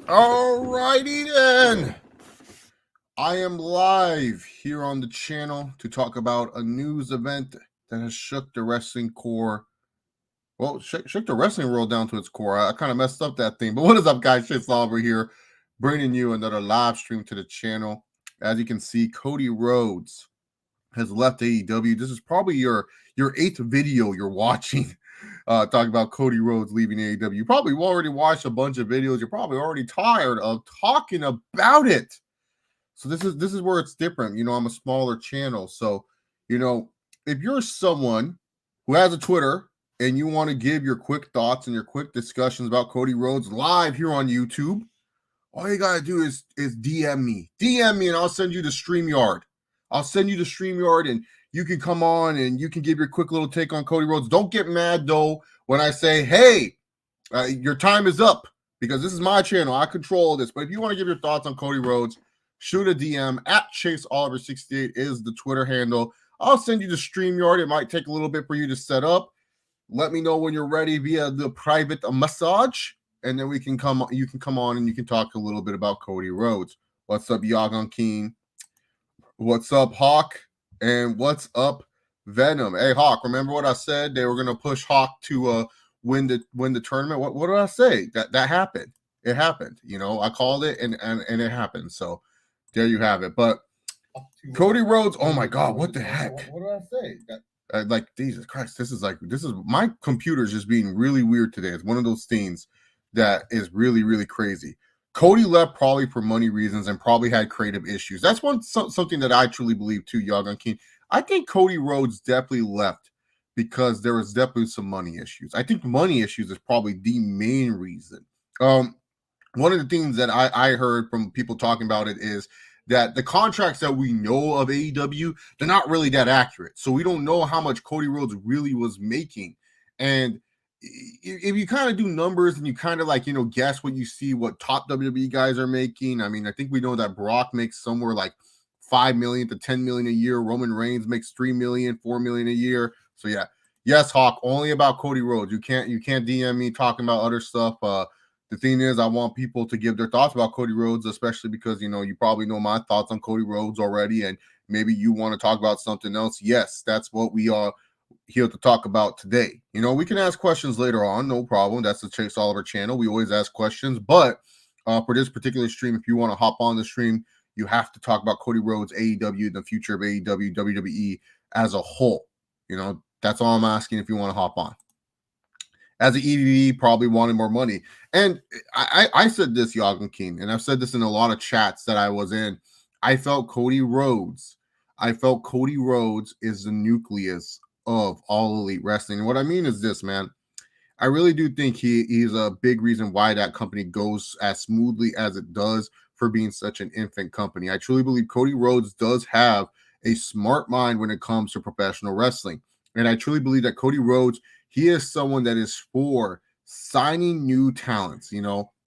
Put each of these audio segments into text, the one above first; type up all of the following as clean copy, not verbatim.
All righty then. I am live here on the channel to talk about a news event that has shook the wrestling core. Well, shook the wrestling world down to its core. I kind of messed up that thing. But what is up, guys? Shit's over here, bringing you another live stream to the channel. As you can see, Cody Rhodes has left AEW. This is probably your eighth video you're watching. Talking about Cody Rhodes leaving AEW. You probably already watched a bunch of videos. You're probably already tired of talking about it. So this is where it's different. I'm a smaller channel. So, if you're someone who has a Twitter and you want to give your quick thoughts and your quick discussions about Cody Rhodes live here on YouTube, all you gotta do is DM me. DM me and I'll send you the StreamYard. I'll send you the StreamYard and you can come on and you can give your quick little take on Cody Rhodes. Don't get mad though when I say, hey, your time is up, because this is my channel. I control this. But if you want to give your thoughts on Cody Rhodes, shoot a DM at ChaseOliver68 is the Twitter handle. I'll send you the StreamYard. It might take a little bit for you to set up. Let me know when you're ready via the private message, and then you can come on and you can talk a little bit about Cody Rhodes. What's up, Yagon King? What's up, Hawk? And what's up, Venom? Hey, Hawk, remember what I said? They were gonna push Hawk to win the tournament. What did I say? That happened. It happened. I called it and it happened. So there you have it. But Cody Rhodes, oh my God, what the heck? What did I say? Like, Jesus Christ, this is my computer's just being really weird today. It's one of those things that is really, really crazy. Cody left probably for money reasons and probably had creative issues. That's something that I truly believe too, Yagon King. I think Cody Rhodes definitely left because there was definitely some money issues. I think money issues is probably the main reason. One of the things that I heard from people talking about it is that the contracts that we know of AEW, they're not really that accurate. So we don't know how much Cody Rhodes really was making. And if you kind of do numbers and you kind of guess what you see, what top WWE guys are making. I mean, I think we know that Brock makes somewhere like 5 million to 10 million a year. Roman Reigns makes 3 million, 4 million a year. So yeah, yes, Hawk, only about Cody Rhodes. You can't DM me talking about other stuff. The thing is, I want people to give their thoughts about Cody Rhodes, especially because, you probably know my thoughts on Cody Rhodes already, and maybe you want to talk about something else. Yes, that's what we are here to talk about today. We can ask questions later on, no problem. That's the Chase Oliver channel. We always ask questions, but for this particular stream, if you want to hop on the stream, you have to talk about Cody Rhodes, AEW, the future of AEW, WWE as a whole. That's all I'm asking if you want to hop on. As an EVP, probably wanted more money. And I said this, Yagen King, and I've said this in a lot of chats that I was in. I felt Cody Rhodes is the nucleus of All Elite Wrestling. And what I mean is this, man. I really do think he's a big reason why that company goes as smoothly as it does for being such an infant company. I truly believe Cody Rhodes does have a smart mind when it comes to professional wrestling. And I truly believe that Cody Rhodes, he is someone that is for signing new talents,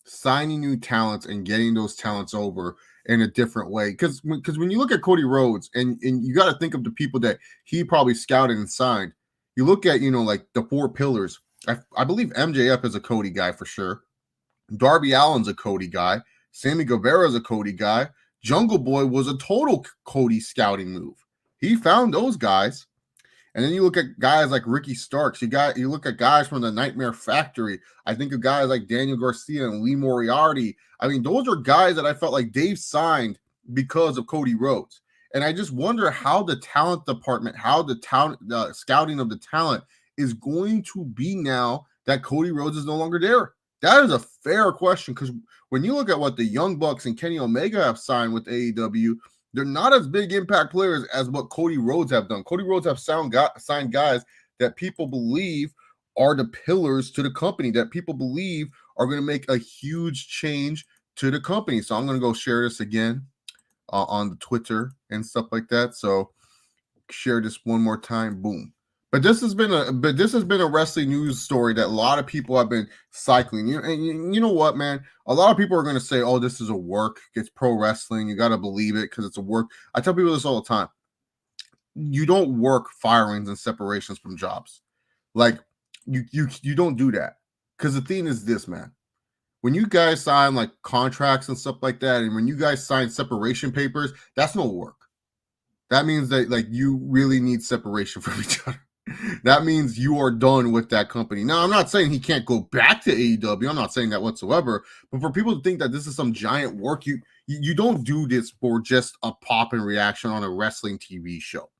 signing new talents and getting those talents over in a different way. Because when you look at Cody Rhodes and you got to think of the people that he probably scouted and signed, you look at, like the four pillars. I believe MJF is a Cody guy for sure. Darby Allin's a Cody guy. Sammy Guevara's a Cody guy. Jungle Boy was a total Cody scouting move. He found those guys. And then you look at guys like Ricky Starks. You look at guys from the Nightmare Factory. I think of guys like Daniel Garcia and Lee Moriarty. I mean, those are guys that I felt like Dave signed because of Cody Rhodes. And I just wonder how the talent department, how the scouting of the talent is going to be now that Cody Rhodes is no longer there. That is a fair question, because when you look at what the Young Bucks and Kenny Omega have signed with AEW, they're not as big impact players as what Cody Rhodes have done. Cody Rhodes have signed guys that people believe are the pillars to the company, that people believe are going to make a huge change to the company. So I'm going to go share this again on the Twitter and stuff like that. So share this one more time. Boom. But this has been a wrestling news story that a lot of people have been cycling. And you know what, man? A lot of people are going to say, "Oh, this is a work. It's pro wrestling. You got to believe it because it's a work." I tell people this all the time. You don't work firings and separations from jobs. Like you don't do that, because the thing is this, man. when you guys sign like contracts and stuff like that, and when you guys sign separation papers, that's no work. That means that like you really need separation from each other. That means you are done with that company. Now, I'm not saying he can't go back to AEW. I'm not saying that whatsoever. But for people to think that this is some giant work, you don't do this for just a pop and reaction on a wrestling TV show.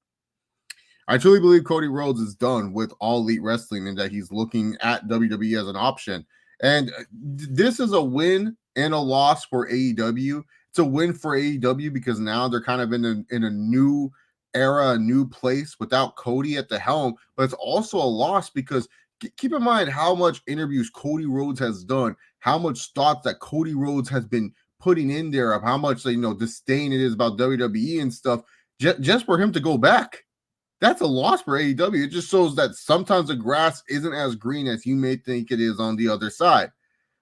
I truly believe Cody Rhodes is done with All Elite Wrestling and that he's looking at WWE as an option. And this is a win and a loss for AEW. It's a win for AEW because now they're kind of in a new era, a new place without Cody at the helm. But it's also a loss because keep in mind how much interviews Cody Rhodes has done, how much thoughts that Cody Rhodes has been putting in there of how much disdain it is about WWE and stuff, just for him to go back. That's a loss for AEW. It just shows that sometimes the grass isn't as green as you may think it is on the other side.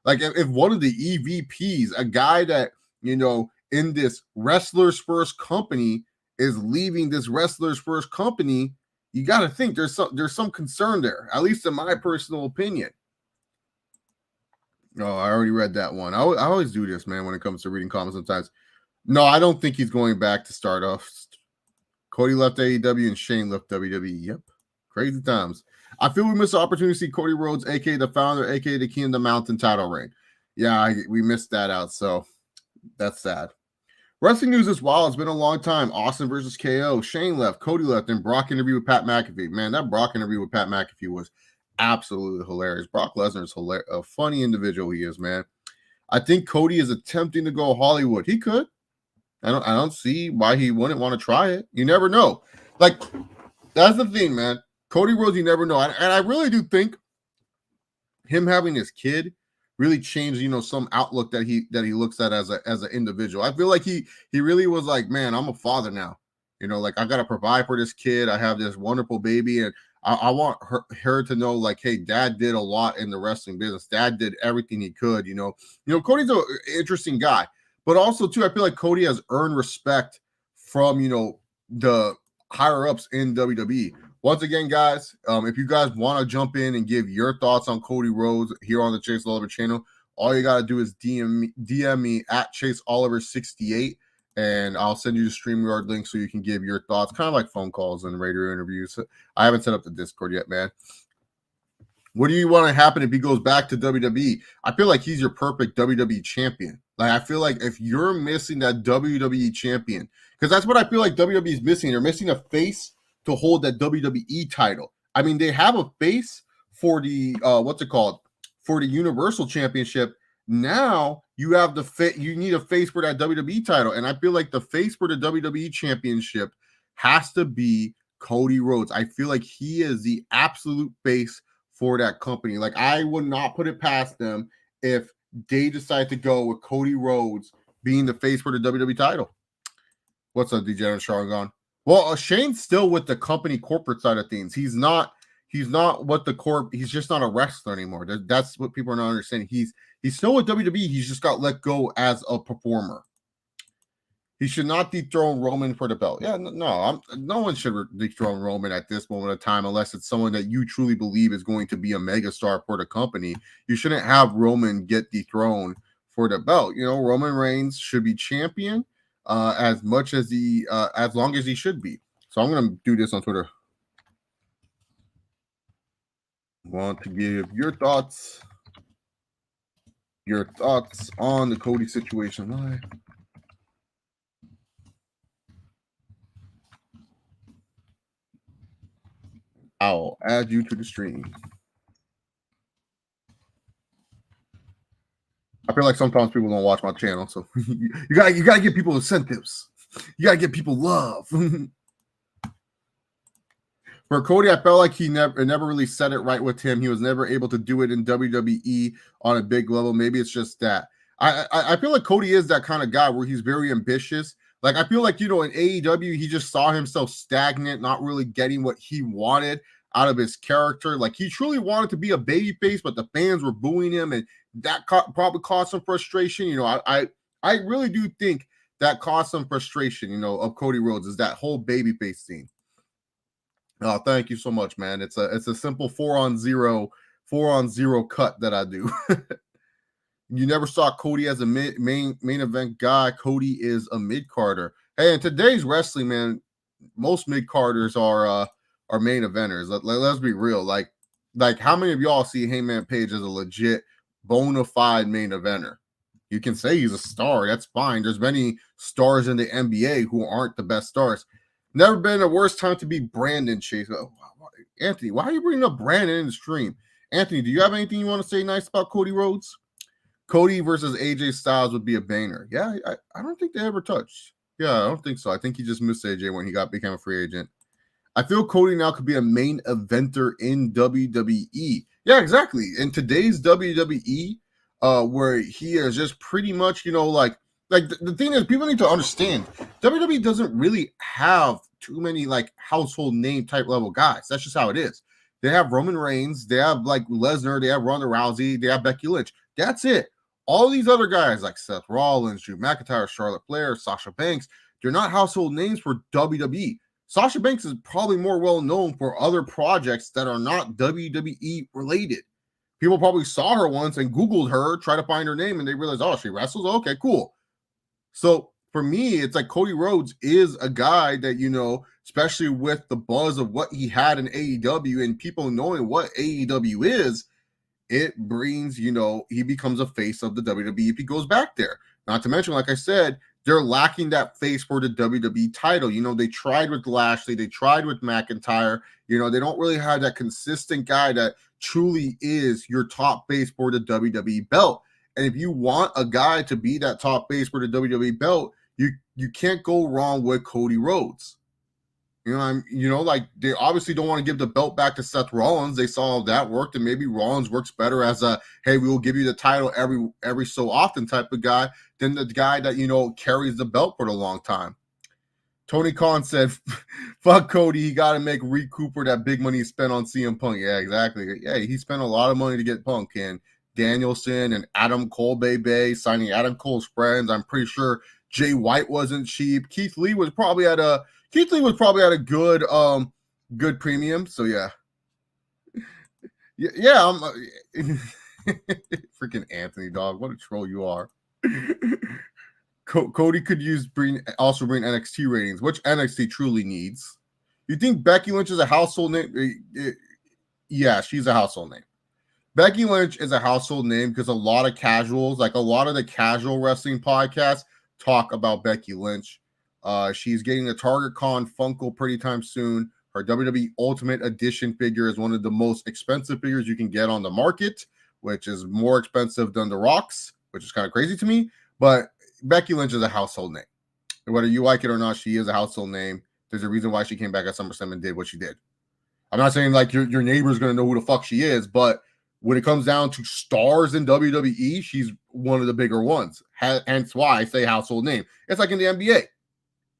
Like if one of the EVPs, a guy that, in this wrestler's first company is leaving this wrestler's first company, you got to think there's some concern there, at least in my personal opinion. Oh, I already read that one. I always do this, man, when it comes to reading comments sometimes. No, I don't think he's going back to start off. Cody left AEW and Shane left WWE. Yep. Crazy times. I feel we missed the opportunity to see Cody Rhodes, a.k.a. the founder, a.k.a. the King of the Mountain title reign. Yeah, we missed that out, so that's sad. Wrestling news is wild. It's been a long time. Austin versus KO. Shane left. Cody left. And Brock interview with Pat McAfee. Man, that Brock interview with Pat McAfee was absolutely hilarious. Brock Lesnar is hilarious. A funny individual he is, man. I think Cody is attempting to go Hollywood. He could. I don't see why he wouldn't want to try it. You never know. Like, that's the thing, man. Cody Rhodes, you never know. And I really do think him having his kid really changed, some outlook that he looks at as an individual. I feel like he really was like, man, I'm a father now. Like I got to provide for this kid. I have this wonderful baby, and I want her to know, like, hey, dad did a lot in the wrestling business. Dad did everything he could. Cody's an interesting guy. But also, too, I feel like Cody has earned respect from, the higher-ups in WWE. Once again, guys, if you guys want to jump in and give your thoughts on Cody Rhodes here on the Chase Oliver channel, all you got to do is DM me at ChaseOliver68, and I'll send you the StreamYard link so you can give your thoughts, kind of like phone calls and radio interviews. I haven't set up the Discord yet, man. What do you want to happen if he goes back to WWE? I feel like he's your perfect WWE champion. Like, I feel like if you're missing that WWE champion, because that's what I feel like WWE is missing. They're missing a face to hold that WWE title. I mean, they have a face for the for the Universal Championship. Now you have you need a face for that WWE title, and I feel like the face for the WWE Championship has to be Cody Rhodes. I feel like he is the absolute face for that company. Like, I would not put it past them if they decide to go with Cody Rhodes being the face for the WWE title. What's up, Degenerate Shargon? Well, Shane's still with the company corporate side of things. He's not what the corp. He's just not a wrestler anymore. That's what people are not understanding. He's still with WWE. He's just got let go as a performer. He should not dethrone Roman for the belt. Yeah, no one should dethrone Roman at this moment of time unless it's someone that you truly believe is going to be a megastar for the company. You shouldn't have Roman get dethroned for the belt. Roman Reigns should be champion as much as as long as he should be. So I'm going to do this on Twitter. Want to give your thoughts on the Cody situation live. I'll add you to the stream. I feel like sometimes people don't watch my channel, so you gotta give people incentives. You gotta give people love. For Cody, I felt like he never really said it right with him. He was never able to do it in WWE on a big level. Maybe it's just that. I feel like Cody is that kind of guy where he's very ambitious. Like, I feel like, in AEW, he just saw himself stagnant, not really getting what he wanted out of his character. Like, he truly wanted to be a babyface, but the fans were booing him, and that probably caused some frustration. I really do think that caused some frustration, of Cody Rhodes, is that whole babyface thing. Oh, thank you so much, man. It's a simple 4-on-0 cut that I do. You never saw Cody as a main event guy. Cody is a mid carder. Hey, in today's wrestling, man, most mid carders are main eventers. Let's be real. Like how many of y'all see Heyman Page as a legit bona fide main eventer? You can say he's a star. That's fine. There's many stars in the NBA who aren't the best stars. Never been a worse time to be Brandon Chase. Anthony, why are you bringing up Brandon in the stream? Anthony, do you have anything you want to say nice about Cody Rhodes? Cody versus AJ Styles would be a banger. Yeah, I don't think they ever touched. Yeah, I don't think so. I think he just missed AJ when he became a free agent. I feel Cody now could be a main eventer in WWE. Yeah, exactly. In today's WWE, where he is just pretty much, like the thing is, people need to understand WWE doesn't really have too many like household name type level guys. That's just how it is. They have Roman Reigns, they have like Lesnar, they have Ronda Rousey, they have Becky Lynch. That's it. All these other guys like Seth Rollins, Drew McIntyre, Charlotte Flair, Sasha Banks, they're not household names for WWE. Sasha Banks is probably more well known for other projects that are not WWE related. People probably saw her once and Googled her, tried to find her name, and they realized, oh, she wrestles? Okay, cool. So for me, it's like Cody Rhodes is a guy that, especially with the buzz of what he had in AEW and people knowing what AEW is, it brings, he becomes a face of the WWE if he goes back there. Not to mention, like I said, they're lacking that face for the WWE title. They tried with Lashley, they tried with McIntyre. They don't really have that consistent guy that truly is your top base for the WWE belt. And if you want a guy to be that top base for the WWE belt, you can't go wrong with Cody Rhodes. Like they obviously don't want to give the belt back to Seth Rollins. They saw that worked, and maybe Rollins works better as a, hey, we will give you the title every so often type of guy than the guy that, carries the belt for a long time. Tony Khan said, fuck Cody, he got to make recoup that big money he spent on CM Punk. Yeah, exactly. Yeah, he spent a lot of money to get Punk, and Danielson and Adam Cole signing Adam Cole's friends. I'm pretty sure Jay White wasn't cheap. Keith Lee was probably at a good premium. So yeah. I'm freaking Anthony, dog. What a troll you are. Cody could bring NXT ratings, which NXT truly needs. You think Becky Lynch is a household name? Yeah, she's a household name. Becky Lynch is a household name because a lot of the casual wrestling podcasts talk about Becky Lynch. She's getting the Target Con Funko pretty time soon. Her WWE Ultimate Edition figure is one of the most expensive figures you can get on the market, which is more expensive than The Rock's, which is kind of crazy to me. But Becky Lynch is a household name. Whether you like it or not, she is a household name. There's a reason why she came back at SummerSlam and did what she did. I'm not saying like your neighbor's going to know who the fuck she is, but when it comes down to stars in WWE, she's one of the bigger ones. Hence why I say household name. It's like in the NBA.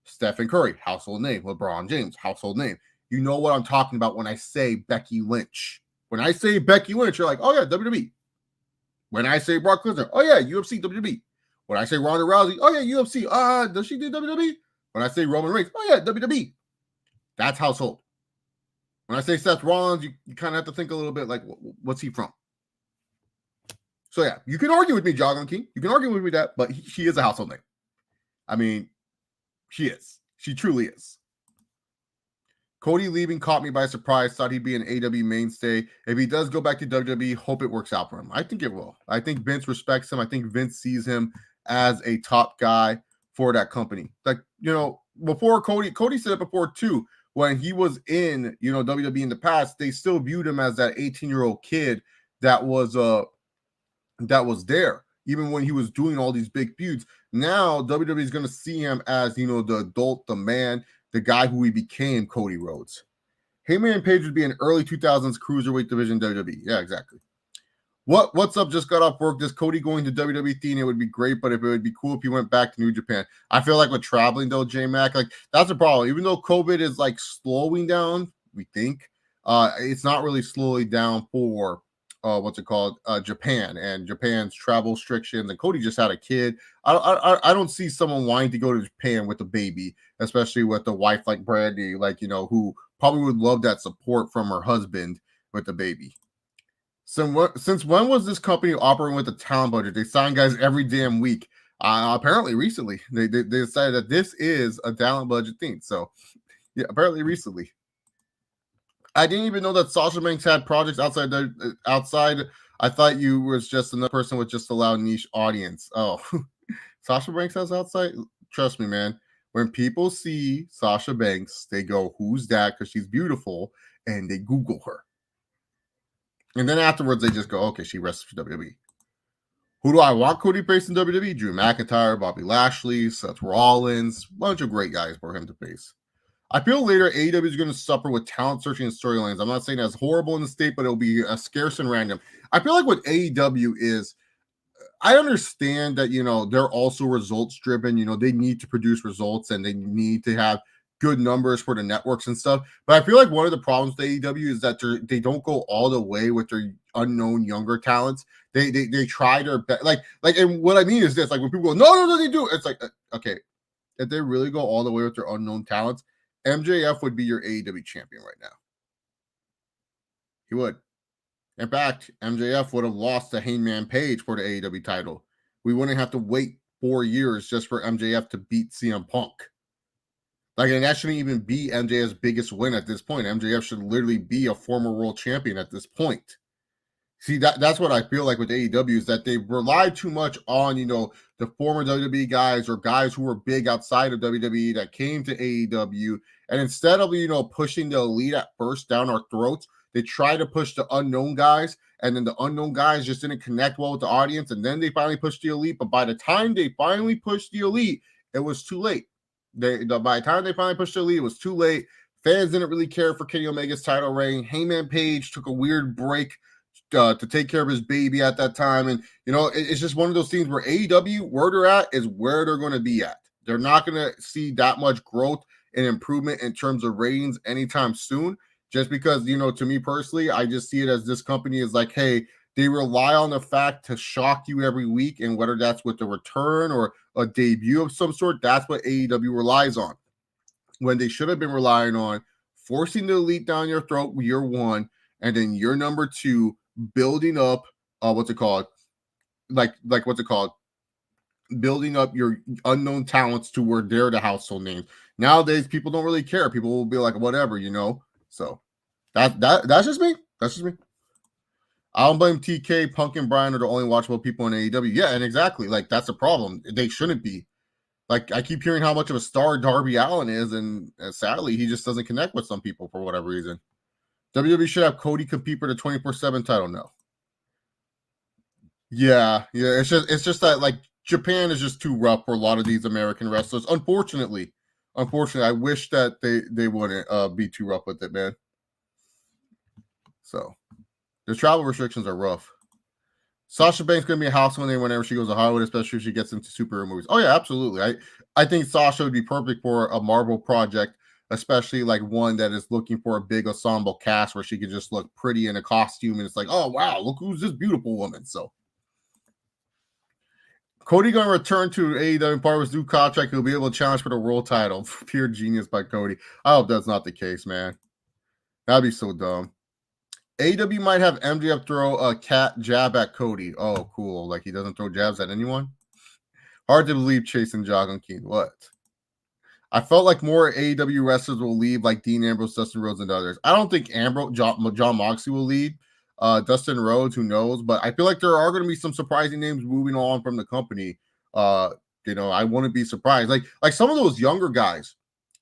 Stephen Curry, household name. LeBron James, household name. You know what I'm talking about when I say Becky Lynch. When I say Becky Lynch, you're like, oh yeah, WWE. When I say Brock Lesnar, oh yeah, UFC, WWE. When I say Ronda Rousey, oh yeah, UFC. Does she do WWE? When I say Roman Reigns, oh yeah, WWE. That's household. When I say Seth Rollins, you kind of have to think a little bit like, what's he from? So yeah, you can argue with me, Jogging King. You can argue with me that, but she is a household name. I mean, she is. She truly is. Cody leaving caught me by surprise. Thought he'd be an AEW mainstay. If he does go back to WWE, hope it works out for him. I think it will. I think Vince respects him. I think Vince sees him as a top guy for that company. Like, before Cody said it before too. When he was in, WWE in the past, they still viewed him as that 18-year-old kid that was there, even when he was doing all these big feuds. Now WWE is going to see him as, the adult, the man, the guy who he became, Cody Rhodes. Heyman Page would be an early 2000s cruiserweight division WWE. Yeah, exactly. What's up? Just got off work. Does Cody going to WWE theme? It would be great, but if it would be cool if he went back to New Japan. I feel like with traveling though, J-Mac, like that's a problem. Even though COVID is like slowing down, we think it's not really slowing down for Japan and Japan's travel restrictions. And Cody just had a kid. I don't see someone wanting to go to Japan with a baby, especially with a wife like Brandy, who probably would love that support from her husband with the baby. Since when was this company operating with a talent budget? They sign guys every damn week. Apparently recently. They decided that this is a talent budget thing. So yeah, apparently recently. I didn't even know that Sasha Banks had projects outside. I thought you was just another person with just a loud niche audience. Oh, Sasha Banks has outside. Trust me, man. When people see Sasha Banks, they go, "Who's that?" Because she's beautiful, and they Google her. And then afterwards, they just go, "Okay, she wrestles for WWE." Who do I want Cody face in WWE? Drew McIntyre, Bobby Lashley, Seth Rollins, bunch of great guys for him to face. I feel later AEW is going to suffer with talent searching and storylines. I'm not saying that's horrible in the state, but it'll be scarce and random. I feel like what AEW is, I understand that, they're also results driven. They need to produce results and they need to have good numbers for the networks and stuff. But I feel like one of the problems with AEW is that they don't go all the way with their unknown younger talents. They try their best. And what I mean is this, like when people go, no, they do. It's like, okay, if they really go all the way with their unknown talents, MJF would be your AEW champion right now. He would. In fact, MJF would have lost to Hangman Page for the AEW title. We wouldn't have to wait 4 years just for MJF to beat CM Punk. And that shouldn't even be MJF's biggest win at this point. MJF should literally be a former world champion at this point. See, that's what I feel like with AEW is that they rely too much on, the former WWE guys or guys who were big outside of WWE that came to AEW. And instead of, pushing the elite at first down our throats, they try to push the unknown guys. And then the unknown guys just didn't connect well with the audience. And then they finally pushed the elite. But by the time they finally pushed the elite, it was too late. By the time they finally pushed the elite, it was too late. Fans didn't really care for Kenny Omega's title reign. Hangman Page took a weird break to take care of his baby at that time. And, it's just one of those things where AEW, where they're at is where they're going to be at. They're not going to see that much growth and improvement in terms of ratings anytime soon, just because, to me personally, I just see it as this company is like, hey, they rely on the fact to shock you every week. And whether that's with a return or a debut of some sort, that's what AEW relies on. When they should have been relying on forcing the elite down your throat year one, and then year number two, building up building up your unknown talents to where they're the household names. Nowadays people don't really care. People will be like, whatever, so that's just me. I don't blame TK, Punk, and Brian are the only watchable people in AEW. Yeah, and exactly, that's a problem. They shouldn't be. I keep hearing how much of a star Darby Allin is, and sadly he just doesn't connect with some people for whatever reason. WWE should have Cody compete for the 24/7 title. No. Yeah. It's just that Japan is just too rough for a lot of these American wrestlers. Unfortunately, I wish that they wouldn't be too rough with it, man. So the travel restrictions are rough. Sasha Banks gonna be a household name whenever she goes to Hollywood, especially if she gets into superhero movies. Oh yeah, absolutely. I think Sasha would be perfect for a Marvel project, especially one that is looking for a big ensemble cast where she can just look pretty in a costume and it's like, oh wow, look who's this beautiful woman. So Cody gonna return to AEW part of his new contract. He'll be able to challenge for the world title. Pure genius by Cody. I hope that's not the case, man. That'd be so dumb. AEW might have MJF throw a cat jab at Cody. Oh, cool. He doesn't throw jabs at anyone? Hard to believe Chase and Jogging King. What? I felt like more AEW wrestlers will leave, like Dean Ambrose, Dustin Rhodes, and others. I don't think John Moxley will leave. Dustin Rhodes, who knows? But I feel like there are going to be some surprising names moving on from the company. I wouldn't be surprised. Like some of those younger guys,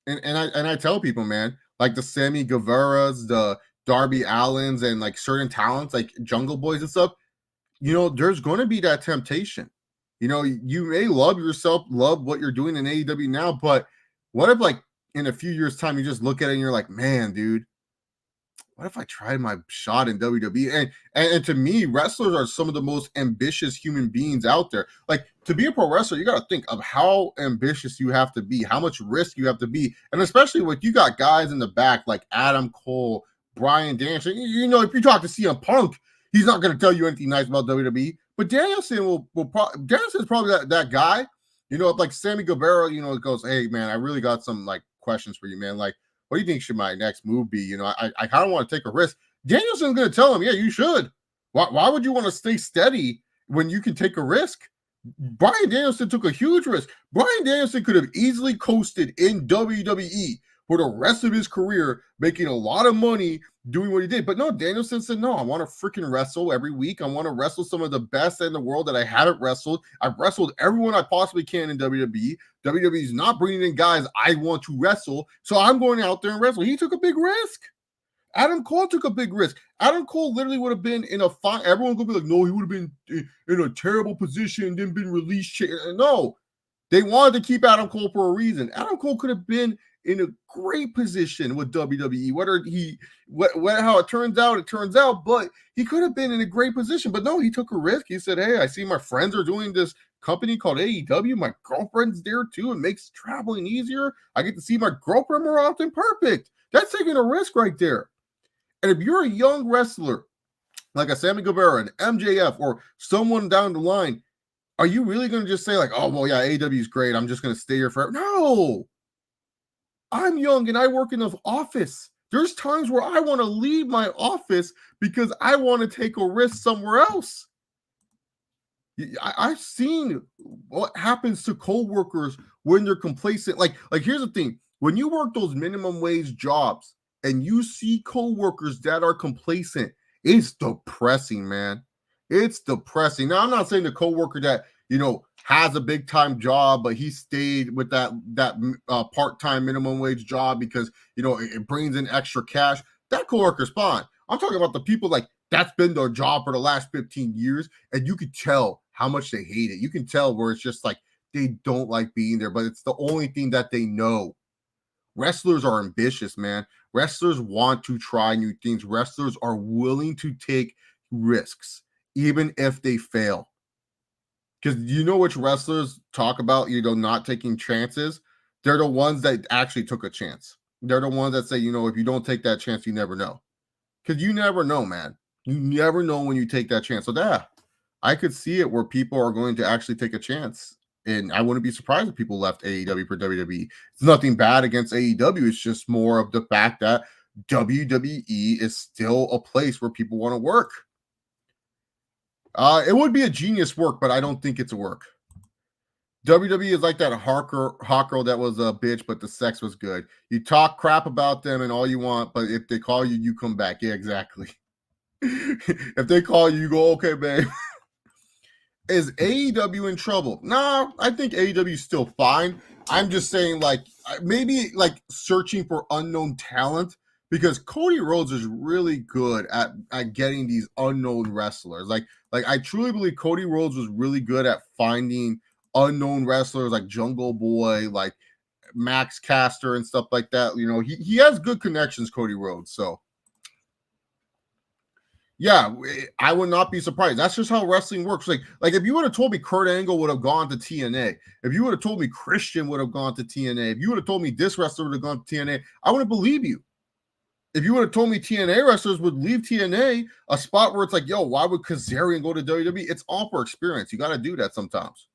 and I tell people, man, like the Sammy Guevaras, the Darby Allins, and certain talents like Jungle Boys and stuff. There's going to be that temptation. You may love what you're doing in AEW now, but what if in a few years' time you just look at it and you're like, man, dude, what if I tried my shot in WWE? And to me, wrestlers are some of the most ambitious human beings out there. To be a pro wrestler, you got to think of how ambitious you have to be, how much risk you have to be. And especially when you got guys in the back like Adam Cole, Bryan Danielson. If you talk to CM Punk, he's not going to tell you anything nice about WWE. But Danielson Danielson's probably that guy. If Sammy Guevara, goes, hey, man, I really got some questions for you, man. What do you think should my next move be? I kind of want to take a risk. Danielson's going to tell him, yeah, you should. Why would you want to stay steady when you can take a risk? Bryan Danielson took a huge risk. Bryan Danielson could have easily coasted in WWE for the rest of his career, making a lot of money doing what he did. But no, Danielson said, no, I want to freaking wrestle every week. I want to wrestle some of the best in the world that I haven't wrestled. I've wrestled everyone I possibly can in WWE. WWE is not bringing in guys I want to wrestle, so I'm going out there and wrestle. He took a big risk. Adam Cole took a big risk. Adam Cole literally would have been in a fine. Everyone would be like, no, he would have been in a terrible position, then been released. No, they wanted to keep Adam Cole for a reason. Adam Cole could have been in a great position with WWE. Whether how it turns out, but he could have been in a great position. But no, he took a risk. He said, hey, I see my friends are doing this company called AEW. My girlfriend's there too. It makes traveling easier. I get to see my girlfriend more often. Perfect. That's taking a risk right there. And if you're a young wrestler like a Sammy Guevara, an MJF, or someone down the line, are you really going to just say like, oh, well, yeah, AEW is great, I'm just going to stay here forever? No. I'm young and I work in the office. There's times where I want to leave my office because I want to take a risk somewhere else. I've seen what happens to coworkers when they're complacent. Like here's the thing. When you work those minimum wage jobs, and you see coworkers that are complacent, it's depressing, man. It's depressing. Now, I'm not saying the coworker that, has a big time job, but he stayed with that part-time minimum wage job because, it brings in extra cash. That coworker's fine. I'm talking about the people like that's been their job for the last 15 years, and you could tell how much they hate it. You can tell where it's just like they don't like being there, but it's the only thing that they know. Wrestlers are ambitious, man. Wrestlers want to try new things. Wrestlers are willing to take risks, even if they fail. Because you know which wrestlers talk about, not taking chances? They're the ones that actually took a chance. They're the ones that say, if you don't take that chance, you never know. Because you never know, man. You never know when you take that chance. So yeah, I could see it where people are going to actually take a chance. And I wouldn't be surprised if people left AEW for WWE. It's nothing bad against AEW. It's just more of the fact that WWE is still a place where people want to work. It would be a genius work, but I don't think it's a work. WWE is like that hawk girl that was a bitch, but the sex was good. You talk crap about them and all you want, but if they call you, you come back. Yeah, exactly. If they call you, you go, okay, babe. Is AEW in trouble? No, I think AEW is still fine. I'm just saying, maybe searching for unknown talent, because Cody Rhodes is really good at getting these unknown wrestlers. Like I truly believe Cody Rhodes was really good at finding unknown wrestlers like Jungle Boy, like Max Caster and stuff like that. He has good connections, Cody Rhodes. So yeah, I would not be surprised. That's just how wrestling works. Like if you would have told me Kurt Angle would have gone to TNA, if you would have told me Christian would have gone to TNA, if you would have told me this wrestler would have gone to TNA, I wouldn't believe you. If you would have told me TNA wrestlers would leave TNA, a spot where it's like, yo, why would Kazarian go to WWE? It's all for experience. You got to do that sometimes.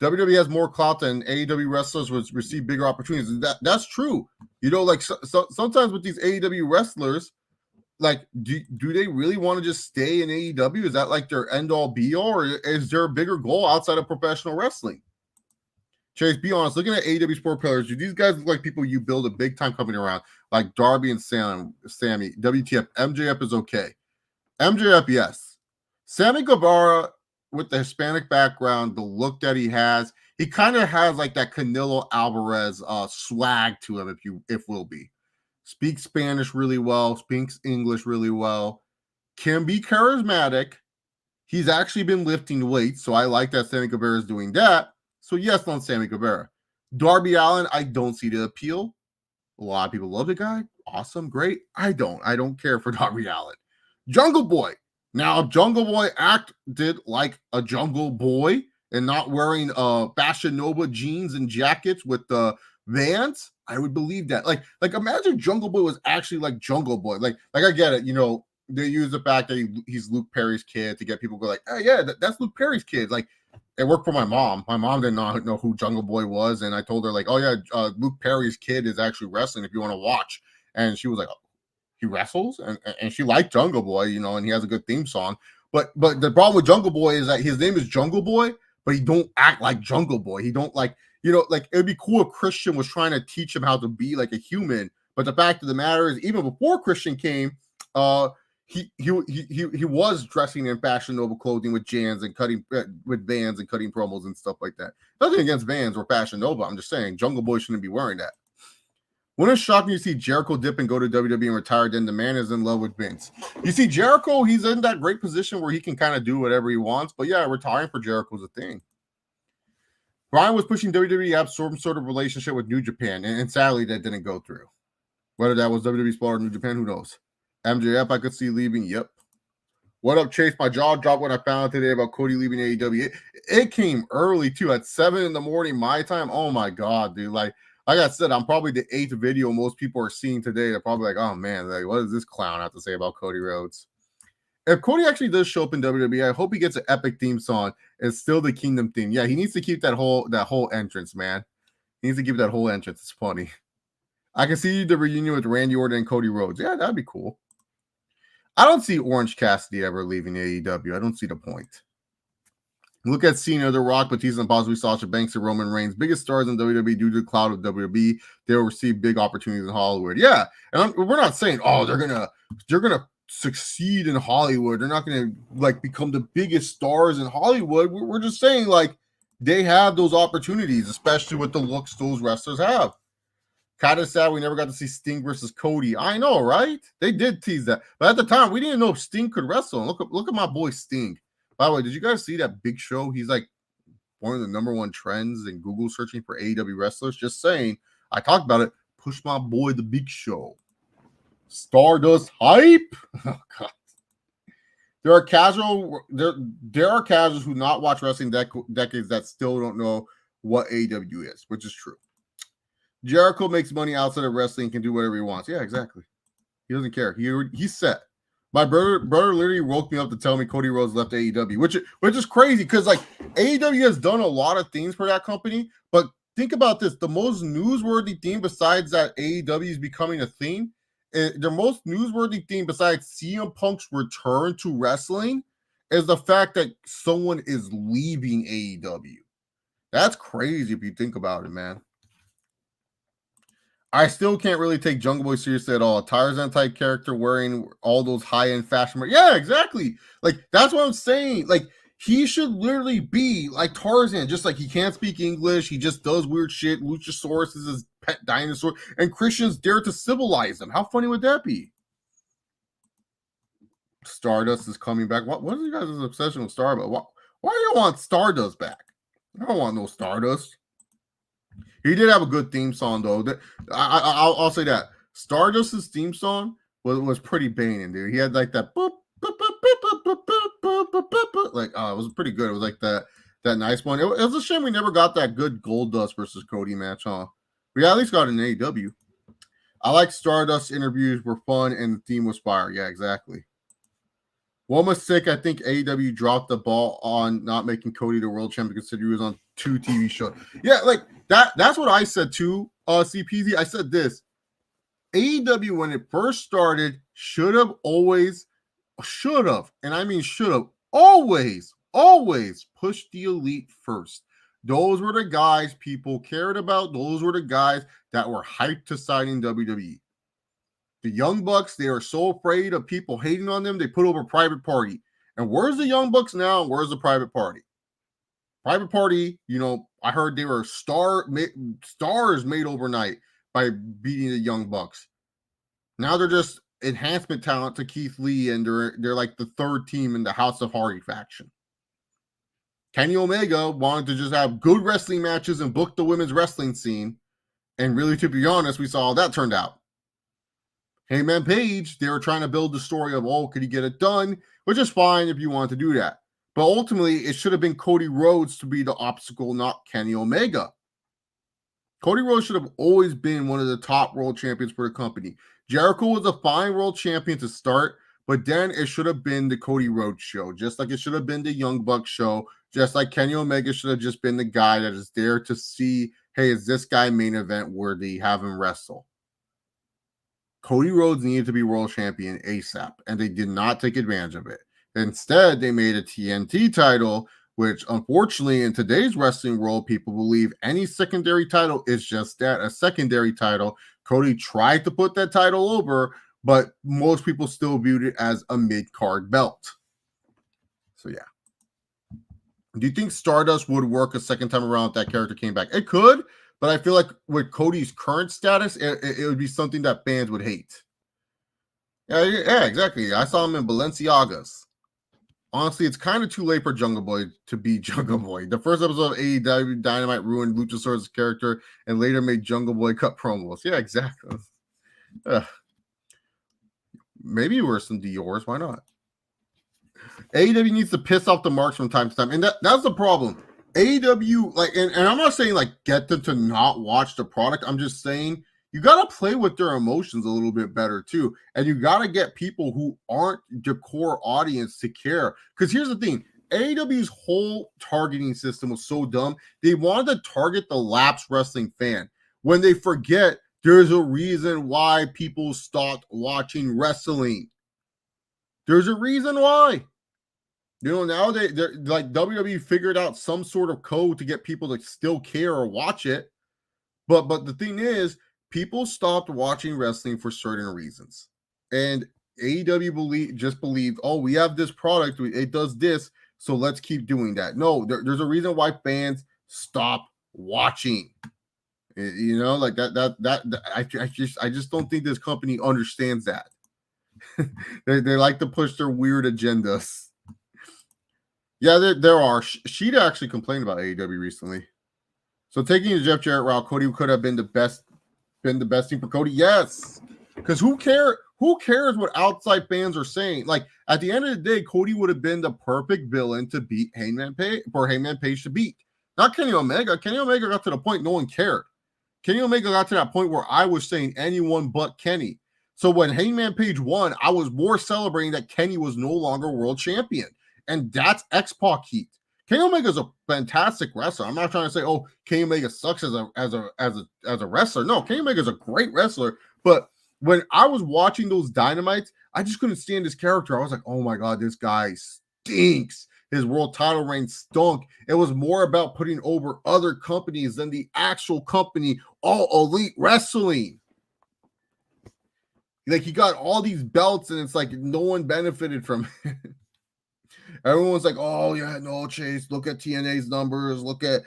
WWE has more clout than AEW wrestlers would receive bigger opportunities. And that's true. So sometimes with these AEW wrestlers, do they really want to just stay in AEW? Is that like their end all be all, or is there a bigger goal outside of professional wrestling? Chase, be honest. Looking at AEW sport pillars, do these guys look like people you build a big time company around, like Darby and Sammy? WTF? MJF is okay. MJF, yes. Sammy Guevara with the Hispanic background, the look that he has, he kind of has like that Canelo Alvarez swag to him, if will be. Speaks Spanish really well, speaks English really well, can be charismatic. He's actually been lifting weights, so I like that Sammy Guevara is doing that. So yes, on Sammy Guevara. Darby Allin, I don't see the appeal. A lot of people love the guy. Awesome, great. I don't care for Darby Allin. Jungle Boy. Now, if Jungle Boy acted like a Jungle Boy and not wearing Fashion Nova jeans and jackets with the Vans, I would believe that. Like imagine Jungle Boy was actually like Jungle Boy. Like I get it, they use the fact that he's Luke Perry's kid to get people to go like, hey, yeah, that's Luke Perry's kid. Like, it worked for my mom. My mom did not know who Jungle Boy was, and I told her like, oh yeah, Luke Perry's kid is actually wrestling if you want to watch. And she was like, he wrestles, and she liked Jungle Boy, and he has a good theme song. But the problem with Jungle Boy is that his name is Jungle Boy, but he don't act like Jungle Boy. He don't like, like it'd be cool if Christian was trying to teach him how to be like a human. But the fact of the matter is, even before Christian came, he was dressing in Fashion Nova clothing with Vans and cutting promos and stuff like that. Nothing against Vans or Fashion Nova. I'm just saying Jungle Boy shouldn't be wearing that. When it's shocking to see Jericho dip and go to WWE and retire, then the man is in love with Vince. You see, Jericho, he's in that great position where he can kind of do whatever he wants. But yeah, retiring for Jericho is a thing. Brian was pushing WWE to have some sort of relationship with New Japan, and sadly, that didn't go through. Whether that was WWE Sport or New Japan, who knows? MJF, I could see leaving. Yep. What up, Chase? My jaw dropped when I found out today about Cody leaving AEW. It came early, too, at 7 in the morning, my time. Oh, my God, dude. Like I said, I'm probably the 8th video most people are seeing today. They're probably like, oh, man, like, what does this clown have to say about Cody Rhodes? If Cody actually does show up in WWE, I hope he gets an epic theme song. It's still the Kingdom theme. Yeah, he needs to keep that whole entrance, man. He needs to keep that whole entrance. It's funny. I can see the reunion with Randy Orton and Cody Rhodes. Yeah, that'd be cool. I don't see Orange Cassidy ever leaving AEW. I don't see the point. Look at Cena, The Rock, Batista, and possibly Sasha Banks and Roman Reigns. Biggest stars in WWE due to the cloud of WWE. They'll receive big opportunities in Hollywood. Yeah, and we're not saying, oh, they're gonna succeed in Hollywood. They're not gonna like become the biggest stars in Hollywood. We're just saying like they have those opportunities, especially with the looks those wrestlers have. Kind of sad we never got to see Sting versus Cody. I know, right? They did tease that. But at the time, we didn't know if Sting could wrestle. Look at my boy Sting. By the way, did you guys see that Big Show? He's like one of the #1 trends in Google searching for AEW wrestlers. Just saying. I talked about it. Push my boy, the Big Show. Stardust hype. Oh, God. There are casuals who not watch wrestling decades that still don't know what AEW is, which is true. Jericho makes money outside of wrestling and can do whatever he wants. Yeah, exactly. He doesn't care. He's set. My brother literally woke me up to tell me Cody Rhodes left AEW, which is crazy because like AEW has done a lot of things for that company. But think about this: the most newsworthy thing besides that AEW is becoming a thing, the most newsworthy thing besides CM Punk's return to wrestling is the fact that someone is leaving AEW. That's crazy if you think about it, man. I still can't really take Jungle Boy seriously at all. A Tarzan type character wearing all those high-end fashion. Yeah, exactly. Like, that's what I'm saying. Like, he should literally be like Tarzan, just like he can't speak English. He just does weird shit. Luchasaurus is his pet dinosaur. And Christians dare to civilize him. How funny would that be? Stardust is coming back. What is you guys' obsession with Stardust? Why do you want Stardust back? I don't want no Stardust. He did have a good theme song, though. I'll say that Stardust's theme song was pretty banging, dude. He had like that boop, boop, boop, boop, boop, boop, boop, boop, boop. Like, it was pretty good. It was like that nice one. It was a shame we never got that good Goldust versus Cody match, huh? We at least got an AEW. I like Stardust interviews were fun and the theme was fire. Yeah, exactly. One was sick. I think AEW dropped the ball on not making Cody the world champion considering he was on 2 TV shows. Yeah, like that's what I said too, CPZ. I said this. AEW, when it first started, should have, and I mean should have, always pushed the elite first. Those were the guys people cared about. Those were the guys that were hyped to sign in WWE. The Young Bucks, they are so afraid of people hating on them, they put over Private Party. And where's the Young Bucks now? Where's the Private Party? Private Party, I heard they were stars made overnight by beating the Young Bucks. Now they're just enhancement talent to Keith Lee, and they're like the third team in the House of Hardy faction. Kenny Omega wanted to just have good wrestling matches and book the women's wrestling scene. And really, to be honest, we saw how that turned out. Heyman Page, they were trying to build the story of, could he get it done? Which is fine if you want to do that. But ultimately, it should have been Cody Rhodes to be the obstacle, not Kenny Omega. Cody Rhodes should have always been one of the top world champions for the company. Jericho was a fine world champion to start, but then it should have been the Cody Rhodes show, just like it should have been the Young Bucks show, just like Kenny Omega should have just been the guy that is there to see, hey, is this guy main event worthy? Have him wrestle. Cody Rhodes needed to be world champion ASAP, and they did not take advantage of it. Instead, they made a TNT title, which unfortunately in today's wrestling world, people believe any secondary title is just that, a secondary title. Cody tried to put that title over, but most people still viewed it as a mid-card belt. So yeah. Do you think Stardust would work a second time around if that character came back? It could, but I feel like with Cody's current status, it would be something that fans would hate. Yeah, exactly. I saw him in Balenciagas. Honestly, it's kind of too late for Jungle Boy to be Jungle Boy. The first episode of AEW Dynamite ruined Luchasaurus' character and later made Jungle Boy cut promos. Yeah, exactly. Maybe worse than Dior's. Why not? AEW needs to piss off the marks from time to time. And that's the problem. AEW, like, and I'm not saying like get them to not watch the product. I'm just saying you got to play with their emotions a little bit better too. And you got to get people who aren't the core audience to care. Because here's the thing. AEW's whole targeting system was so dumb. They wanted to target the lapsed wrestling fan when they forget there's a reason why people stopped watching wrestling. There's a reason why. You know, now they're like WWE figured out some sort of code to get people to still care or watch it. But the thing is, people stopped watching wrestling for certain reasons. And AEW believed, oh, we have this product, it does this, so let's keep doing that. No, there's a reason why fans stop watching. You know, like I just don't think this company understands that. they like to push their weird agendas. Yeah, there are. She'd actually complained about AEW recently. So taking the Jeff Jarrett route, Cody could have been the best thing for Cody. Yes, because who cares what outside fans are saying? Like at the end of the day, Cody would have been the perfect villain to beat Hangman Page to beat. Not Kenny Omega. Kenny Omega got to the point no one cared. Kenny Omega got to that point where I was saying anyone but Kenny. So when Hangman Page won, I was more celebrating that Kenny was no longer world champion. And that's X-Pac heat. Kenny Omega is a fantastic wrestler. I'm not trying to say, oh, Kenny Omega sucks as a wrestler. No, Kenny Omega is a great wrestler. But when I was watching those Dynamites, I just couldn't stand his character. I was like, oh my God, this guy stinks. His world title reign stunk. It was more about putting over other companies than the actual company, All Elite Wrestling. Like he got all these belts and it's like no one benefited from it. Everyone's like, oh, yeah, no, Chase, look at TNA's numbers, look at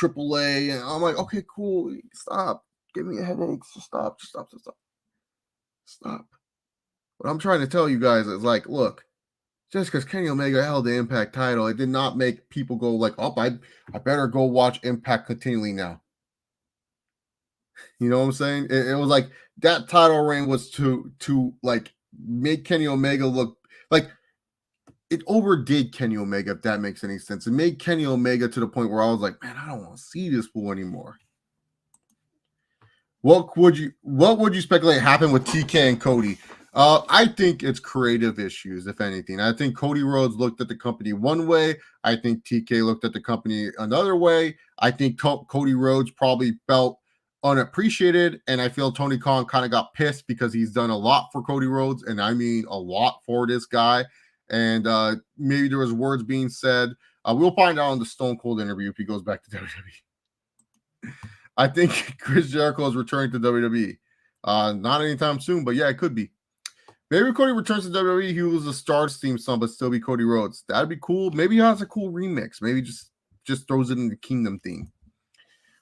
AAA. And I'm like, okay, cool. Stop. Give me a headache. Stop. What I'm trying to tell you guys is like, look, just because Kenny Omega held the Impact title, it did not make people go like, oh, I better go watch Impact continually now. You know what I'm saying? It was like that title reign was to like make Kenny Omega look like it overdid Kenny Omega, if that makes any sense. It made Kenny Omega to the point where I was like, man, I don't want to see this fool anymore. What would you speculate happened with TK and Cody? I think it's creative issues, if anything. I think Cody Rhodes looked at the company one way. I think TK looked at the company another way. I think Cody Rhodes probably felt unappreciated, and I feel Tony Khan kind of got pissed because he's done a lot for Cody Rhodes, and I mean a lot for this guy. And maybe there was words being said. We'll find out on the Stone Cold interview if he goes back to WWE. I think Chris Jericho is returning to WWE. Not anytime soon, but yeah, it could be. Maybe Cody returns to WWE. He was a Stars theme song, but still be Cody Rhodes. That'd be cool. Maybe he has a cool remix. Maybe just throws it in the Kingdom theme.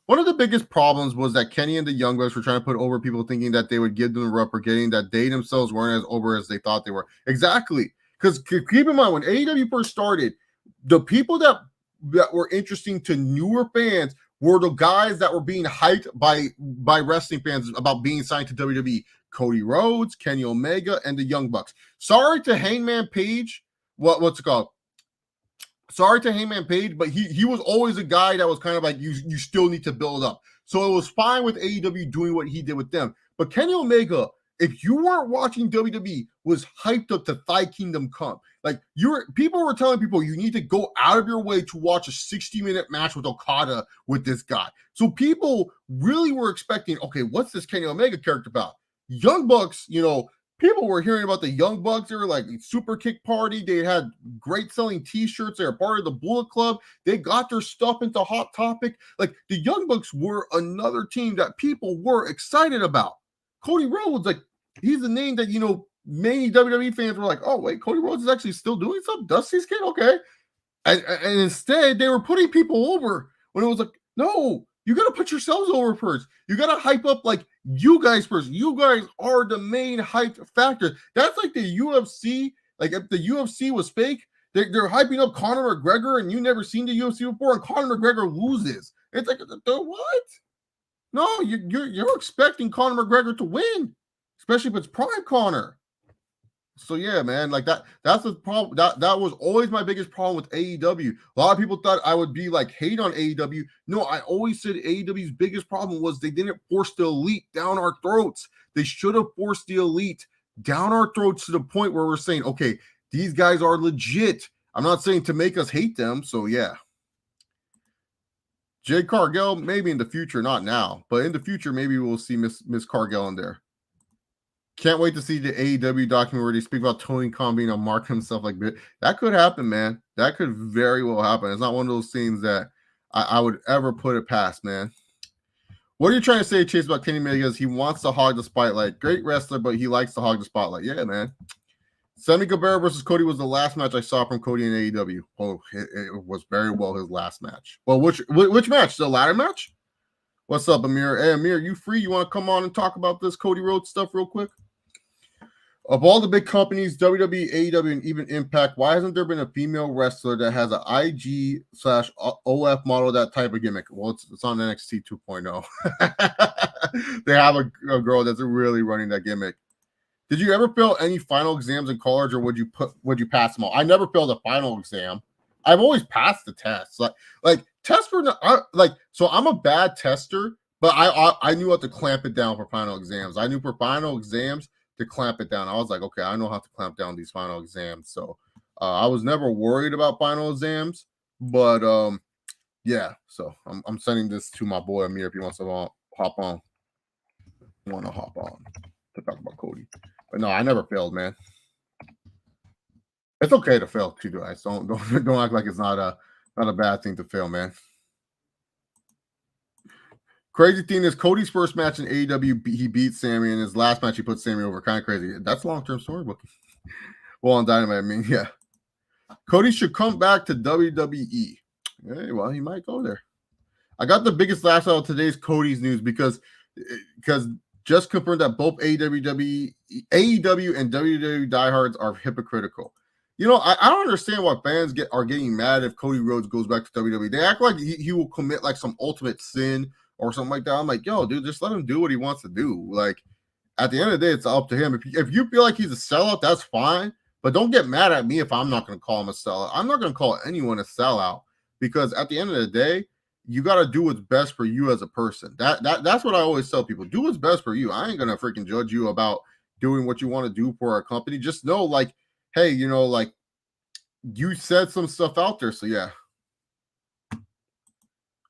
One of the biggest problems was that Kenny and the Young Bucks were trying to put over people thinking that they would give them the rep, forgetting that they themselves weren't as over as they thought they were. Exactly. Because keep in mind, when AEW first started, the people that were interesting to newer fans were the guys that were being hyped by wrestling fans about being signed to WWE. Cody Rhodes, Kenny Omega, and the Young Bucks. Sorry to Hangman Page. What's it called? Sorry to Hangman Page, but he was always a guy that was kind of like, you still need to build up. So it was fine with AEW doing what he did with them. But Kenny Omega, if you weren't watching WWE, was hyped up to Thigh Kingdom Come. Like people were telling people you need to go out of your way to watch a 60-minute match with Okada with this guy. So people really were expecting, okay, what's this Kenny Omega character about? Young Bucks, people were hearing about the Young Bucks. They were like super kick party. They had great selling t-shirts. They were part of the Bullet Club. They got their stuff into Hot Topic. Like the Young Bucks were another team that people were excited about. Cody Rhodes, like he's the name that, many WWE fans were like, oh wait, Cody Rhodes is actually still doing something. Dusty's kid. Okay. And instead they were putting people over when it was like, no, you got to put yourselves over first. You got to hype up like you guys first. You guys are the main hype factor. That's like the UFC. Like if the UFC was fake, they're hyping up Conor McGregor and you never seen the UFC before and Conor McGregor loses. It's like, what? No, you're expecting Conor McGregor to win, especially if it's prime Conor. So yeah, man, like that's the problem. That was always my biggest problem with AEW. A lot of people thought I would be like hate on AEW. No, I always said AEW's biggest problem was they didn't force the elite down our throats. They should have forced the elite down our throats to the point where we're saying, okay, these guys are legit. I'm not saying to make us hate them. So yeah. Jade Cargill, maybe in the future, not now, but in the future, maybe we'll see Miss Cargill in there. Can't wait to see the AEW document where they speak about Tony Khan being a mark himself like that. That could happen, man. That could very well happen. It's not one of those things that I would ever put it past, man. What are you trying to say, Chase, about Kenny Omega? He wants to hog the spotlight. Great wrestler, but he likes to hog the spotlight. Yeah, man. Sammy Guevara versus Cody was the last match I saw from Cody in AEW. Oh, it was very well his last match. Well, which match? The ladder match? What's up, Amir? Hey, Amir, you free? You want to come on and talk about this Cody Rhodes stuff real quick? Of all the big companies, WWE, AEW, and even Impact, why hasn't there been a female wrestler that has an IG/OF model, that type of gimmick? Well, it's on NXT 2.0. They have a girl that's really running that gimmick. Did you ever fail any final exams in college, or would you pass them all? I never failed a final exam. I've always passed the test. Like test for so I'm a bad tester, but I knew how to clamp it down for final exams. I knew for final exams to clamp it down. I was like, okay, I know how to clamp down these final exams. So I was never worried about final exams, but yeah. So I'm sending this to my boy Amir if he wants to hop on. Want to hop on to talk about Cody. But no, I never failed, man. It's okay to fail too, guys. Don't act like it's not a bad thing to fail, man. Crazy thing is Cody's first match in AEW, he beat Sammy, and his last match he put Sammy over. Kind of crazy. That's long-term storybook. Well, on Dynamite, I mean, yeah. Cody should come back to WWE. Hey, well, he might go there. I got the biggest laugh out of today's Cody's news because just confirmed that both AEW and WWE diehards are hypocritical. I don't understand why fans are getting mad if Cody Rhodes goes back to WWE. They act like he will commit like some ultimate sin or something like that. I'm like, yo, dude, just let him do what he wants to do. Like, at the end of the day, it's up to him. If you feel like he's a sellout, that's fine. But don't get mad at me if I'm not going to call him a sellout. I'm not going to call anyone a sellout because at the end of the day, you got to do what's best for you as a person. That's what I always tell people. Do what's best for you. I ain't going to freaking judge you about doing what you want to do for a company. Just know, like, hey, like, you said some stuff out there. So, yeah.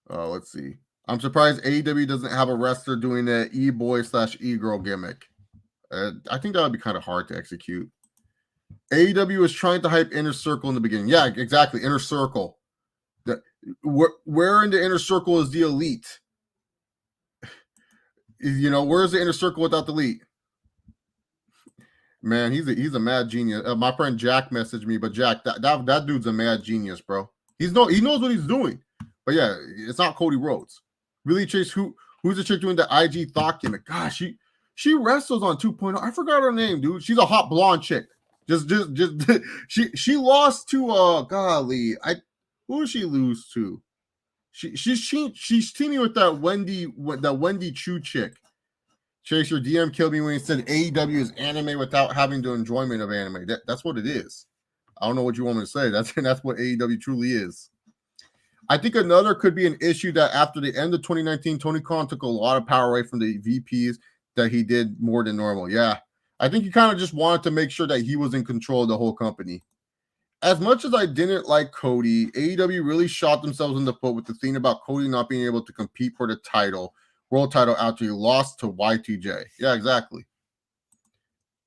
Let's see. I'm surprised AEW doesn't have a wrestler doing the e-boy/e-girl gimmick. I think that would be kind of hard to execute. AEW is trying to hype Inner Circle in the beginning. Yeah, exactly. Inner Circle. Where in the Inner Circle is the elite? Where's the Inner Circle without the elite? Man, he's a mad genius. My friend Jack messaged me, but Jack, that dude's a mad genius, bro. He knows what he's doing. But yeah, it's not Cody Rhodes. Really, Chase, who's the chick doing the IG thought gimmick? Gosh, she wrestles on 2.0. I forgot her name, dude. She's a hot blonde chick. Just she lost to golly. Who did she lose to? She's teaming with that Wendy Chu chick. Chase, your DM killed me when he said AEW is anime without having the enjoyment of anime. That's what it is. I don't know what you want me to say. That's what AEW truly is. I think another could be an issue that after the end of 2019, Tony Khan took a lot of power away from the VPs that he did more than normal. Yeah. I think he kind of just wanted to make sure that he was in control of the whole company. As much as I didn't like Cody, AEW really shot themselves in the foot with the thing about Cody not being able to compete for the world title after he lost to Y2J. Yeah, exactly.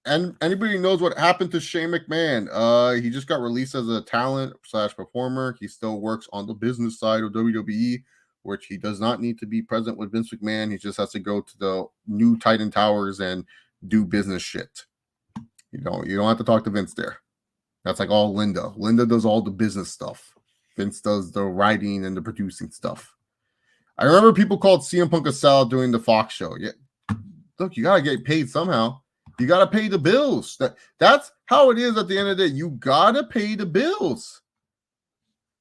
and anybody knows what happened to Shane McMahon. He just got released as a talent slash performer. He still works on the business side of WWE, which he does not need to be present with Vince McMahon. He just has to go to the new Titan Towers and do business shit. You don't have to talk to Vince there. That's like all Linda. Linda does all the business stuff. Vince does the writing and the producing stuff. I remember people called CM Punk a sellout doing the Fox show. Yeah, look, you gotta get paid somehow. You gotta pay the bills. That's how it is at the end of the day. You gotta pay the bills.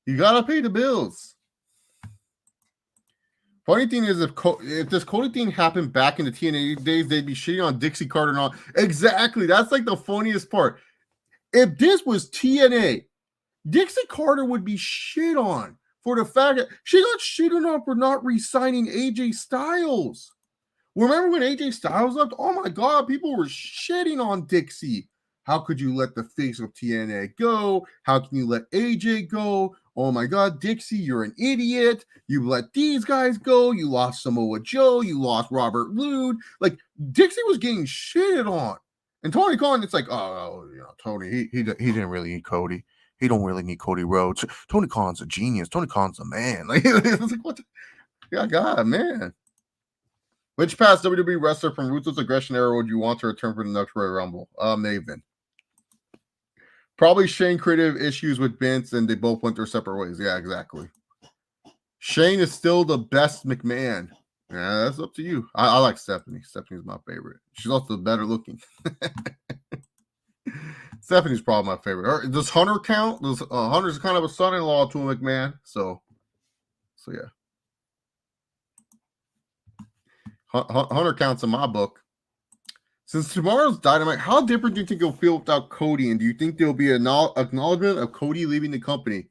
You gotta pay the bills. Funny thing is, if this Cody thing happened back in the TNA days, they'd be shitting on Dixie Carter and all. Exactly. That's like the funniest part. If this was TNA, Dixie Carter would be shit on for the fact that she got shitted on for not re-signing AJ Styles. Remember when AJ Styles left? Oh my God, people were shitting on Dixie. How could you let the face of TNA go? How can you let AJ go? Oh my God, Dixie, you're an idiot. You let these guys go. You lost Samoa Joe. You lost Robert Roode. Like, Dixie was getting shitted on. And Tony Khan, it's like, oh, Tony, he didn't really need Cody. He don't really need Cody Rhodes. Tony Khan's a genius. Tony Khan's a man. Like, it's like, what? Yeah, God, man. Which past WWE wrestler from Ruthless Aggression era would you want to return for the next Royal Rumble? Maven. Probably Shane creative issues with Vince, and they both went their separate ways. Yeah, exactly. Shane is still the best McMahon. Yeah, that's up to you. I like Stephanie. Stephanie's my favorite. She's also better looking. Stephanie's probably my favorite. Does Hunter count? Hunter's kind of a son-in-law to a McMahon. So yeah. Hunter counts in my book. Since tomorrow's Dynamite, how different do you think it'll feel without Cody? And do you think there'll be an acknowledgement of Cody leaving the company?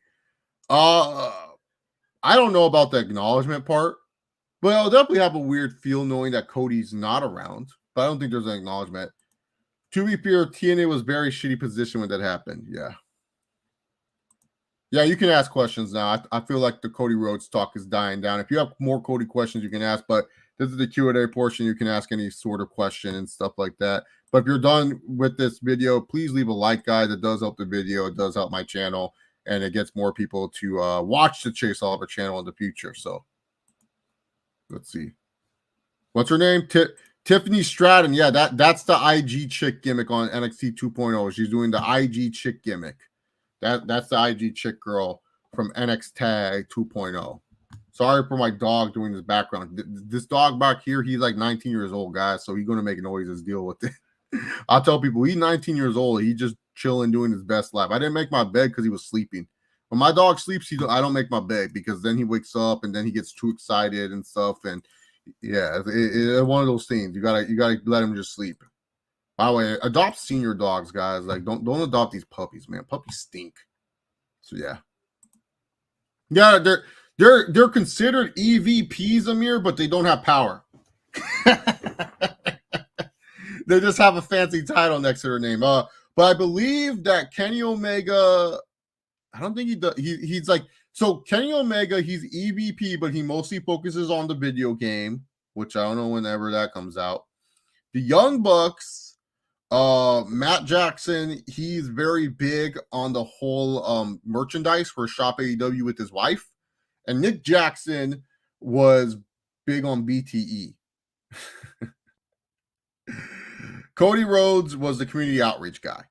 I don't know about the acknowledgement part, but I'll definitely have a weird feel knowing that Cody's not around. But I don't think there's an acknowledgement. To be fair, TNA was very shitty position when that happened. Yeah. Yeah, you can ask questions now. I feel like the Cody Rhodes talk is dying down. If you have more Cody questions, you can ask. But this is the Q&A portion. You can ask any sort of question and stuff like that. But if you're done with this video, please leave a like, guys. It does help the video. It does help my channel. And it gets more people to watch the Chase Oliver channel in the future. So let's see. What's her name? Tiffany Stratton. Yeah, that's the IG chick gimmick on NXT 2.0. She's doing the IG chick gimmick. That's the IG chick girl from NXT Tag 2.0. Sorry for my dog doing this background. This dog back here, he's like 19 years old, guys, so he's going to make noises. Deal with it. I'll tell people, he's 19 years old. He's just chilling, doing his best life. I didn't make my bed because he was sleeping. When my dog sleeps, I don't make my bed because then he wakes up and then he gets too excited and stuff. And yeah, it's one of those things. You gotta let him just sleep. By the way, adopt senior dogs, guys. Like, don't adopt these puppies, man. Puppies stink. So yeah. Yeah, they're considered EVPs, Amir, but they don't have power. They just have a fancy title next to their name. But I believe that Kenny Omega, I don't think he does. He's like, so Kenny Omega, he's EVP, but he mostly focuses on the video game, which I don't know whenever that comes out. The Young Bucks, Matt Jackson, he's very big on the whole merchandise for Shop AEW with his wife. And Nick Jackson was big on BTE. Cody Rhodes was the community outreach guy.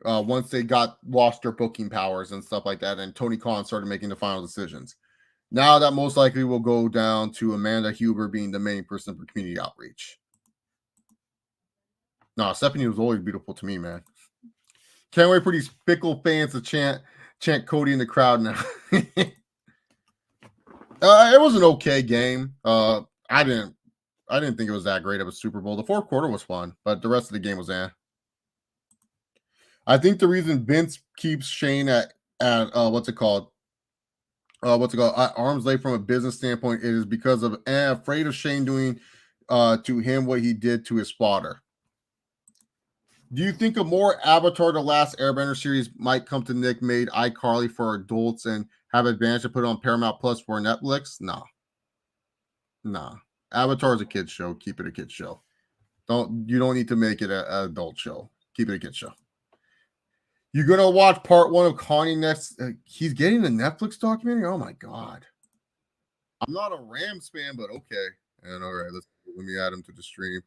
Once they lost their booking powers and stuff like that, and Tony Khan started making the final decisions. Now that most likely will go down to Amanda Huber being the main person for community outreach. No, Stephanie was always beautiful to me, man. Can't wait for these fickle fans to chant Cody in the crowd now. It was an okay game. I didn't think it was that great of a Super Bowl. The fourth quarter was fun, but the rest of the game was I think the reason Vince keeps Shane at what's it called? At arm's length from a business standpoint is because of afraid of Shane doing to him what he did to his father. Do you think a more Avatar The Last Airbender series might come to Nick made iCarly for adults and have advantage to put on Paramount Plus for Netflix? Nah. Avatar is a kid's show. Keep it a kid's show. You don't need to make it an adult show. Keep it a kid show. You're gonna watch part 1 of Connie next. He's getting a Netflix documentary. Oh my god! I'm not a Rams fan, but okay. And all right, let me add him to the stream.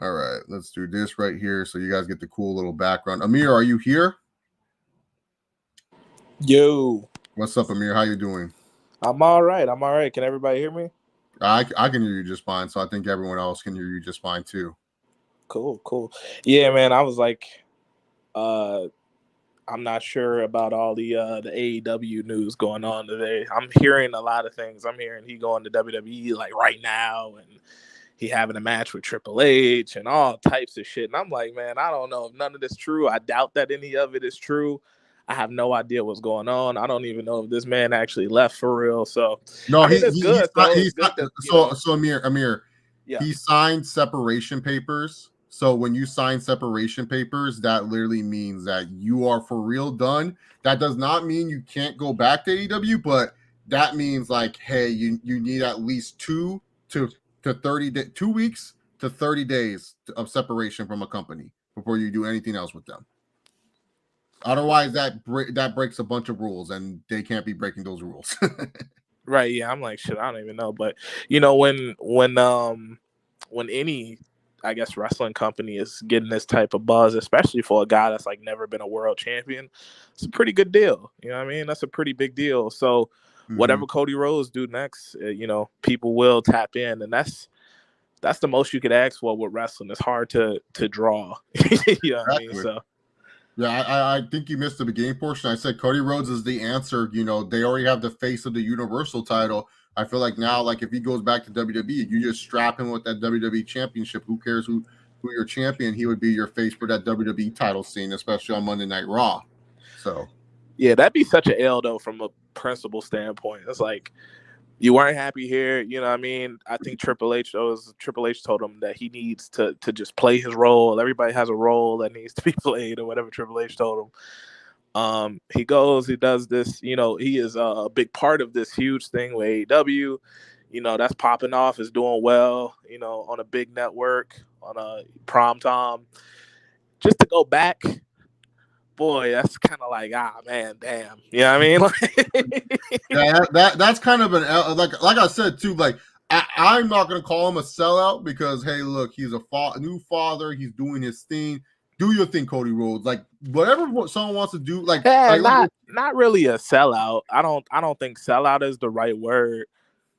All right, let's do this right here so you guys get the cool little background. Amir, are you here? Yo. What's up, Amir? How you doing? I'm all right. Can everybody hear me? I can hear you just fine, so I think everyone else can hear you just fine too. Cool. Yeah, man, I was like, I'm not sure about all the AEW news going on today. I'm hearing a lot of things. I'm hearing he going to WWE like right now, and he having a match with Triple H and all types of shit. And I'm like, man, I don't know if none of this is true. I doubt that any of it is true. I have no idea what's going on. I don't even know if this man actually left for real. So no, I mean, it's good though. It's good that, so Amir, yeah. He signed separation papers. So when you sign separation papers, that literally means that you are for real done. That does not mean you can't go back to AEW, but that means like, hey, you need at least 2 to 2 weeks to 30 days of separation from a company before you do anything else with them. Otherwise, that breaks a bunch of rules, and they can't be breaking those rules. Right? Yeah, I'm like, shit, I don't even know. But when any, I guess, wrestling company is getting this type of buzz, especially for a guy that's like never been a world champion, it's a pretty good deal. You know what I mean? That's a pretty big deal. So whatever Cody Rhodes do next, people will tap in, and that's the most you could ask for with wrestling. It's hard to draw. You know what I mean? So. Yeah, I think you missed the beginning portion. I said Cody Rhodes is the answer. They already have the face of the Universal title. I feel like now, like if he goes back to WWE, you just strap him with that WWE championship. Who cares who your champion? He would be your face for that WWE title scene, especially on Monday Night Raw. So, yeah, that'd be such an L though from a principle standpoint. It's like you weren't happy here, you know what I mean? I think Triple H told him that he needs to just play his role. Everybody has a role that needs to be played or whatever Triple H told him. He goes, he does this, he is a big part of this huge thing with AEW. That's popping off, is doing well, on a big network, on a prime time. Just to go back, boy, that's kind of like, man, damn. You know what I mean? Yeah, that's kind of an like I said too. Like I'm not gonna call him a sellout because hey, look, he's a new father. He's doing his thing. Do your thing, Cody Rhodes. Like whatever someone wants to do. Like, not really a sellout. I don't think sellout is the right word.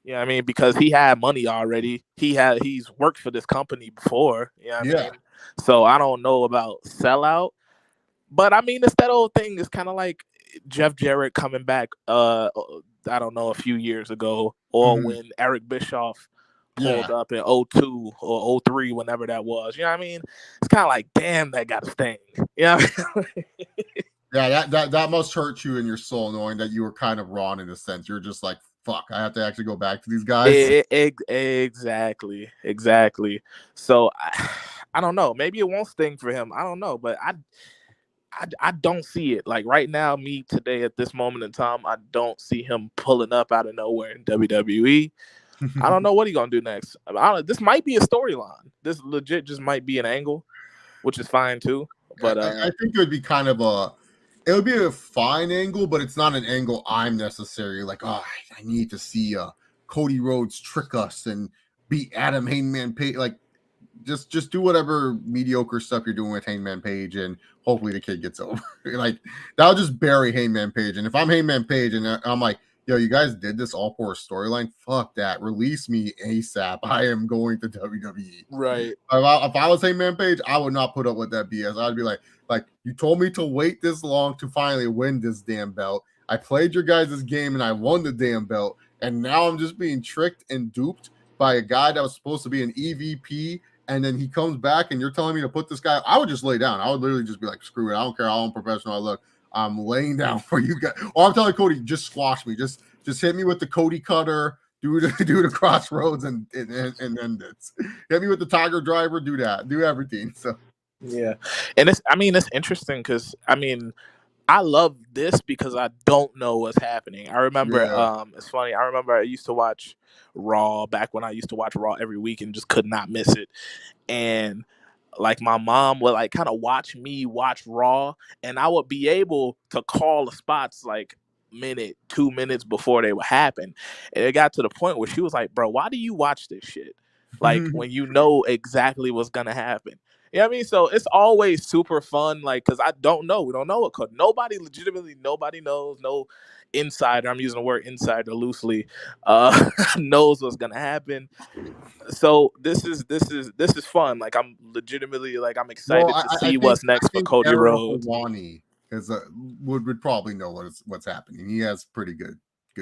You know what I mean? Because he had money already. He's worked for this company before. You know what I mean? So I don't know about sellout. But I mean, it's that old thing. It's kind of like Jeff Jarrett coming back. I don't know, a few years ago, or when Eric Bischoff pulled up in 2002 or 2003, whenever that was. You know what I mean? It's kind of like, damn, that got a sting. Yeah. Yeah, that must hurt you in your soul, knowing that you were kind of wrong in a sense. You're just like, fuck, I have to actually go back to these guys. Exactly. So I don't know. Maybe it won't sting for him. I don't know, but I don't see it. Like right now, me today at this moment in time, I don't see him pulling up out of nowhere in WWE. I don't know what he's gonna do next. This might be a storyline. This legit just might be an angle, which is fine too. But I think it would be kind of it would be a fine angle, but it's not an angle I'm necessarily like, I need to see Cody Rhodes trick us and beat Adam Hangman Page. Like, just do whatever mediocre stuff you're doing with Hangman Page, and hopefully the kid gets over. Like, that'll just bury Hangman Page. And if I'm Hangman Page and I'm like, yo, you guys did this all for a storyline, fuck that. Release me ASAP. I am going to WWE. Right. If I was Hangman Page, I would not put up with that BS. I'd be like, you told me to wait this long to finally win this damn belt. I played your guys' game and I won the damn belt. And now I'm just being tricked and duped by a guy that was supposed to be an EVP. And then he comes back and you're telling me to put this guy. I would just lay down. I would literally just be like, screw it. I don't care how unprofessional I look. I'm laying down for you guys. Or I'm telling Cody, just squash me. Just hit me with the Cody cutter. Do the crossroads and end it. Hit me with the Tiger driver. Do that. Do everything. So yeah, and it's interesting because I love this because I don't know what's happening. I remember, Yeah. it's funny. I remember I used to watch Raw back when I used to watch Raw every week and just could not miss it. And like my mom would like kind of watch me watch Raw, and I would be able to call the spots like minute, 2 minutes before they would happen. And it got to the point where she was like, "Bro, why do you watch this shit? Like when you know exactly what's gonna happen." You know what I mean? So it's always super fun, like, because I don't know. We don't know what could. Nobody, legitimately, nobody knows. No insider, I'm using the word insider loosely, knows what's gonna happen. So this is fun. Like I'm legitimately like I'm Well, excited to I see think what's next for Cody Aaron Rhodes. Hawani is would probably know what's happening. He has pretty good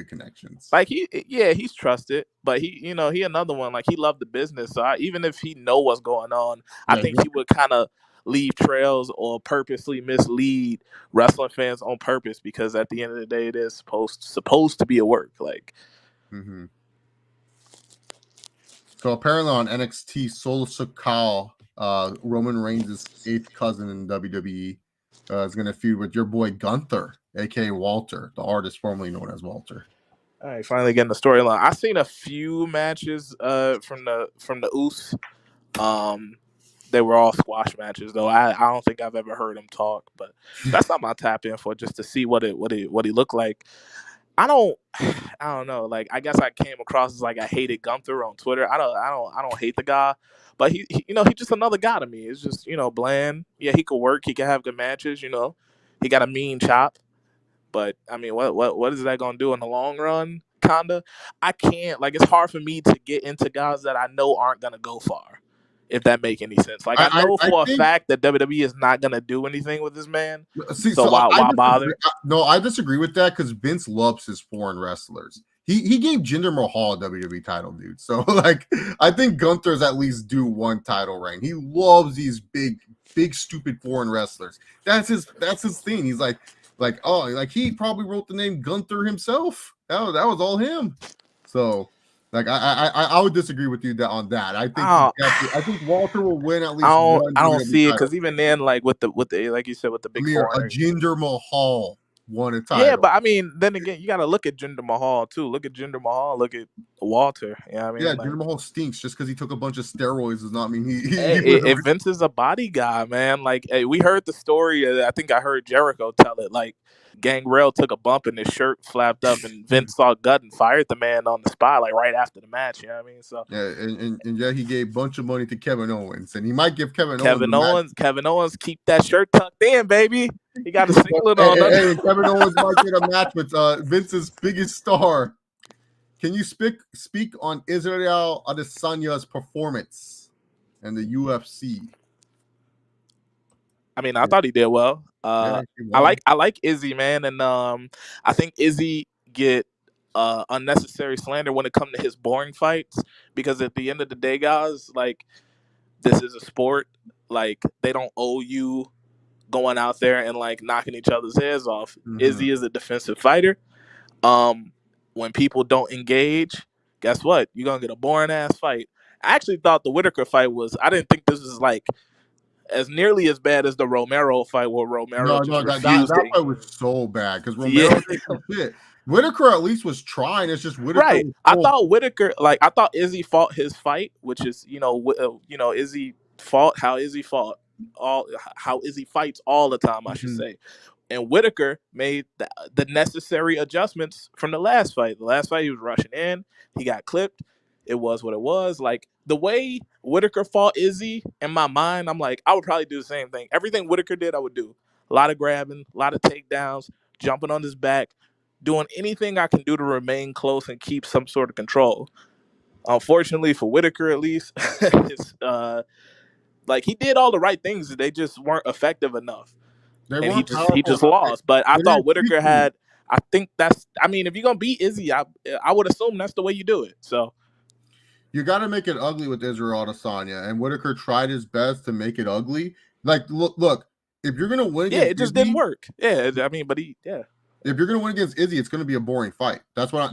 connections. Like he's trusted, but he another one. Like he loved the business. So even if he know what's going on, I Yeah, think he would kind of leave trails or purposely mislead wrestling fans on purpose, because at the end of the day, it is supposed to be a work. Like mm-hmm. So apparently on NXT, Solo Sikoa, Roman Reigns' eighth cousin in WWE, is going to feud with your boy Gunther, aka Walter, the artist formerly known as Walter. all right, finally getting the storyline. I've seen a few matches from the Usos. They were all squash matches though. I don't think I've ever heard him talk, but that's something I tap in for just to see what he looked like. I don't I don't know. Like I guess I came across as like I hated Gunther on Twitter. I don't hate the guy, but he's just another guy to me. It's just bland. Yeah, he could work. He could have good matches. He got a mean chop. But I mean, what is that gonna do in the long run? Kinda. I can't. Like, it's hard for me to get into guys that I know aren't gonna go far. If that make any sense. Like, I know I for a think fact that WWE is not gonna do anything with this man. see. So So why bother? no, I disagree with that because Vince loves his foreign wrestlers. He gave Jinder Mahal a WWE title, dude. So like, I think Gunther's at least due one title reign. He loves these big stupid foreign wrestlers. That's his thing. He's like oh, like he probably wrote the name Gunther himself. That was all him. So like I would disagree with you on that. Oh, I think Walter will win at I least don't one I don't WWE see it, title. because even then, like with the like you said, with the big Amir, a foreigner. Jinder Mahal won a Yeah, title. but I mean, then again, you gotta look at Jinder Mahal too. Look at Jinder Mahal. Look at Walter. Yeah, I Yeah, mean, like, Jinder Mahal stinks. Just because he took a bunch of steroids does not mean he hey, was if Vince is a body guy, man, like, hey, we heard the story. I think I heard Jericho tell it. Like, Gangrel took a bump and his shirt flapped up, and Vince saw gut and fired the man on the spot, like right after the match. You know what I mean? So yeah, and yeah, he gave a bunch of money to Kevin Owens, and he might give Kevin Owens the match. Kevin Owens, keep that shirt tucked in, baby. He got a singlet Hey, on. hey, Kevin Owens might get a match with Vince's biggest star. Can you speak on Israel Adesanya's performance in the UFC? I mean, I thought he did well. Yeah, he I won. like Izzy, man, and I think Izzy get unnecessary slander when it comes to his boring fights, because at the end of the day, guys, like, this is a sport. Like, they don't owe you going out there and like knocking each other's heads off. Mm-hmm. Izzy is a defensive fighter. Um, when people don't engage, guess what? You're gonna get a boring ass fight. I actually thought the Whitaker fight was. I didn't think this was like as nearly as bad as the Romero fight, where Romero No, just refused that to. fight was so bad because Yeah, Romero did some shit. Whitaker at least was trying. It's just Whitaker right. was I so. thought Whitaker, like, I thought Izzy fought his fight, which is Izzy fought how Izzy fought all how Izzy fights all the time, I should Mhm. say. And Whitaker made the necessary adjustments from the last fight. The last fight, he was rushing in, he got clipped. It was what it was. Like, the way Whitaker fought Izzy, in my mind, I'm like, I would probably do the same thing. Everything Whitaker did, I would do. A lot of grabbing, a lot of takedowns, jumping on his back, doing anything I can do to remain close and keep some sort of control. Unfortunately for Whitaker, at least, his, like, he did all the right things. They just weren't effective enough, They and he weren't just he powerful just enough. lost. But I They thought didn't Whitaker speak to me. had. I think that's. I mean, if you're gonna beat Izzy, I would assume that's the way you do it. So You got to make it ugly with Israel Adesanya, and Whitaker tried his best to make it ugly. Like, look, if you're gonna win yeah, against it just didn't Izzy, work. Yeah, I mean, but yeah. if you're gonna win against Izzy, it's gonna be a boring fight. That's how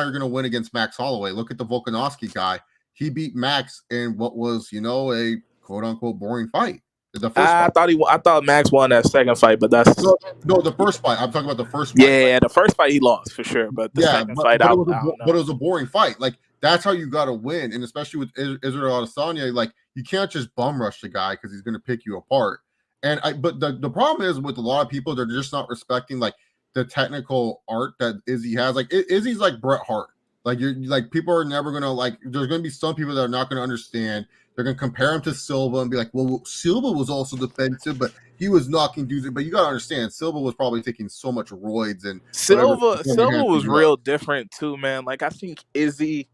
you're gonna win against Max Holloway. Look at the Volkanovski guy. He beat Max in what was a quote unquote boring fight. The first fight. I thought Max won that second fight, but that's No, the first fight. I'm talking about the first fight. yeah. The first fight he lost for sure, but the second fight, I don't know. But it was a boring fight. Like that's how you got to win, and especially with Israel Adesanya, like you can't just bum rush the guy because he's going to pick you apart. But the problem is with a lot of people, they're just not respecting like the technical art that Izzy has. Like Izzy's like Bret Hart. Like you're like people are never gonna like. There's gonna be some people that are not gonna understand. They're gonna compare him to Silva and be like, well, Silva was also defensive, but he was knocking dudes. But you gotta understand, Silva was probably taking so much roids and Silva was real different too, man. Like I think Izzy,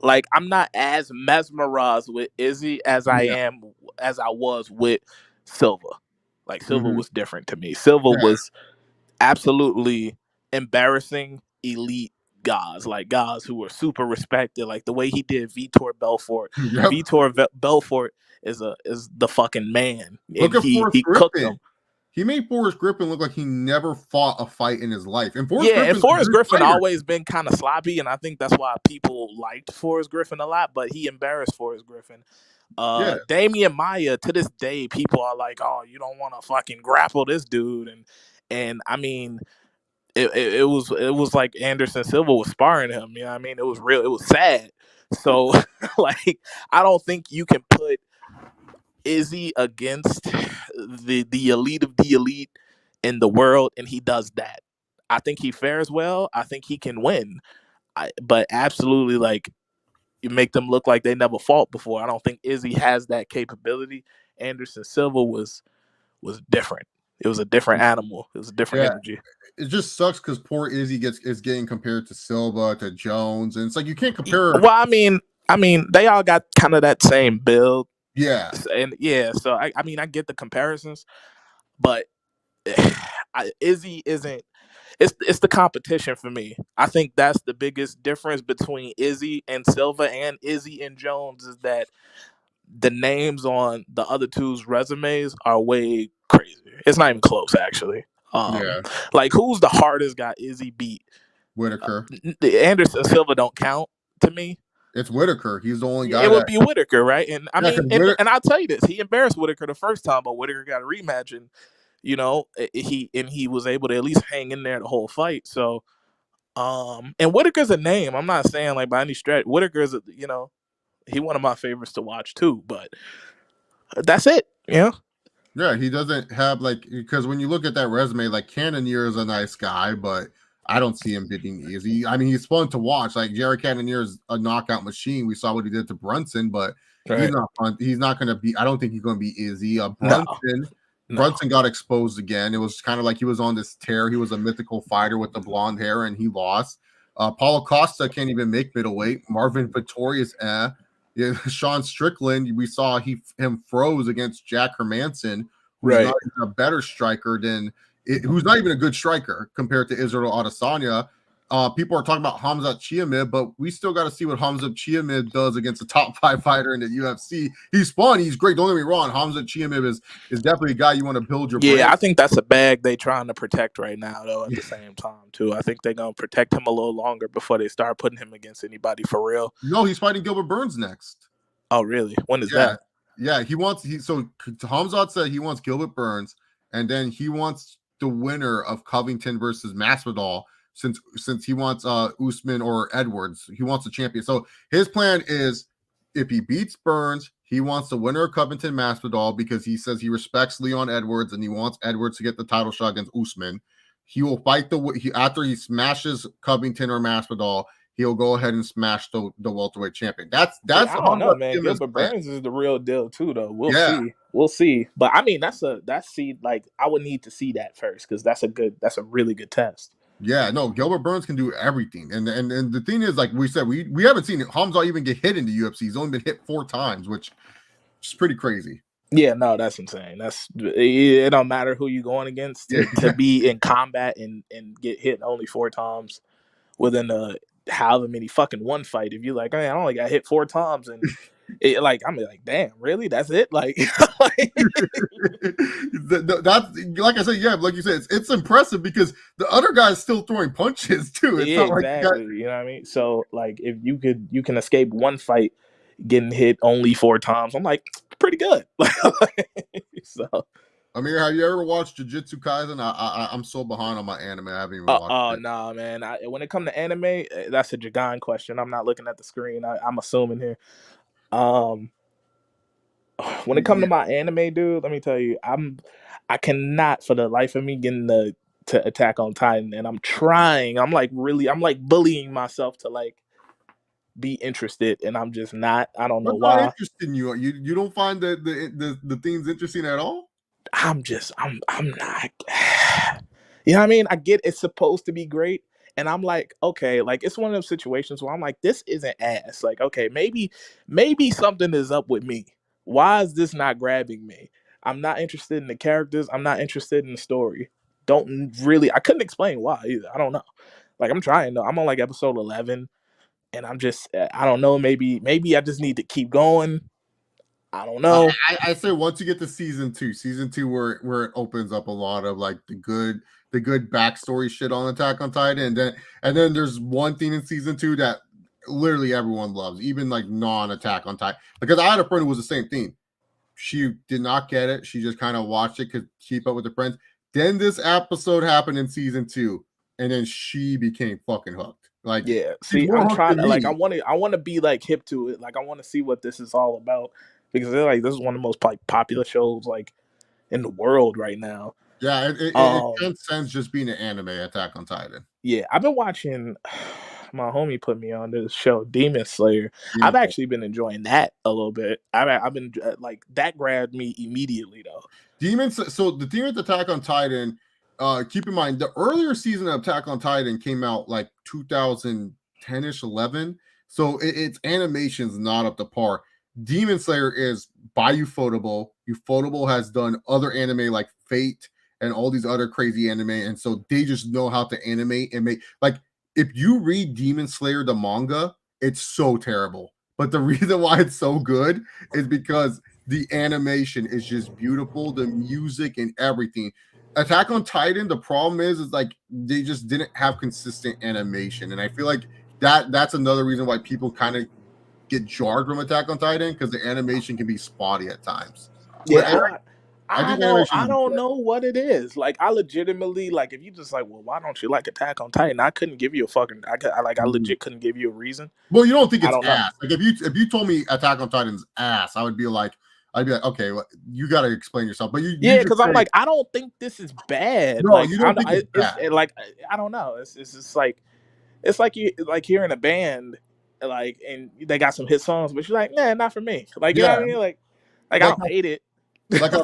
like I'm not as mesmerized with Izzy as I was with Silva. Like Silva was different to me. Silva was absolutely embarrassing elite guys, like guys who were super respected, like the way he did Vitor Belfort. Yep. Belfort is the fucking man. Look at he cooked him. He made Forrest Griffin look like he never fought a fight in his life. And Forrest Griffin always been kind of sloppy, and I think that's why people liked Forrest Griffin a lot, but he embarrassed Forrest Griffin. Damian Maia, to this day, people are like, oh, you don't want to fucking grapple this dude. And I mean, it was like Anderson Silva was sparring him. You know what I mean? It was real. It was sad. So, like, I don't think you can put Izzy against the elite of the elite in the world, and he does that. I think he fares well. I think he can win. But absolutely, like, you make them look like they never fought before. I don't think Izzy has that capability. Anderson Silva was different. It was a different animal. It was a different energy. It just sucks because poor Izzy is getting compared to Silva, to Jones, and it's like you can't compare. Well, I mean, they all got kind of that same build. Yeah, and so I mean, I get the comparisons, but Izzy isn't. It's the competition for me. I think that's the biggest difference between Izzy and Silva and Izzy and Jones is that the names on the other two's resumes are way crazier. It's not even close, actually. Like, who's the hardest guy Izzy beat? Whitaker. Anderson Silva don't count to me. It's Whitaker. He's the only guy. It would be Whitaker, right? And I mean, and I'll tell you this: he embarrassed Whitaker the first time, but Whitaker got a rematch, and you know, he was able to at least hang in there the whole fight. So, and Whitaker's a name. I'm not saying like by any stretch. Whitaker's, you know, he one of my favorites to watch too. But that's it. Yeah. Yeah, he doesn't have like because when you look at that resume, like Cannonier is a nice guy, but I don't see him beating Izzy. I mean, he's fun to watch. Like Jerry Cannonier is a knockout machine. We saw what he did to Brunson, but he's not fun. He's not going to be. I don't think he's going to be Izzy. Brunson got exposed again. It was kind of like he was on this tear. He was a mythical fighter with the blonde hair, and he lost. Paulo Costa can't even make middleweight. Marvin Vittorious, Yeah, Sean Strickland, we saw him froze against Jack Hermanson, who's not even a better striker who's not even a good striker compared to Israel Adesanya. People are talking about Hamzat Chimaev, but we still got to see what Hamzat Chimaev does against a top 5 fighter in the UFC. He's fun. He's great. Don't get me wrong. Hamzat Chimaev is definitely a guy you want to build your brand. I think that's a bag they trying to protect right now, though, at the same time, too. I think they're going to protect him a little longer before they start putting him against anybody for real. No, he's fighting Gilbert Burns next. Oh, really? When is that? Yeah, so Hamzat said he wants Gilbert Burns, and then he wants the winner of Covington versus Masvidal, since he wants Usman or Edwards. He wants a champion. So his plan is if he beats Burns, he wants the winner of Covington Masvidal because he says he respects Leon Edwards and he wants Edwards to get the title shot against Usman. He will fight after he smashes Covington or Masvidal. He'll go ahead and smash the welterweight champion. That's I don't know, man. Gilbert Burns is the real deal too, though. We'll see. But I mean, that's like I would need to see that first because that's a really good test. Yeah, no, Gilbert Burns can do everything, and the thing is, like we said, we haven't seen Hamza even get hit in the UFC. He's only been hit 4 times, which is pretty crazy. Yeah, no, that's insane. It don't matter who you're going against to be in combat and get hit only 4 times within however many fucking one fight. If you're like, I only got hit 4 times and I'm like, damn, really? That's it? Like, that's like I said, yeah, like you said, it's impressive because the other guy's still throwing punches too. It's not exactly. You know what I mean? So like, if you can escape one fight getting hit only 4 times, I'm like, pretty good. So, Amir, have you ever watched Jujutsu Kaisen? I'm so behind on my anime. I haven't even watched it. nah, man. When it comes to anime, that's a Jagan question. I'm not looking at the screen. I'm assuming here. Um, when it comes to Yeah. my anime, dude, let me tell you, I cannot for the life of me get into to Attack on Titan, and I'm trying. I'm like bullying myself to like be interested, and I'm just not. I don't know What's not why. interesting you? You don't find the things interesting at all? I'm not. You know what I mean? I get it's supposed to be great. And I'm like, okay, like it's one of those situations where I'm like, this isn't ass. Like, okay, maybe something is up with me. Why is this not grabbing me? I'm not interested in the characters. I'm not interested in the story. Don't really I couldn't explain why either. I don't know. Like I'm trying though. I'm on like episode 11 and I'm just I don't know, maybe I just need to keep going. I don't know. I say once you get to season two where it opens up a lot of like the good backstory shit on Attack on Titan, and then there's one thing in season two that literally everyone loves, even like non-Attack on Titan. Because I had a friend who was the same thing. She did not get it. She just kind of watched it to keep up with her friends. Then this episode happened in season two, and then she became fucking hooked. Like Yeah, she's see, more I'm hooked trying than to like me. I want to be like hip to it. Like I want to see what this is all about because they're like this is one of the most like popular shows like in the world right now. Yeah, it Um, transcends just being an anime Attack on Titan. yeah, I've been watching. My homie put me on this show, Demon Slayer. I've Demon Slayer. actually been enjoying that a little bit. I've been like that grabbed me immediately though. So the Demon Attack on Titan, keep in mind the earlier season of Attack on Titan came out like 2010ish 11. So its animation's not up to par. Demon Slayer is by Ufotable. Ufotable has done other anime like Fate and all these other crazy anime, and so they just know how to animate and make like if you read Demon Slayer the manga, it's so terrible. But the reason why it's so good is because the animation is just beautiful, the music and everything. Attack on Titan, the problem is like they just didn't have consistent animation, and I feel like that's another reason why people kind of get jarred from Attack on Titan because the animation can be spotty at times. But Yeah, I think animation I is don't good. know what it is. Like I legitimately like if you just like, well, why don't you like Attack on Titan? I couldn't give you a fucking I legit couldn't give you a reason. Well, you don't think I it's don't know. ass. Like if you told me Attack on Titan's ass, I'd be like, okay, well, you got to explain yourself. But you Yeah, just because I'm say like, I don't think this is bad. no, Like, you don't think it's it's bad. like I don't know. It's just like it's like you like hearing a band, like, and they got some hit songs, but you're like, nah, not for me. Like, you know Yeah, what I mean? Like I like don't hate it. like how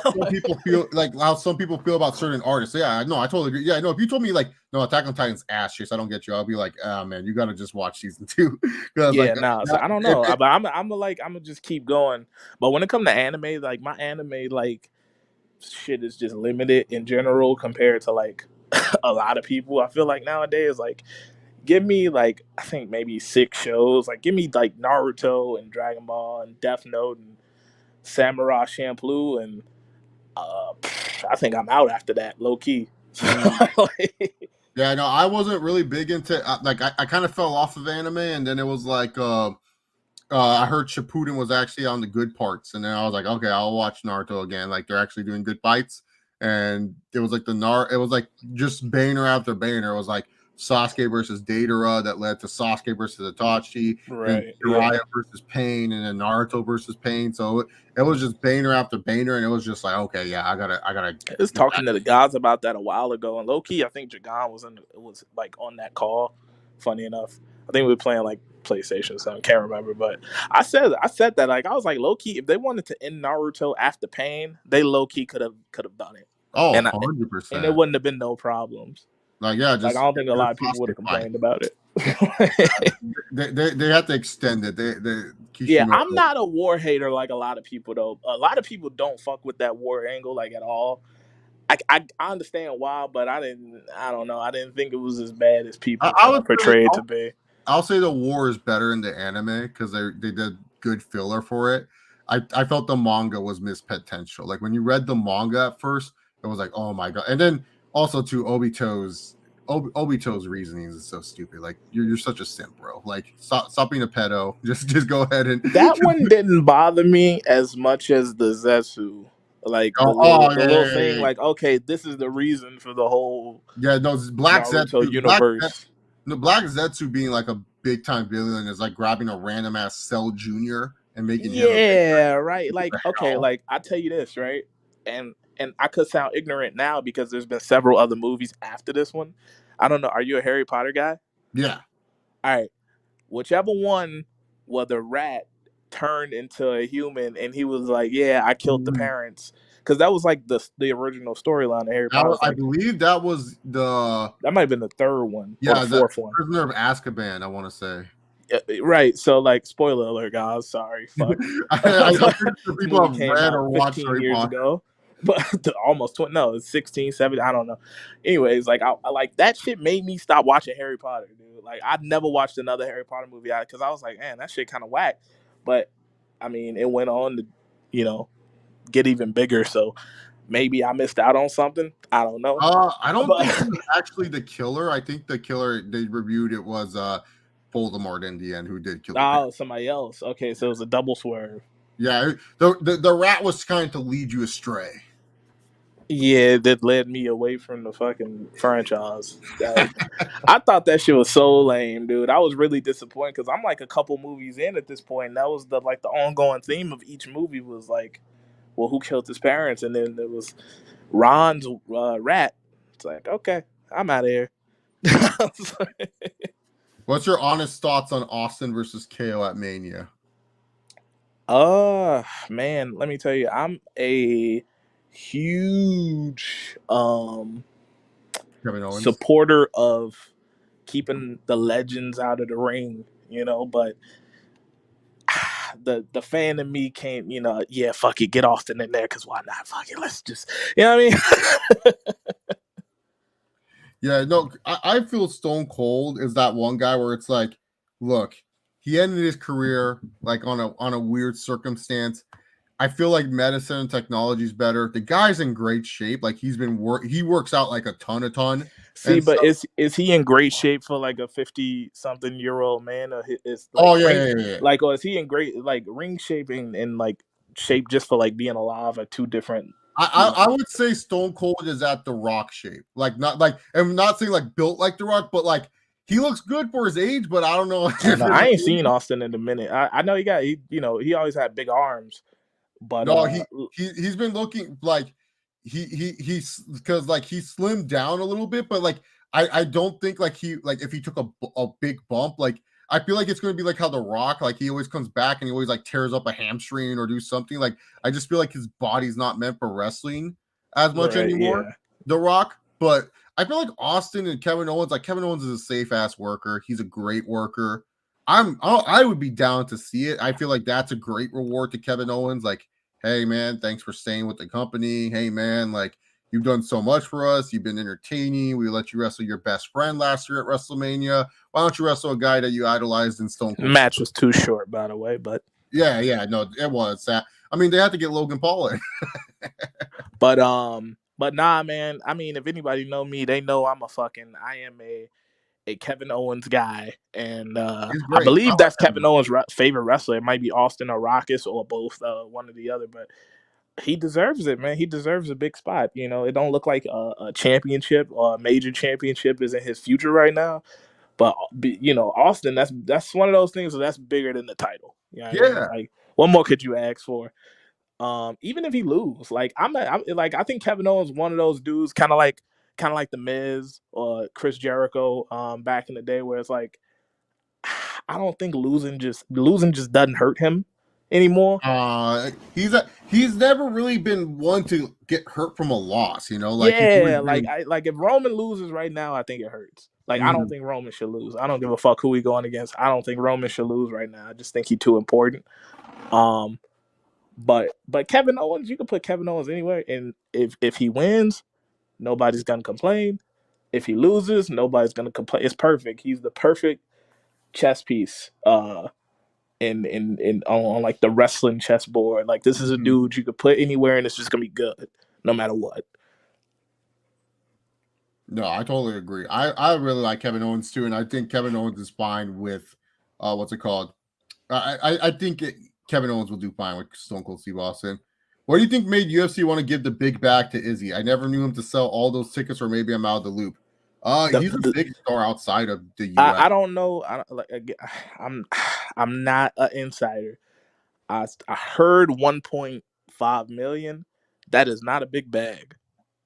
some people feel about certain artists. Yeah, no, I totally agree. Yeah, no, if you told me like no, Attack on Titan's ass shit, I don't get you. I'll be like, oh man, you got to just watch season two because like Yeah, nah. So that, I don't know, but I'm gonna just keep going. But when it comes to anime, like my anime, like shit is just limited in general compared to like a lot of people. I feel like nowadays, like give me like I think maybe 6 shows. Like give me like Naruto and Dragon Ball and Death Note and Samurai Champloo and I think I'm out after that, low key. Like, yeah, no, I wasn't really big into like I kind of fell off of anime, and then it was like I heard Shippuden was actually on the good parts, and then I was like, okay, I'll watch Naruto again. Like they're actually doing good fights, and it was like it was like just banner after banner. It was like Sasuke versus Deidara that led to Sasuke versus Itachi, then right? Yeah. Jiraiya versus Pain, and then Naruto versus Pain. So it was just banner after banner, and it was just like, okay, yeah, I gotta I was get back. talking to the guys about that a while ago, and low key, I think Jagan was like on that call. Funny enough, I think we were playing like PlayStation, so I can't remember. But I said that like I was like low key, if they wanted to end Naruto after Pain, they low key could have done it, Oh, and and there 100%. wouldn't have been no problems. Like, yeah, Like I just don't get think a rid of lot of people would Sasuke have fight. complained about it. They have to extend it. They Yeah, I'm Kishimoto. not a war hater like a lot of people though. A lot of people don't fuck with that war angle like at all. I understand why, but I don't know. I didn't think it was as bad as people I trying to would say portray it to be. I'll say the war is better in the anime because they did good filler for it. I felt the manga was missed potential. Like when you read the manga at first, it was like, oh my god. And then also to Obito's reasonings is so stupid. Like you're such a simp, bro. Like stop being a pedo. Just go ahead and That one didn't bother me as much as the Zetsu Like Oh, the little yeah, yeah, thing, yeah. like, okay, this is the reason for the whole Yeah, no, it's Black Naruto Zetsu. universe. The Black Zetsu being like a big time villain is like grabbing a random ass Cell Junior and making him a big Yeah, right. Like, the okay, hell. like I tell you this, right? And I could sound ignorant now because there's been several other movies after this one. I don't know. Are you a Harry Potter guy? Yeah. All right. Whichever one where the rat turned into a human and he was like, "Yeah, I killed the Mm, parents," because that was like the original storyline of Harry Potter. It's I like believe that was the that might have been the third one or the yeah, the fourth one. Prisoner of Azkaban, I want to say. Right. So, like, spoiler alert, guys. Sorry. Fuck. I'm This pretty sure people movie have came read out or watched 15 Harry years Potter. ago, but almost 20. No, it's 16, 17. I don't know. Anyways, like, I like that shit made me stop watching Harry Potter, dude. Like, I'd never watched another Harry Potter movie because I was like, man, that shit kind of whack. But I mean, it went on to, you know, get even bigger. So maybe I missed out on something. I don't know. I don't think he But was actually the killer. I think the killer they reviewed it was Voldemort in the end who did kill the parents. oh, somebody else. Okay, so it was a double swerve. Yeah, the rat was trying to lead you astray. Yeah, that led me away from the fucking franchise. Like, I thought that shit was so lame, dude. I was really disappointed because I'm like a couple movies in at this point. And that was the ongoing theme of each movie was like, well, who killed his parents? And then there was Ron's rat. It's like, okay, I'm out of here. What's your honest thoughts on Austin versus KO at Mania? Man, let me tell you, I'm a huge Kevin Owens. supporter of keeping the legends out of the ring, but the fan in me came, yeah, fuck it, get Austin in there because why not? Fuck it, let's just, you know what I mean? Yeah, no, I feel Stone Cold is that one guy where it's like, look, he ended his career like on a weird circumstance. I feel like medicine and technology is better. The guy's in great shape. Like he works out like a ton, See, and but stuff. is he in great shape for like a 50-something-year-old man? Or is like Oh yeah, ring, yeah, yeah, yeah. like, or is he in great like ring shaping and like shape just for like being alive are two different, I would say Stone Cold is at the Rock shape. Like not like I'm not saying like built like the Rock, but like he looks good for his age. But I don't know I don't if know. it's I ain't seen Austin in a minute. I know he always had big arms, but no, he's been looking like he's because like he slimmed down a little bit, but like I don't think like he like if he took a big bump, like I feel like it's going to be like how the Rock, like he always comes back and he always like tears up a hamstring or do something. Like I just feel like his body's not meant for wrestling as much right, anymore. yeah. The Rock, but I feel like Austin and Kevin Owens, like Kevin Owens is a safe ass worker. He's a great worker. I would be down to see it. I feel like that's a great reward to Kevin Owens. Like, hey man, thanks for staying with the company. Hey man, like you've done so much for us. You've been entertaining. We let you wrestle your best friend last year at WrestleMania. Why don't you wrestle a guy that you idolized in Stone The Cold? match was too short, by the way, but Yeah, no, it was. I mean, they had to get Logan Paul in. but nah, man. I mean, if anybody know me, they know I am a Kevin Owens guy, and He's I great. I believe like that's Kevin. Kevin Owens' favorite wrestler. It might be Austin or Ruckus or both, one or the other, but he deserves it, man. He deserves a big spot. It don't look like a championship or a major championship is in his future right now. But Austin, that's one of those things that's bigger than the title. You know what I mean? Yeah. Like, what more could you ask for? Even if he lose, like I'm like I think Kevin Owens one of those dudes, kind of like the Miz or Chris Jericho, back in the day, where it's like I don't think losing just doesn't hurt him anymore. He's never really been one to get hurt from a loss, like he's always Yeah, been like if Roman loses right now, I think it hurts. Like I don't mhm. think Roman should lose. I don't give a fuck who he going against. I don't think Roman should lose right now. I just think he's too important. Um, but Kevin Owens, you can put Kevin Owens anywhere, and if he wins, nobody's gonna complain. If he loses, nobody's gonna complain. It's perfect. He's the perfect chess piece. In on like the wrestling chessboard. Like this is a Mhm. dude you could put anywhere, and it's just gonna be good, no matter what. No, I totally agree. I really like Kevin Owens too, and I think Kevin Owens is fine with what's it called? I think Kevin Owens will do fine with Stone Cold Steve Austin. What do you think made UFC want to give the big bag to Izzy? I never knew him to sell all those tickets, or maybe I'm out of the loop. He's a big star outside of the US. I don't know. I'm not an insider. I heard 1.5 million. That is not a big bag,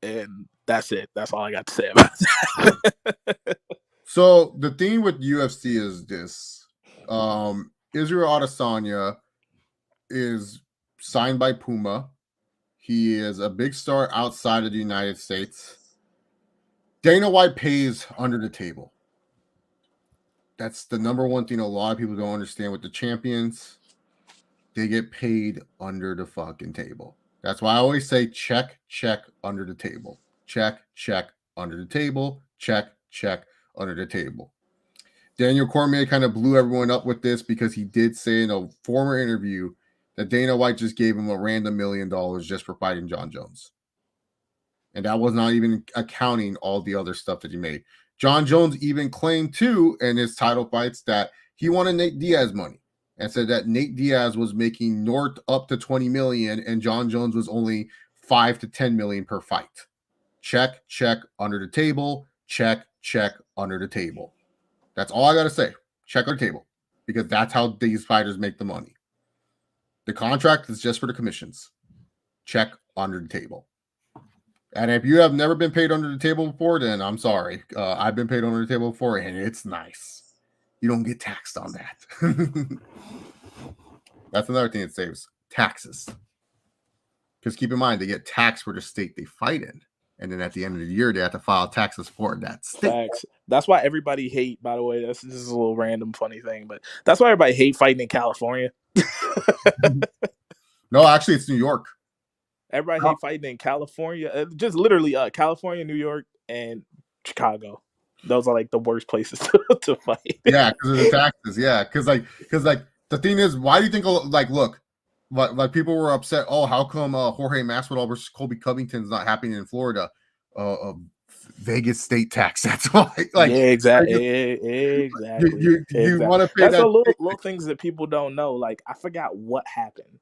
and that's it. That's all I got to say about that. So the thing with UFC is this: Israel Adesanya is signed by Puma. He is a big star outside of the United States. Dana White pays under the table. That's the number one thing a lot of people don't understand with the champions. They get paid under the fucking table. That's why I always say check under the table. Check under the table. Check under the table. Daniel Cormier kind of blew everyone up with this because he did say in a former interview that Dana White just gave him a random $1 million just for fighting John Jones. And that was not even accounting all the other stuff that he made. John Jones even claimed too in his title fights that he wanted Nate Diaz money and said that Nate Diaz was making north up to 20 million and John Jones was only 5 to 10 million per fight. Check under the table. Check under the table. That's all I got to say. Check under the table because that's how these fighters make the money. The contract is just for the commissions. Check under the table. And if you have never been paid under the table before, then I'm sorry. I've been paid under the table before, and it's nice. You don't get taxed on that. That's another thing it saves. Taxes. Because keep in mind, they get taxed for the state they fight in. And then at the end of the year, they have to file taxes for that state. Facts. That's why everybody hate, by the way, this is a little random funny thing, but that's why everybody hate fighting in California. No, actually, it's New York. Everybody hate fighting in California. Just literally California, New York, and Chicago. Those are like the worst places to fight. Yeah, because of the taxes. Yeah, because the thing is, why do you think look, people were upset? Oh, how come Jorge Masvidal versus Colby Covington's not happening in Florida? Vegas state tax. That's why. Yeah, exactly. Exactly. You want to pay That's that? the little things that people don't know. Like I forgot what happened.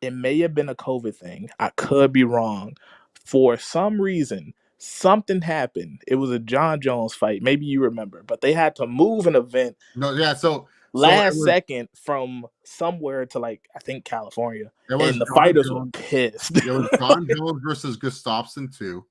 It may have been a COVID thing. I could be wrong. For some reason, something happened. It was a John Jones fight. Maybe you remember, but they had to move an event. No, yeah. So second from somewhere to I think California, and the fighters were pissed. It was John Jones versus Gustafsson 2.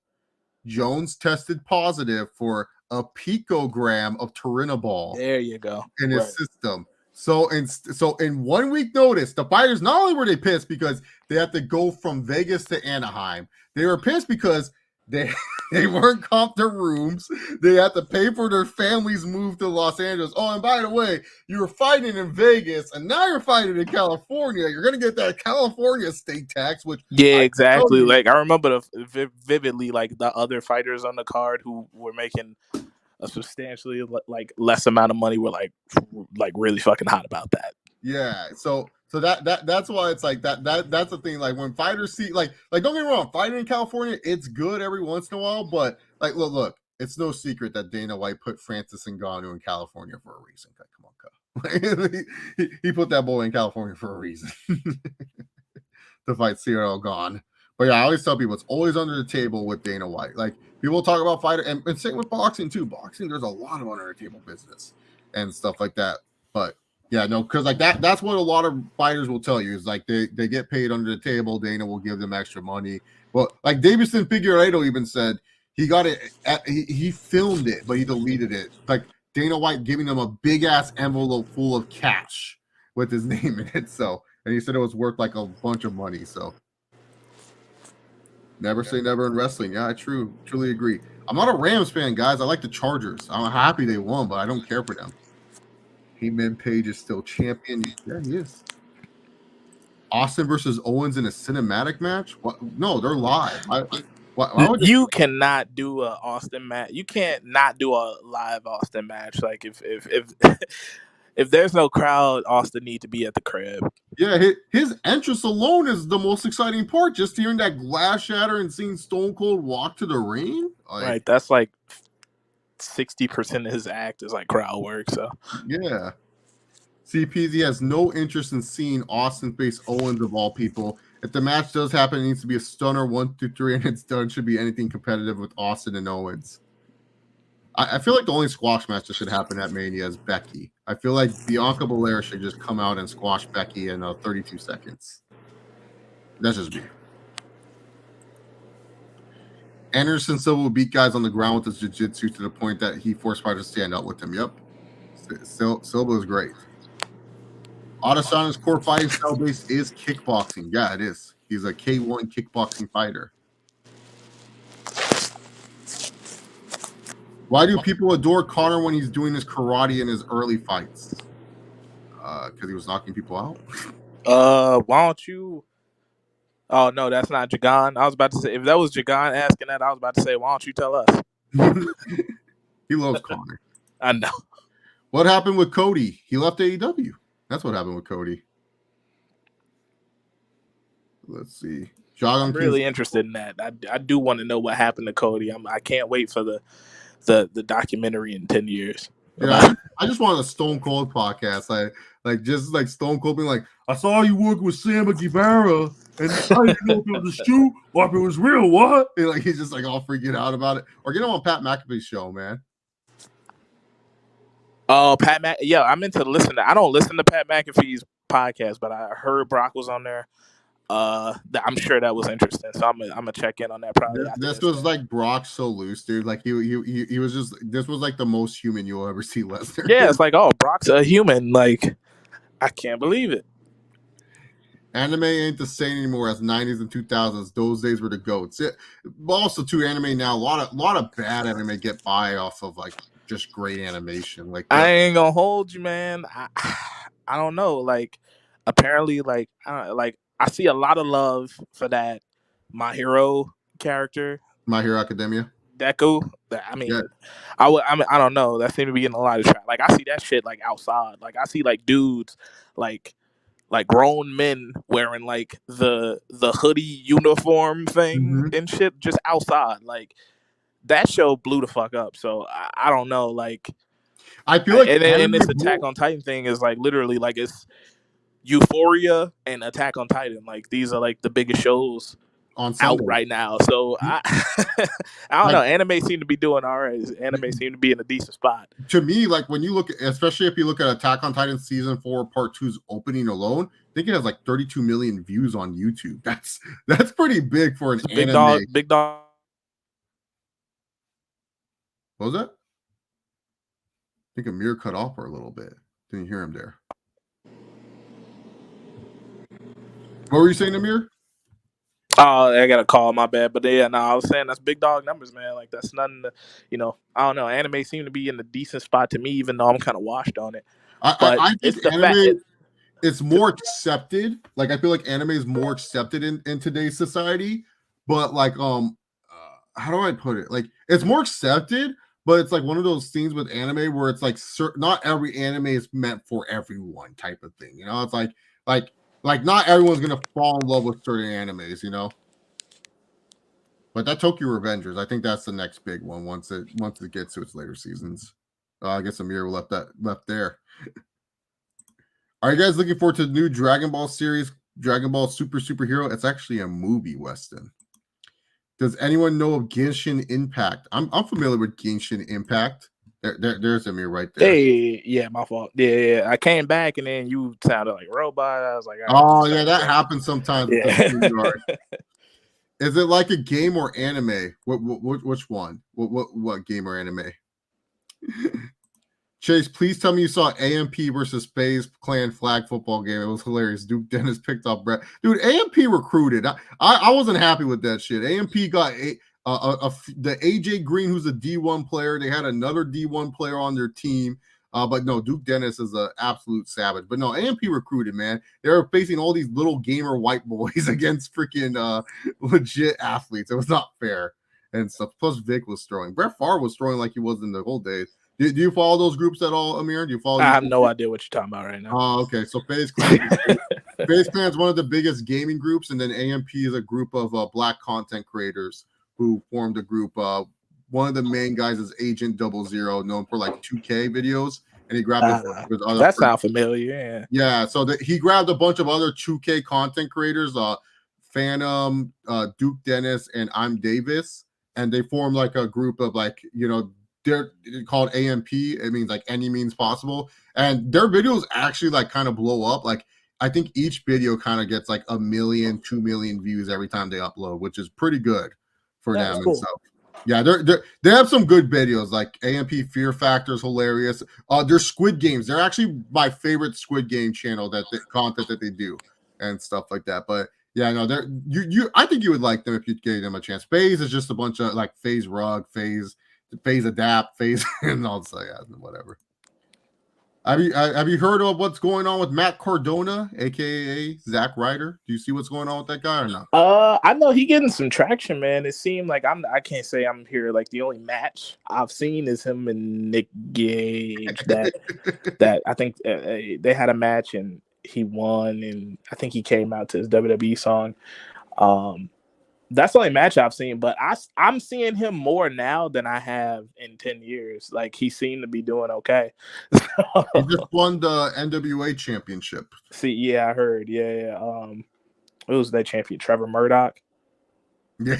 Jones tested positive for a picogram of turinabol. There you go. In his system. So in 1 week notice, the fighters not only were they pissed because they had to go from Vegas to Anaheim, they were pissed because they weren't comped their rooms. They had to pay for their families' move to Los Angeles. Oh, and by the way, you were fighting in Vegas, and now you're fighting in California. You're gonna get that California state tax, which exactly. I remember vividly, the other fighters on the card who were making a substantially less amount of money were really fucking hot about that. Yeah, so that's why it's that's the thing. When fighters see don't get me wrong, fighting in California, it's good every once in a while, but look, it's no secret that Dana White put Francis Ngannou in California for a reason. Come on, he put that boy in California for a reason to fight Ciryl Gane. But yeah, I always tell people it's always under the table with Dana White. People talk about fighter and same with boxing too. Boxing, there's a lot of under the table business and stuff like that. But yeah, no, because that's what a lot of fighters will tell you is they get paid under the table. Dana will give them extra money. Well, Davison Figueiredo even said he got it. He filmed it, but he deleted it. Dana White giving him a big ass envelope full of cash with his name in it. So, and he said it was worth a bunch of money. So. Never say never in wrestling. Yeah, I truly agree. I'm not a Rams fan, guys. I like the Chargers. I'm happy they won, but I don't care for them. Heyman Page is still champion. Yeah, he is. Austin versus Owens in a cinematic match? What? No, they're live. You cannot do a Austin match. You can't not do a live Austin match. If there's no crowd, Austin need to be at the crib. Yeah, his entrance alone is the most exciting part. Just hearing that glass shatter and seeing Stone Cold walk to the ring. Right, that's 60% of his act is crowd work. So yeah. CPZ has no interest in seeing Austin face Owens of all people, If the match does happen, it needs to be a stunner 1, 2, 3, and it's done. Should be anything competitive with Austin and Owens. I feel like the only squash match that should happen at Mania is Becky. I feel like Bianca Belair should just come out and squash Becky in 32 seconds. That's just me. Anderson Silva will beat guys on the ground with his jiu-jitsu to the point that he forced Pride to stand up with him. Yep. Silva is great. Adesanya's core fighting style base is kickboxing. Yeah, it is. He's a K1 kickboxing fighter. Why do people adore Conor when he's doing his karate in his early fights? Because he was knocking people out. Why don't you? Oh no, that's not Jagan. I was about to say if that was Jagan asking that, I was about to say, why don't you tell us? He loves Conor. I know. What happened with Cody? He left AEW. That's what happened with Cody. Let's see. I'm really interested in that. I do want to know what happened to Cody. I can't wait for the documentary in 10 years. Yeah, I just wanted a Stone Cold podcast, like just like Stone Cold being like, I saw you working with Sam Guevara, and I didn't know if it was a shoe or if it was real. What? And like he's just like all freaking out about it. Or get him on Pat McAfee's show, man. Oh, yeah, I'm into listening. I don't listen to Pat McAfee's podcast, but I heard Brock was on there. I'm sure that was interesting, so I'm gonna check in on that probably. This was like Brock so loose, dude. Like he was just, this was like the most human you'll ever see Lesnar. Yeah, it's like, oh, Brock's a human. Like, I can't believe it. Anime ain't the same anymore as 90s and 2000s. Those days were the goats. Also, too, anime now, a lot of bad anime get by off of like just great animation. Like I ain't gonna hold you, man. I don't know. Like, apparently, like I see a lot of love for that My Hero character. My Hero Academia. Deku. I mean, yeah. I don't know. That seemed to be getting a lot of traction. Like I see that shit like outside. Like I see like dudes like grown men wearing like the hoodie uniform thing and shit just outside. Like that show blew the fuck up. So I don't know. Like I feel like and this Attack on Titan thing is like literally like it's Euphoria and Attack on Titan. Like these are like the biggest shows on out right now. So I don't know. Anime seem to be doing all right. Anime seem to be in a decent spot. To me, like when you look at, especially if you look at Attack on Titan season 4 part 2's opening alone, I think it has like 32 million views on YouTube. That's pretty big for an anime. Big dog. What was that? I think Amir cut off for a little bit. Didn't hear him there. What were you saying, Amir? Oh, I got a call, my bad. But yeah, no, I was saying that's big dog numbers, man. Like that's nothing to, I don't know. Anime seem to be in a decent spot to me, even though I'm kind of washed on it. I think anime, it's more accepted. Like I feel like anime is more accepted in today's society. But like, how do I put it? Like it's more accepted, but it's like one of those things with anime where it's like not every anime is meant for everyone type of thing. It's like not everyone's gonna fall in love with certain animes, But that Tokyo Revengers, I think that's the next big one once it gets to its later seasons. I guess Amir left there. Are you guys looking forward to the new Dragon Ball series, Dragon Ball Superhero? It's actually a movie, Weston. Does anyone know of Genshin Impact? I'm familiar with Genshin Impact. There's Amir right there. Hey, yeah, my fault. Yeah, I came back and then you sounded like a robot. I was like, oh yeah, that happens sometimes. Yeah. Is it like a game or anime? Which one? What game or anime? Chase, please tell me you saw AMP versus FaZe Clan flag football game. It was hilarious. Duke Dennis picked up Brett. Dude, AMP recruited. I wasn't happy with that shit. AMP got the AJ Green, who's a D1 player. They had another D1 player on their team. But no, Duke Dennis is an absolute savage. But no, AMP recruited, man. They were facing all these little gamer white boys against freaking legit athletes. It was not fair and stuff. Plus, Vic was throwing. Brett Favre was throwing like he was in the old days. Do you follow those groups at all, Amir? Do you follow? I have no idea what you're talking about right now. Oh, okay. So FaZe Clan is one of the biggest gaming groups, and then AMP is a group of black content creators who formed a group. One of the main guys is Agent 00, known for like 2K videos, and he grabbed a bunch of other. That sounds familiar. Yeah. So he grabbed a bunch of other 2K content creators. Phantom, Duke Dennis, and I'm Davis, and they form like a group of like, they're called AMP. It means like any means possible, and their videos actually like kind of blow up. Like I think each video kind of gets like 1 million, 2 million views every time they upload, which is pretty good for them. Cool. And so yeah, they have some good videos. Like AMP Fear Factor is hilarious. Their Squid Games. They're actually my favorite Squid Game channel content that they do and stuff like that. But yeah, no, they're I think you would like them if you gave them a chance. FaZe is just a bunch of like FaZe Rug, FaZe Adapt, FaZe and all that, yeah, whatever. Have you heard of what's going on with Matt Cardona, aka Zack Ryder? Do you see what's going on with that guy or not? I know he getting some traction, man. It seemed like I can't say I'm here. Like the only match I've seen is him and Nick Gage. That I think they had a match and he won, and I think he came out to his WWE song. That's the only match I've seen, but I'm seeing him more now than I have in 10 years. Like he seemed to be doing okay. He just won the NWA championship. See, yeah, I heard. Yeah. Who was that champion? Trevor Murdoch. Yeah.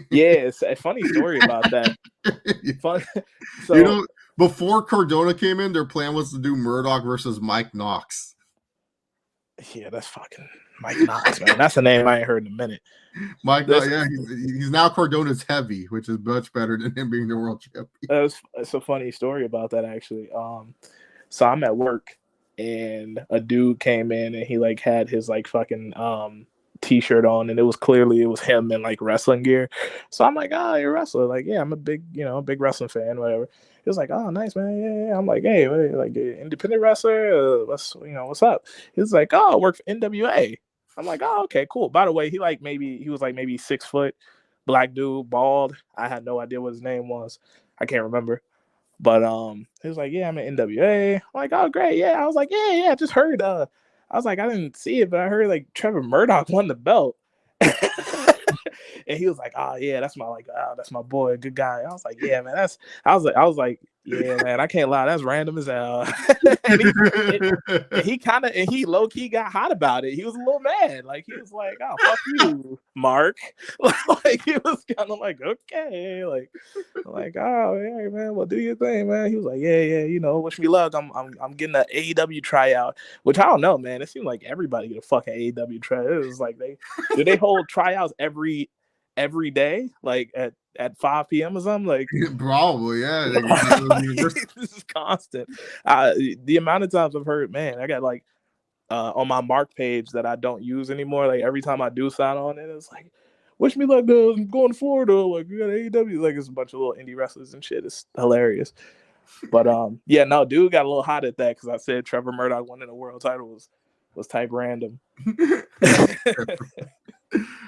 Yeah, it's a funny story about that. Fun. So before Cardona came in, their plan was to do Murdoch versus Mike Knox. Yeah, that's fucking Mike Knox, man. That's a name I ain't heard in a minute. Mike Knox, yeah, he's now Cardona's heavy, which is much better than him being the world champion. It's a funny story about that actually. So I'm at work and a dude came in and he like had his like fucking t-shirt on and it was him in like wrestling gear. So I'm like, oh, you're a wrestler. Like, yeah, I'm a big wrestling fan, whatever. He was like, oh, nice, man. Yeah. I'm like, hey, like independent wrestler? What's up? He was like, oh, I work for NWA. I'm like, oh, okay, cool. By the way, he was maybe 6 foot, black dude, bald. I had no idea what his name was. I can't remember. But he was like, yeah, I'm in NWA. I'm like, oh, great. Yeah. I was like, yeah, I just heard I was like, I didn't see it, but I heard like Trevor Murdoch won the belt. And he was like, oh yeah, that's my boy, good guy. I was like, yeah, man, I was like, yeah, man, I can't lie, that's random as hell. and he low key got hot about it. He was a little mad, like he was like, oh fuck you, Mark. Like he was kind of like, okay, like oh yeah, man, well do your thing, man. He was like, yeah, wish me luck. I'm getting an AEW tryout, which I don't know, man. It seemed like everybody get a fucking AEW tryout. It was like they hold tryouts every day, like at 5 p.m. or something, like probably, yeah. This is constant. The amount of times I've heard, man, I got like on my Mark page that I don't use anymore. Like every time I do sign on it, it's like, wish me luck, I'm going to Florida. Like we got AEW. Like it's a bunch of little indie wrestlers and shit. It's hilarious. But yeah, no, dude got a little hot at that because I said Trevor Murdoch winning the world title was type random.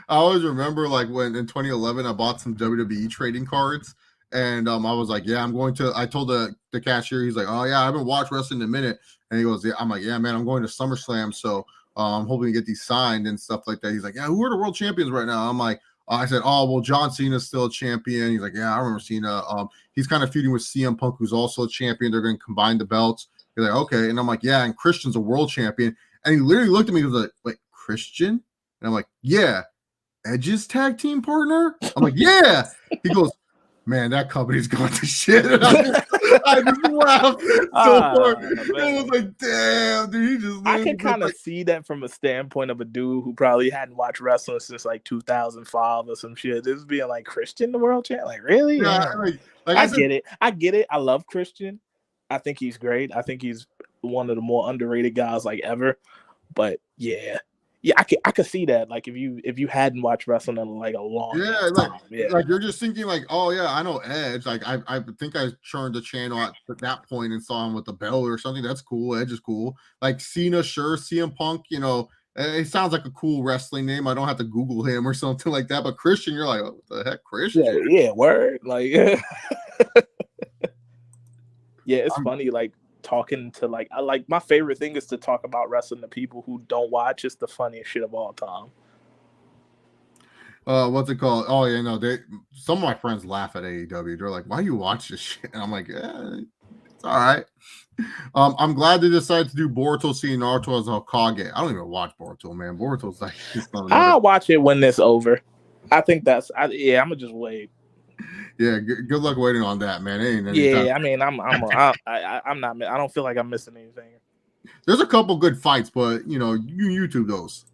I always remember like when in 2011 I bought some WWE trading cards and I was like, yeah, I told the cashier, he's like, oh yeah, I haven't watched wrestling in a minute. And he goes, yeah, I'm like, yeah, man, I'm going to SummerSlam. So I'm hoping to get these signed and stuff like that. He's like, yeah, who are the world champions right now? I'm like, I said, oh, well, John Cena's still a champion. He's like, yeah, I remember Cena. He's kind of feuding with CM Punk, who's also a champion. They're going to combine the belts. He's like, okay. And I'm like, yeah, and Christian's a world champion. And he literally looked at me and was like, wait, Christian? And I'm like, yeah, Edge's tag team partner? I'm like, yeah. He goes, man, that company's going to shit. And I just laughed so hard. It was like, damn, dude, he just I can kind of see that from a standpoint of a dude who probably hadn't watched wrestling since like 2005 or some shit. This being like Christian, the world champ, like really? Yeah, like I get it. I get it. I love Christian. I think he's great. I think he's one of the more underrated guys like ever. But yeah, I could see that. Like if you hadn't watched wrestling in like a long time, like you're just thinking like, oh yeah, I know Edge. Like I think I turned the channel at that point and saw him with the belt or something. That's cool. Edge is cool. Like Cena, sure. CM Punk, it sounds like a cool wrestling name. I don't have to Google him or something like that. But Christian, you're like, oh, what the heck, Christian? Yeah, word. Like, yeah, it's funny. Like talking to my favorite thing is to talk about wrestling to people who don't watch. It's the funniest shit of all time. What's it called? Oh yeah, no, some of my friends laugh at AEW. They're like, why you watch this shit? And I'm like, All right. I'm glad they decided to do Boruto seeing Naruto as Hokage. I don't even watch Boruto, man. Boruto's like just another. I'll watch it when it's over. I think I'm gonna just wait. Yeah, good luck waiting on that, man. It ain't anytime. Yeah, I mean, I'm not. I don't feel like I'm missing anything. There's a couple good fights, but you YouTube those.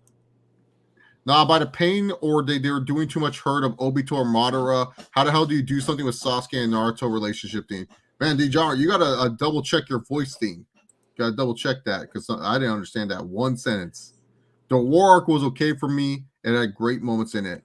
Nah, by the pain, or they were doing too much hurt of Obito or Madara. How the hell do you do something with Sasuke and Naruto relationship thing? Man, Dejan, you gotta double check your voice thing. Gotta double check that because I didn't understand that one sentence. The war arc was okay for me. It had great moments in it.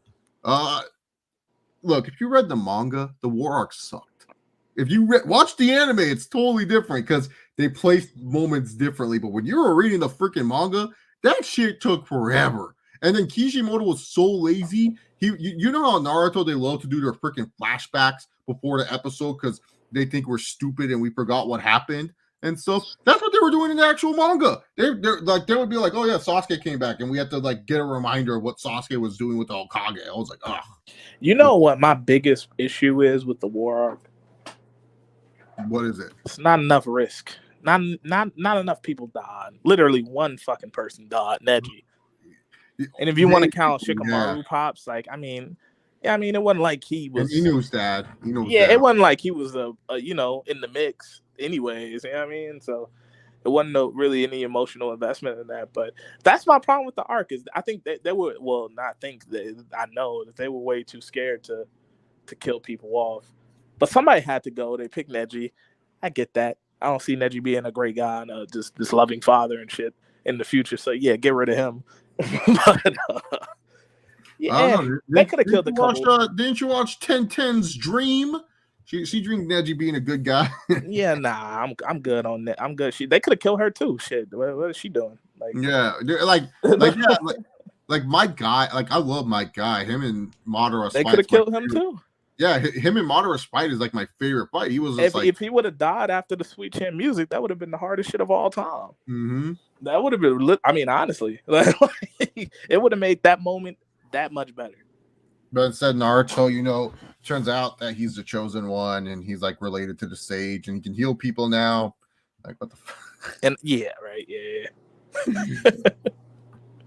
Look, if you read the manga, the war arc sucked. If you watch the anime, it's totally different because they placed moments differently. But when you were reading the freaking manga, that shit took forever. And then Kishimoto was so lazy. You know how Naruto, they love to do their freaking flashbacks before the episode because they think we're stupid and we forgot what happened and stuff. That's what they were doing in the actual manga. They're like, they would be like, oh yeah, Sasuke came back, and we had to like get a reminder of what Sasuke was doing with the Hokage. I was like, ugh. You know what my biggest issue is with the war arc? What is it? It's not enough risk. Not enough people died. Literally one fucking person died, Neji. And if you want to count Shikamaru pops, like it wasn't like he was. And Inu's dad. It wasn't like he was in the mix, anyways. You know what I mean? So it wasn't really any emotional investment in that. But that's my problem with the arc is I think that I know that they were way too scared to kill people off. But somebody had to go. They picked Neji. I get that. I don't see Neji being a great guy and just this loving father and shit in the future. So yeah, get rid of him. But they could have killed the couple. Didn't you watch 1010's Dream? She dreamed Neji being a good guy. Yeah, nah, I'm good on that. I'm good. They could have killed her too. Shit, what is she doing? Like my guy. Like I love my guy. Him and Madara. They could have killed him too. Yeah, him and Madara's fight is like my favorite fight. He was if he would have died after the Sweet Chin music, that would have been the hardest shit of all time. Mm-hmm. That would have been. I mean, honestly, it would have made that moment that much better. But instead, Naruto, turns out that he's the chosen one, and he's like related to the sage, and he can heal people now. Like what the fuck? And yeah, right, yeah.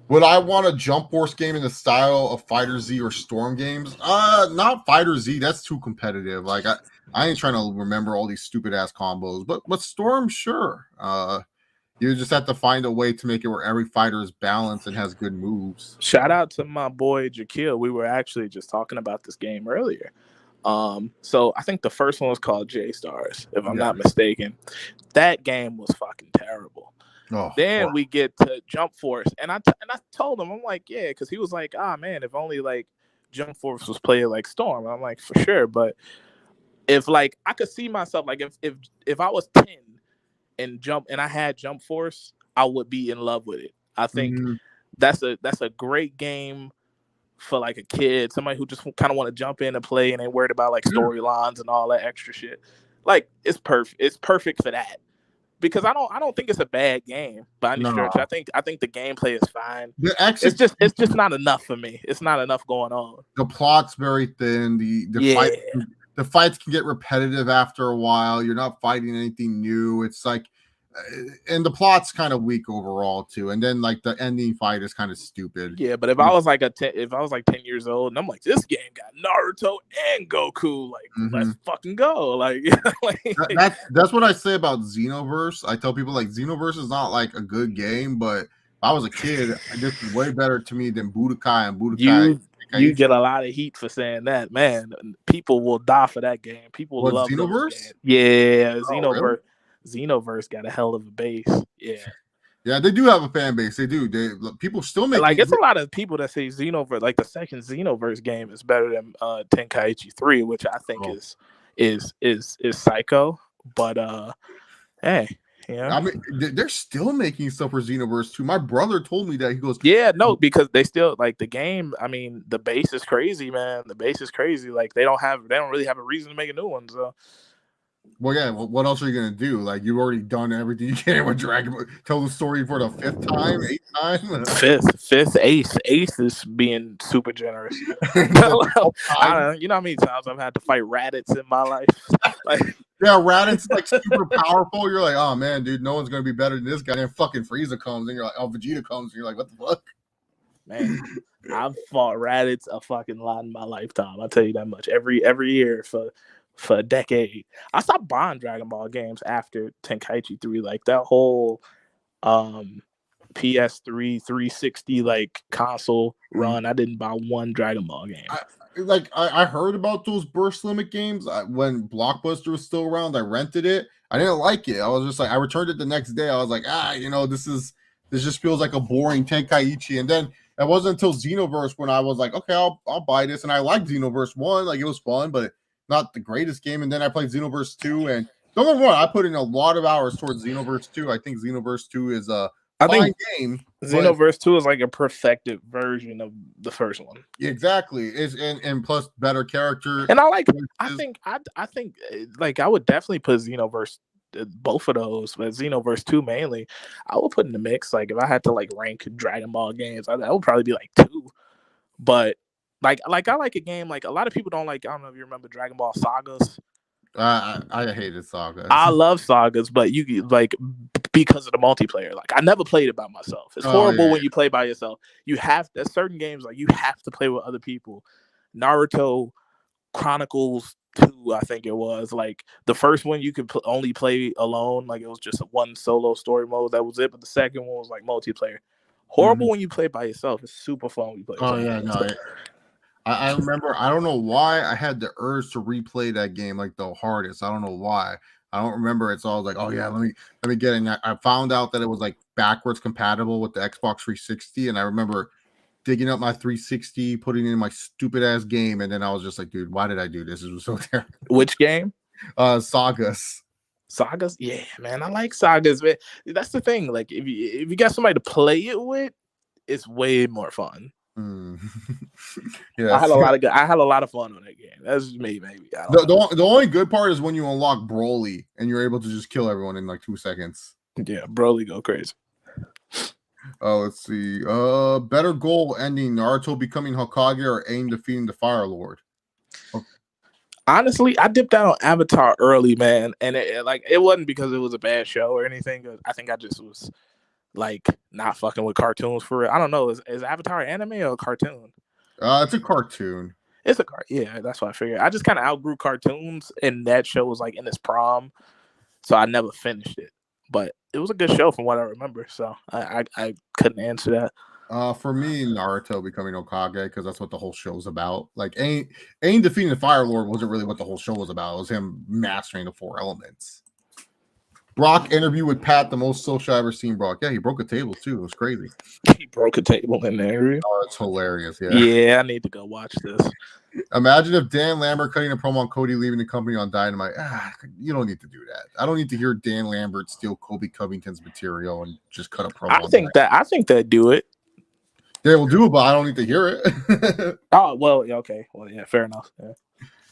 Would I want a Jump Force game in the style of Fighter Z or Storm games? Not Fighter Z. That's too competitive. Like I ain't trying to remember all these stupid ass combos. But Storm, sure. You just have to find a way to make it where every fighter is balanced and has good moves. Shout out to my boy Jakil. We were actually just talking about this game earlier. So I think the first one was called J Stars, if I'm not mistaken. That game was fucking terrible. Then we get to Jump Force, and I told him, I'm like, yeah, because he was like, man, if only like Jump Force was played like Storm. I'm like, for sure, but if like I could see myself like if I was 10 and I had Jump Force, I would be in love with it. I think that's a great game for like a kid, somebody who just kind of want to jump in and play and ain't worried about like storylines and all that extra shit. Like it's perfect. It's perfect for that. Because I don't think it's a bad game by any stretch. I think the gameplay is fine. It's just not enough for me. It's not enough going on. The plot's very thin. The fights can get repetitive after a while. You're not fighting anything new. It's like, and the plot's kind of weak overall too. And then like the ending fight is kind of stupid. Yeah, but if I was like 10 years old and I'm like, this game got Naruto and Goku, like let's fucking go. Like, that's what I say about Xenoverse. I tell people like Xenoverse is not like a good game, but if I was a kid, this is way better to me than Budokai and Budokai. You get a lot of heat for saying that, man. People will die for that game. People love Xenoverse. Yeah, Xenoverse. Really? Xenoverse got a hell of a base. Yeah, they do have a fan base. They do. People still make like it's a lot of people that say Xenoverse, like the second Xenoverse game is better than Tenkaichi 3, which I think is psycho. But hey. Yeah. I mean, they're still making stuff for Xenoverse 2. My brother told me that. He goes, yeah, no, because they still like the game. I mean, the base is crazy, man. The base is crazy. Like they don't really have a reason to make a new one. So Well, yeah. Well, what else are you gonna do? Like you've already done everything you can with Dragon Ball. Tell the story for the 5th time, 8th time. Fifth, eighth is being super generous. The 12th I time. don't know, you know how many times I've had to fight Raditz in my life? Like, Yeah, Raditz like super powerful. You're like, oh man, dude, no one's gonna be better than this guy. And then fucking Frieza comes, and you're like, oh, Vegeta comes, and you're like, what the fuck? man, I've fought Raditz a fucking lot in my lifetime. I'll tell you that much. Every year for a decade. I stopped buying Dragon Ball games after Tenkaichi 3. Like that whole PS3 360 like console run, I didn't buy one Dragon Ball game. I heard about those burst limit games when Blockbuster was still around. I rented it. I didn't like it. I was just like, I returned it the next day. I was like, this just feels like a boring Tenkaichi. And then it wasn't until Xenoverse when I was like, okay, I'll buy this. And I liked Xenoverse 1. Like it was fun, but not the greatest game. And then I played Xenoverse 2. And don't get me wrong, I put in a lot of hours towards Xenoverse 2. I think Xenoverse 2 is a fine game. Xenoverse 2 is like a perfected version of the first one. Exactly. And plus better character. And I think like I would definitely put Xenoverse, both of those, but Xenoverse 2 mainly, I would put in the mix. Like if I had to like rank Dragon Ball games, that would probably be like 2. But like I like a game like a lot of people don't like. I don't know if you remember Dragon Ball Sagas. I hated Sagas. I love Sagas, but you like because of the multiplayer. Like I never played it by myself. It's horrible when you play by yourself. You have there's certain games like you have to play with other people. Naruto Chronicles 2, I think it was. Like the first one you could only play alone. Like it was just one solo story mode. That was it. But the second one was like multiplayer. Horrible when you play by yourself. It's super fun when you play. I remember. I don't know why I had the urge to replay that game like the hardest. I don't know why. I don't remember it. So I was like, oh yeah, let me get it. And I found out that it was like backwards compatible with the Xbox 360. And I remember digging up my 360, putting in my stupid ass game, and then I was just like, dude, why did I do this? It was so terrible. Which game? Sagas. Sagas? Yeah, man, I like Sagas, man. That's the thing. Like, if you got somebody to play it with, it's way more fun. Yeah, I had a lot of fun on that game. That's just me, maybe. The only good part is when you unlock Broly and you're able to just kill everyone in like 2 seconds. Yeah, Broly go crazy. Let's see. Better goal ending Naruto becoming Hokage or Aang defeating the Fire Lord? Honestly, I dipped out on Avatar early, man, and it wasn't because it was a bad show or anything. I think I just was like not fucking with cartoons for real. I don't know. Is Avatar anime or a cartoon? It's a cartoon. It's a yeah, that's what I figured. I just kind of outgrew cartoons, and that show was like in its prom, so I never finished it. But it was a good show from what I remember, so I couldn't answer that. For me, Naruto becoming Hokage, because that's what the whole show's about. Like Aang defeating the Fire Lord wasn't really what the whole show was about. It was him mastering the 4 elements. Brock interview with Pat, the most social I've ever seen Brock. Yeah, he broke a table too. It was crazy. He broke a table in the interview. Oh, it's hilarious. Yeah, I need to go watch this. Imagine if Dan Lambert cutting a promo on Cody leaving the company on Dynamite. You don't need to do that. I don't need to hear Dan Lambert steal Kobe Covington's material and just cut a promo. I think that do it. They will do it, but I don't need to hear it. Oh well, okay. Well, yeah, fair enough. Yeah.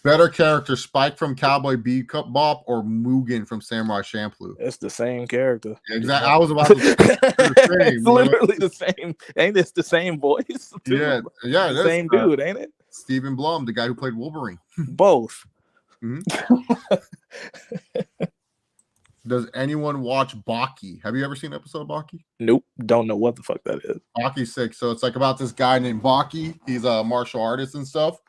Better character, Spike from Cowboy Bebop or Mugen from Samurai Champloo? It's the same character. Exactly. I was about to say it's literally the same. Ain't this the same voice? Yeah, the same dude, ain't it? Stephen Blum, the guy who played Wolverine. Both. Does anyone watch Baki? Have you ever seen an episode of Baki? Nope. Don't know what the fuck that is. Baki's sick. So it's like about this guy named Baki. He's a martial artist and stuff.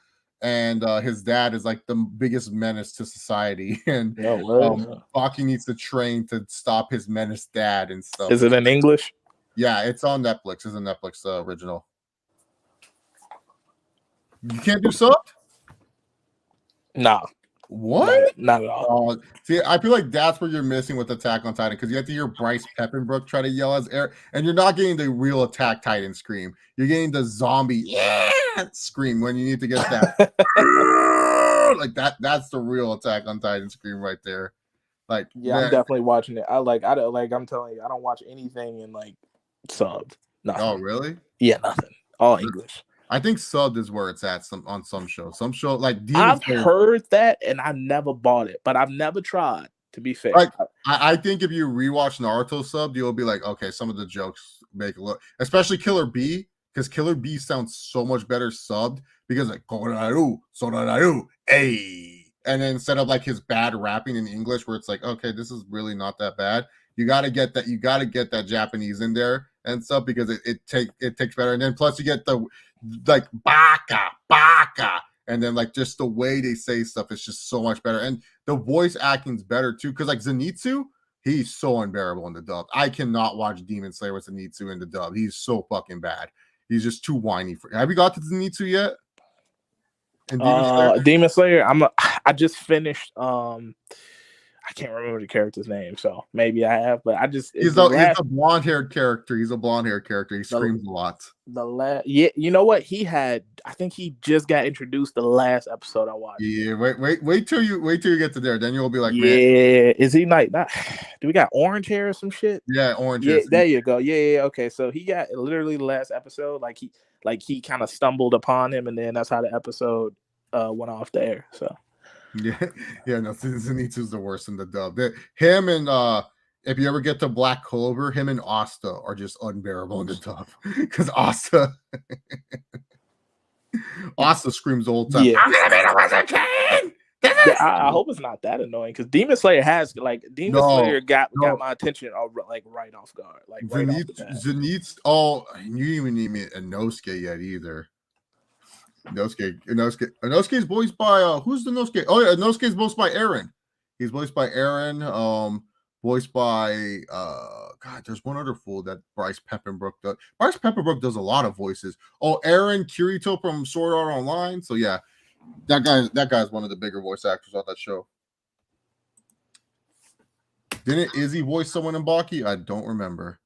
And his dad is like the biggest menace to society. And Baki needs to train to stop his menace dad and stuff. Is it in English? Yeah, it's on Netflix. It's a Netflix original. You can't do subbed? Nah. What? Not at all. See, I feel like that's where you're missing with Attack on Titan, because you have to hear Bryce Peppenbrook try to yell as air, and you're not getting the real Attack Titan scream. You're getting the zombie scream when you need to get that. Like that. That's the real Attack on Titan scream right there. Like, yeah, I'm definitely watching it. I'm telling you, I don't watch anything in like subbed. Nothing. Oh, really? Yeah, nothing. All English. I think subbed is where it's at on some shows. Some show like Demon I've Slayer. heard that, and I never bought it, but I've never tried. To be fair, Like I think if you rewatch Naruto subbed, you'll be like, okay, some of the jokes make a look, especially Killer B, because Killer B sounds so much better subbed because like Koraru, Soraru, hey, and then instead of like his bad rapping in English, where it's like, okay, this is really not that bad. You got to get that. You got to get that Japanese in there and stuff because it takes better. And then plus you get the like baka, and then like just the way they say stuff is just so much better. And the voice acting's better too, because like Zenitsu, he's so unbearable in the dub. I cannot watch Demon Slayer with Zenitsu in the dub. He's so fucking bad. He's just too whiny. Have you got to Zenitsu yet? Demon Slayer. I just finished. I can't remember the character's name, so maybe I have. But I just he's a blonde-haired character. He's a blonde-haired character. He screams a lot. Yeah, you know what? I think he just got introduced the last episode I watched. Yeah, wait till you get to there. Then you'll be like, yeah, man. Is he like not? Do we got orange hair or some shit? Yeah, orange. Yeah, there you go. Yeah. Okay, so he got literally the last episode. Like he kind of stumbled upon him, and then that's how the episode went off the air. So. Yeah. No, Zenitsu's the worst in the dub. Him and if you ever get to Black Clover, him and Asta are just unbearable in the dub because Asta screams all the time. Yeah. I'm gonna be the Wizard King. I hope it's not that annoying because Demon Slayer Slayer got my attention like right off guard. Like right off the bat. Zenitsu. Oh, you didn't even need me Inosuke yet either. Inosuke is voiced by who's the Inosuke? Oh yeah, Inosuke is voiced by Aaron. He's voiced by Aaron. Voiced by God, there's one other fool that Bryce Peppenbrook does. Bryce Peppenbrook does a lot of voices. Oh, Aaron Kirito from Sword Art Online. So yeah, that guy's one of the bigger voice actors on that show. Didn't Izzy voice someone in Baki? I don't remember.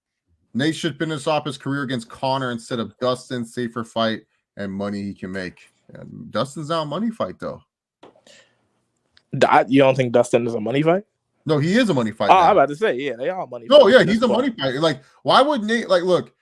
Nate should finish off his career against Connor instead of Dustin. Safer fight and money he can make. And Dustin's not a money fight though. You don't think Dustin is a money fight? No, he is a money fight. Oh, I'm about to say, yeah, they are money. No, yeah, he's a money fight. Like, why would Nate? Like, look,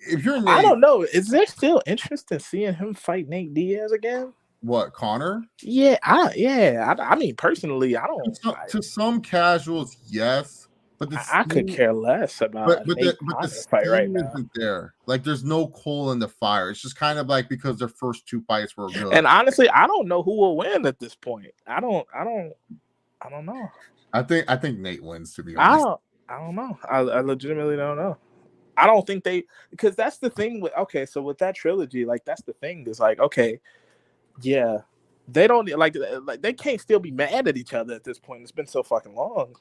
if you're Nate, I don't know. Is there still interest in seeing him fight Nate Diaz again? What, Connor? Yeah, I mean, personally, I don't. To some casuals, yes. But I could care less about the fight right now. Isn't there. Like, there's no coal in the fire. It's just kind of like because their first two fights were good. And honestly, I don't know who will win at this point. I don't know. I think Nate wins, to be honest. I don't know. I legitimately don't know. I don't think because that's the thing with so with that trilogy, like that's the thing is like yeah, they don't like they can't still be mad at each other at this point. It's been so fucking long.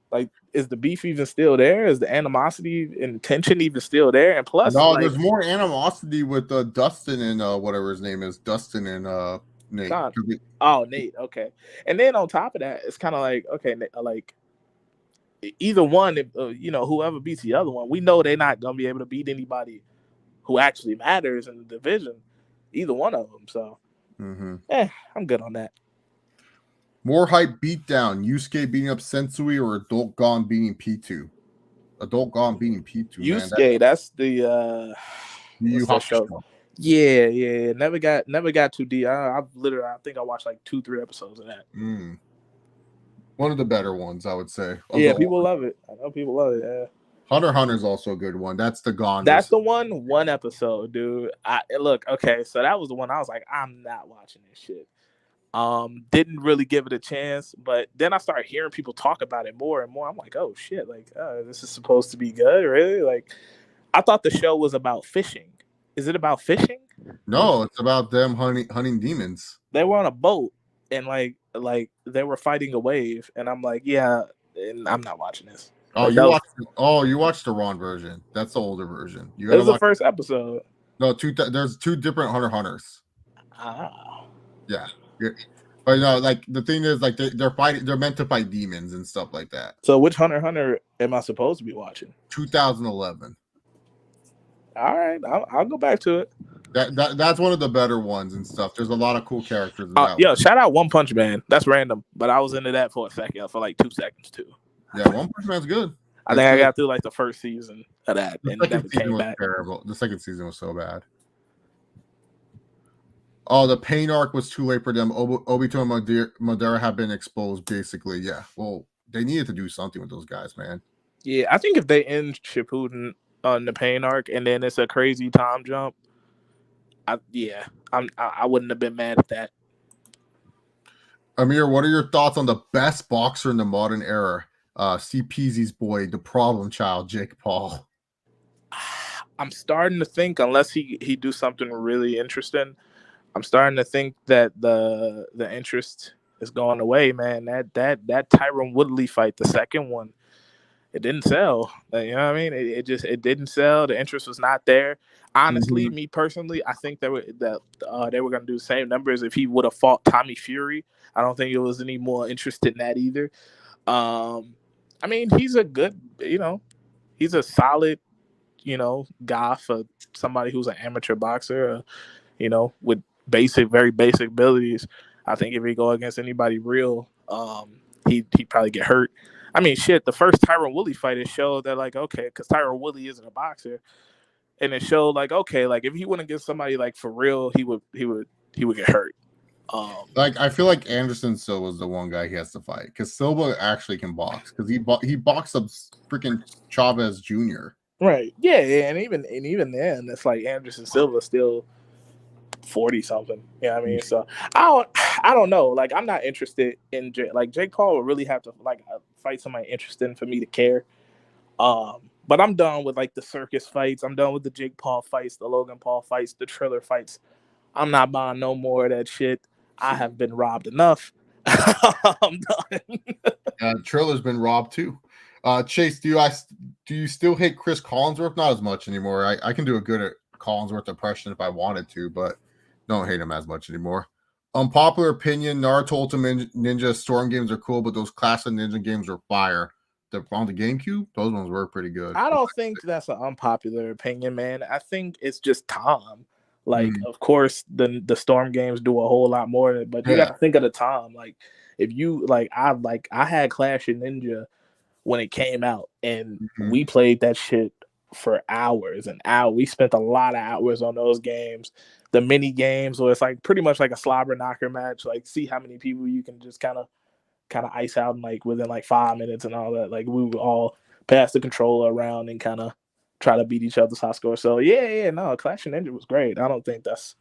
Like, is the beef even still there? Is the animosity and tension even still there? And plus, there's more animosity with Dustin and whatever his name is, Dustin and Nate. Nate. Okay, and then on top of that, it's kind of like either one, whoever beats the other one, we know they're not gonna be able to beat anybody who actually matters in the division. Either one of them. So, I'm good on that. More hype beatdown. Yusuke beating up Sensui or Adult Gon beating P2? Adult Gon beating P2. Yusuke, that's the show. Yeah. Never got too deep. I think I watched like 2-3 episodes of that. One of the better ones, I would say. Yeah, people love it. I know people love it. Yeah. Hunter is also a good one. That's the Gon. That's the one episode, dude. So that was the one I was like, I'm not watching this shit. Didn't really give it a chance, but then I started hearing people talk about it more and more. I'm like, oh shit, like this is supposed to be good, really? Like, I thought the show was about fishing. Is it about fishing? No, it's about them hunting demons. They were on a boat and like they were fighting a wave, and I'm like, yeah, and I'm not watching this. Oh, you watched the wrong version. That's the older version. It was the first episode. No, there's two different Hunters. Yeah. But no, like the thing is, like they're fighting. They're meant to fight demons and stuff like that. So which Hunter am I supposed to be watching? 2011. All right, I'll go back to it. That's one of the better ones and stuff. There's a lot of cool characters. Shout out One Punch Man. That's random, but I was into that for a second, for like 2 seconds too. Yeah, One Punch Man's good. I think I got through like the first season of that, and never came back. Terrible. The second season was so bad. Oh, the pain arc was too late for them. Obito and Madara have been exposed, basically. Yeah. Well, they needed to do something with those guys, man. Yeah, I think if they end Shippuden on the pain arc and then it's a crazy time jump, I wouldn't have been mad at that. Amir, what are your thoughts on the best boxer in the modern era? CPZ's boy, the problem child, Jake Paul. I'm starting to think, unless he do something really interesting, I'm starting to think that the interest is going away, man. That Tyron Woodley fight, the second one, it didn't sell. Like, you know what I mean? It didn't sell. The interest was not there. Honestly, me personally, I think they were going to do the same numbers if he would have fought Tommy Fury. I don't think it was any more interest in that either. I mean, he's a good, he's a solid, guy for somebody who's an amateur boxer, with very basic abilities. I think if he go against anybody real, he'd probably get hurt. I mean, shit, the first Tyron Woodley fight, it showed that, like, okay, because Tyron Woodley isn't a boxer, and it showed, like, okay, like, if he went against somebody, like, for real, he would get hurt. Like, I feel like Anderson Silva is the one guy he has to fight, because Silva actually can box, because he boxed up freaking Chavez Jr. Right. Yeah, and even then, it's like Anderson Silva still 40 something. You know what I mean? So I don't know. Like, I'm not interested in Jake Paul would really have to fight somebody interesting for me to care. But I'm done with like the circus fights. I'm done with the Jake Paul fights, the Logan Paul fights, the Triller fights. I'm not buying no more of that shit. I have been robbed enough. I'm done. Triller's been robbed too. Chase, do you still hate Chris Collinsworth? Not as much anymore. I can do a good Collinsworth impression if I wanted to, but don't hate him as much anymore. Unpopular opinion: Naruto Ultimate Ninja Storm games are cool, but those classic ninja games are fire. On the GameCube, those ones were pretty good. I don't think that's an unpopular opinion, man. I think it's just time. Like, of course, the Storm games do a whole lot more, but you got to think of the time. Like, if you I had Clash of Ninja when it came out, and we played that shit for hours and hours. We spent a lot of hours on those games. The mini games, where it's like pretty much like a slobber knocker match. Like, see how many people you can just kind of ice out in like within like 5 minutes and all that. Like, we would all pass the controller around and kind of try to beat each other's high score. So no, Clash of Ninja was great. I don't think it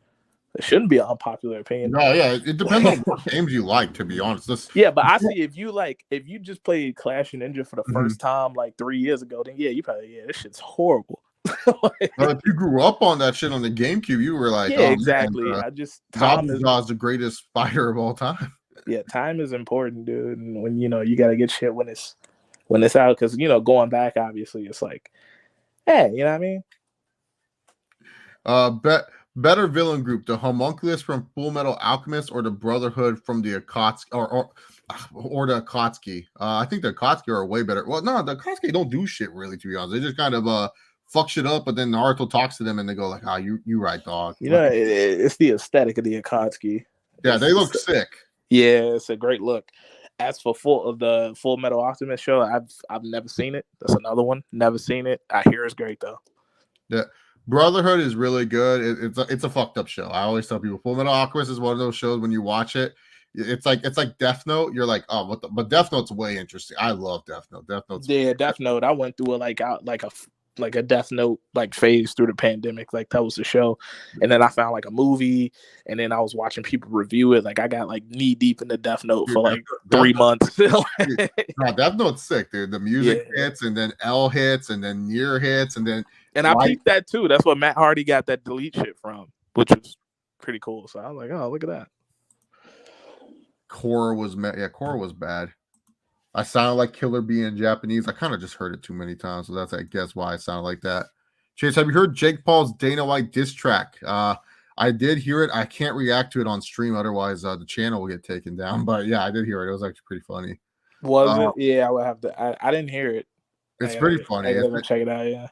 shouldn't be an unpopular opinion. No, yeah, it depends on what games you like, to be honest. But I see if you just played Clash of Ninja for the first time like 3 years ago, then you probably this shit's horrible. Well, if you grew up on that shit on the GameCube, you were like, exactly. Man, time is the greatest fighter of all time. Yeah, time is important, dude. And when you got to get shit when it's out, because going back, obviously, it's like, hey, you know what I mean? Better villain group: the Homunculus from Full Metal Alchemist, or the Brotherhood from the Akatsuki, or the Akatsuki. I think the Akatsuki are way better. Well, no, the Akatsuki don't do shit really, to be honest. They just kind of fuck shit up, but then Naruto talks to them and they go like, you right, dog. It's the aesthetic of the Akatsuki. Yeah, they look sick. Yeah, it's a great look. As for the Full Metal Alchemist show, I've never seen it. That's another one. Never seen it. I hear it's great though. Yeah, Brotherhood is really good. It's a fucked up show. I always tell people Full Metal Alchemist is one of those shows when you watch it, it's like Death Note. You're like, oh, what the? But Death Note's way interesting. I love Death Note. Death Note. I went through a Death Note phase through the pandemic. Like, that was the show, and then I found like a movie, and then I was watching people review it. Like, I got like knee deep in the Death Note for like 3 months. No, Death Note's sick, dude. The music hits, and then L hits, and then Nier hits, and then. And I peeped that too. That's what Matt Hardy got that delete shit from, which was pretty cool. So I was like, oh, look at that. Korra was bad. I sounded like Killer Bee in Japanese. I kind of just heard it too many times, so that's, I guess, why I sounded like that. Chase, have you heard Jake Paul's Dana White diss track? I did hear it. I can't react to it on stream, otherwise the channel will get taken down. But yeah, I did hear it. It was actually pretty funny. Was it? Yeah, I would have to. I didn't hear it. It's pretty funny. Check it out. Yeah.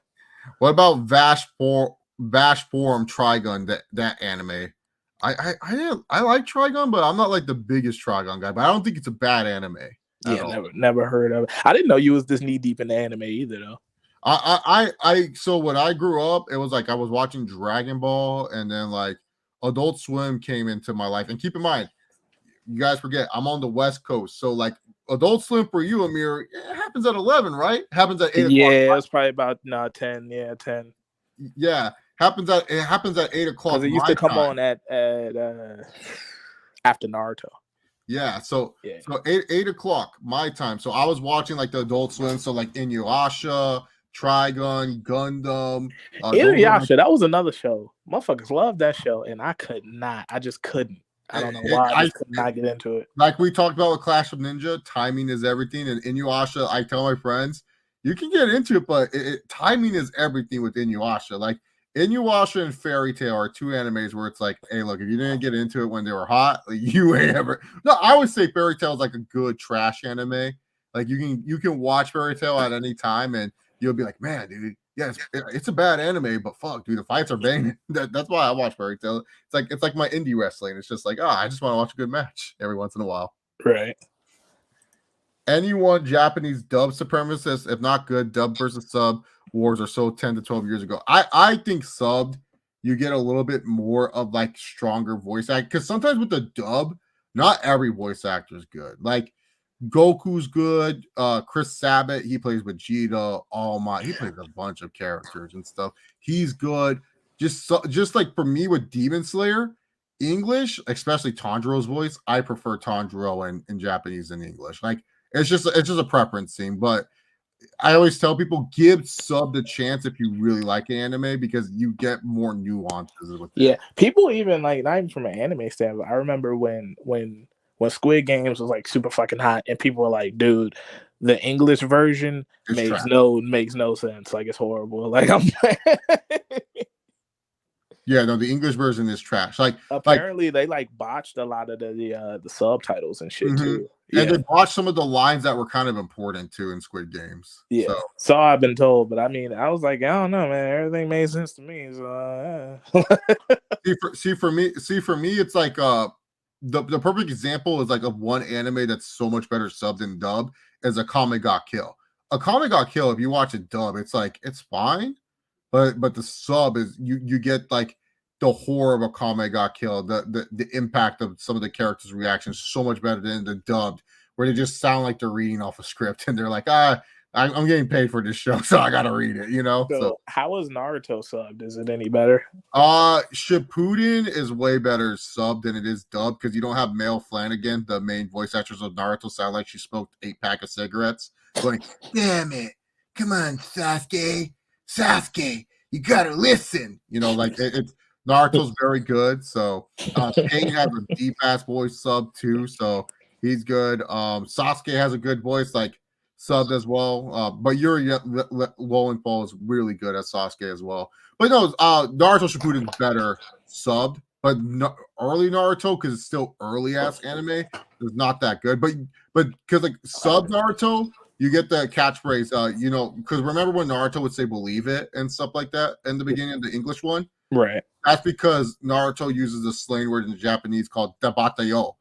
What about Vash Forum Trigun? That anime. I like Trigun, but I'm not like the biggest Trigun guy. But I don't think it's a bad anime. Yeah, never heard of it. I didn't know you was this knee deep in the anime either, though. So when I grew up, it was like I was watching Dragon Ball, and then like, Adult Swim came into my life. And keep in mind, you guys forget, I'm on the West Coast. So, like, Adult Swim for you, Amir, it happens at 11, right? It happens at 8 o'clock. Yeah, it's probably about 10. Yeah, 10. Yeah, it happens at 8 o'clock. Because it used to come on at after Naruto. Yeah, so 8 o'clock my time. So I was watching like the Adult Swim, so like Inuyasha, Trigun, Gundam. Inuyasha, that was another show. Motherfuckers loved that show, and I could not. I just couldn't. I don't know why. I just could not get into it. Like we talked about with Clash of Ninja, timing is everything. And Inuyasha, I tell my friends, you can get into it, but timing is everything with Inuyasha. Like Inuyasha and Fairy Tail are two animes where it's like, hey, look, if you didn't get into it when they were hot, like, you ain't ever. No, I would say Fairy Tail is like a good trash anime. Like you can watch Fairy Tail at any time, and you'll be like, man, dude, yeah, it's a bad anime, but fuck, dude, the fights are banging. That's why I watch Fairy Tail. It's like my indie wrestling. It's just like, I just want to watch a good match every once in a while. Right. Anyone Japanese dub supremacist, if not good, dub versus sub wars are so 10 to 12 years ago. I think subbed, you get a little bit more of like stronger voice act, because sometimes with the dub, not every voice actor is good. Like Goku's good. Chris Sabat, he plays Vegeta. He plays a bunch of characters and stuff. He's good. Just like for me with Demon Slayer, English, especially Tanjiro's voice, I prefer Tanjiro in Japanese than English. Like it's just a preference thing. But I always tell people, give sub the chance if you really like anime, because you get more nuances with it. People even like, not even from an anime standpoint. I remember when Squid Games was like super fucking hot, and people were like, dude, the English version makes no sense. Like, it's horrible. Like, yeah, no, the English version is trash. Like apparently they like botched a lot of the subtitles and shit too. Yeah. And they botched some of the lines that were kind of important too in Squid Games. Yeah. So I've been told, but I mean, I was like, I don't know, man. Everything made sense to me. So see for me, it's like the perfect example is like of one anime that's so much better subbed than dubbed is Akame ga Kill. Akame ga Kill, if you watch it dub, it's like it's fine. But the sub is you get like the horror of Akame ga Kill, the impact of some of the characters' reactions so much better than the dubbed, where they just sound like they're reading off a script and they're like, I'm getting paid for this show, so I gotta read it, you know. So how is Naruto subbed? Is it any better? Shippuden is way better subbed than it is dubbed, because you don't have Mel Flanagan, the main voice actress of Naruto, sound like she smoked 8-pack of cigarettes. Going, damn it, come on, Sasuke, you gotta listen. You know, like it's Naruto's very good. So Pain has a deep ass voice sub too, so he's good. Sasuke has a good voice, like subbed as well. But Yuri Lowenthal is really good at Sasuke as well. But no, Naruto Shippuden is better subbed. But early Naruto, because it's still early ass anime, is not that good. But because like sub Naruto, you get the catchphrase, you know, because remember when Naruto would say "believe it" and stuff like that in the beginning of the English one, right? That's because Naruto uses a slang word in Japanese called "dabatayo,"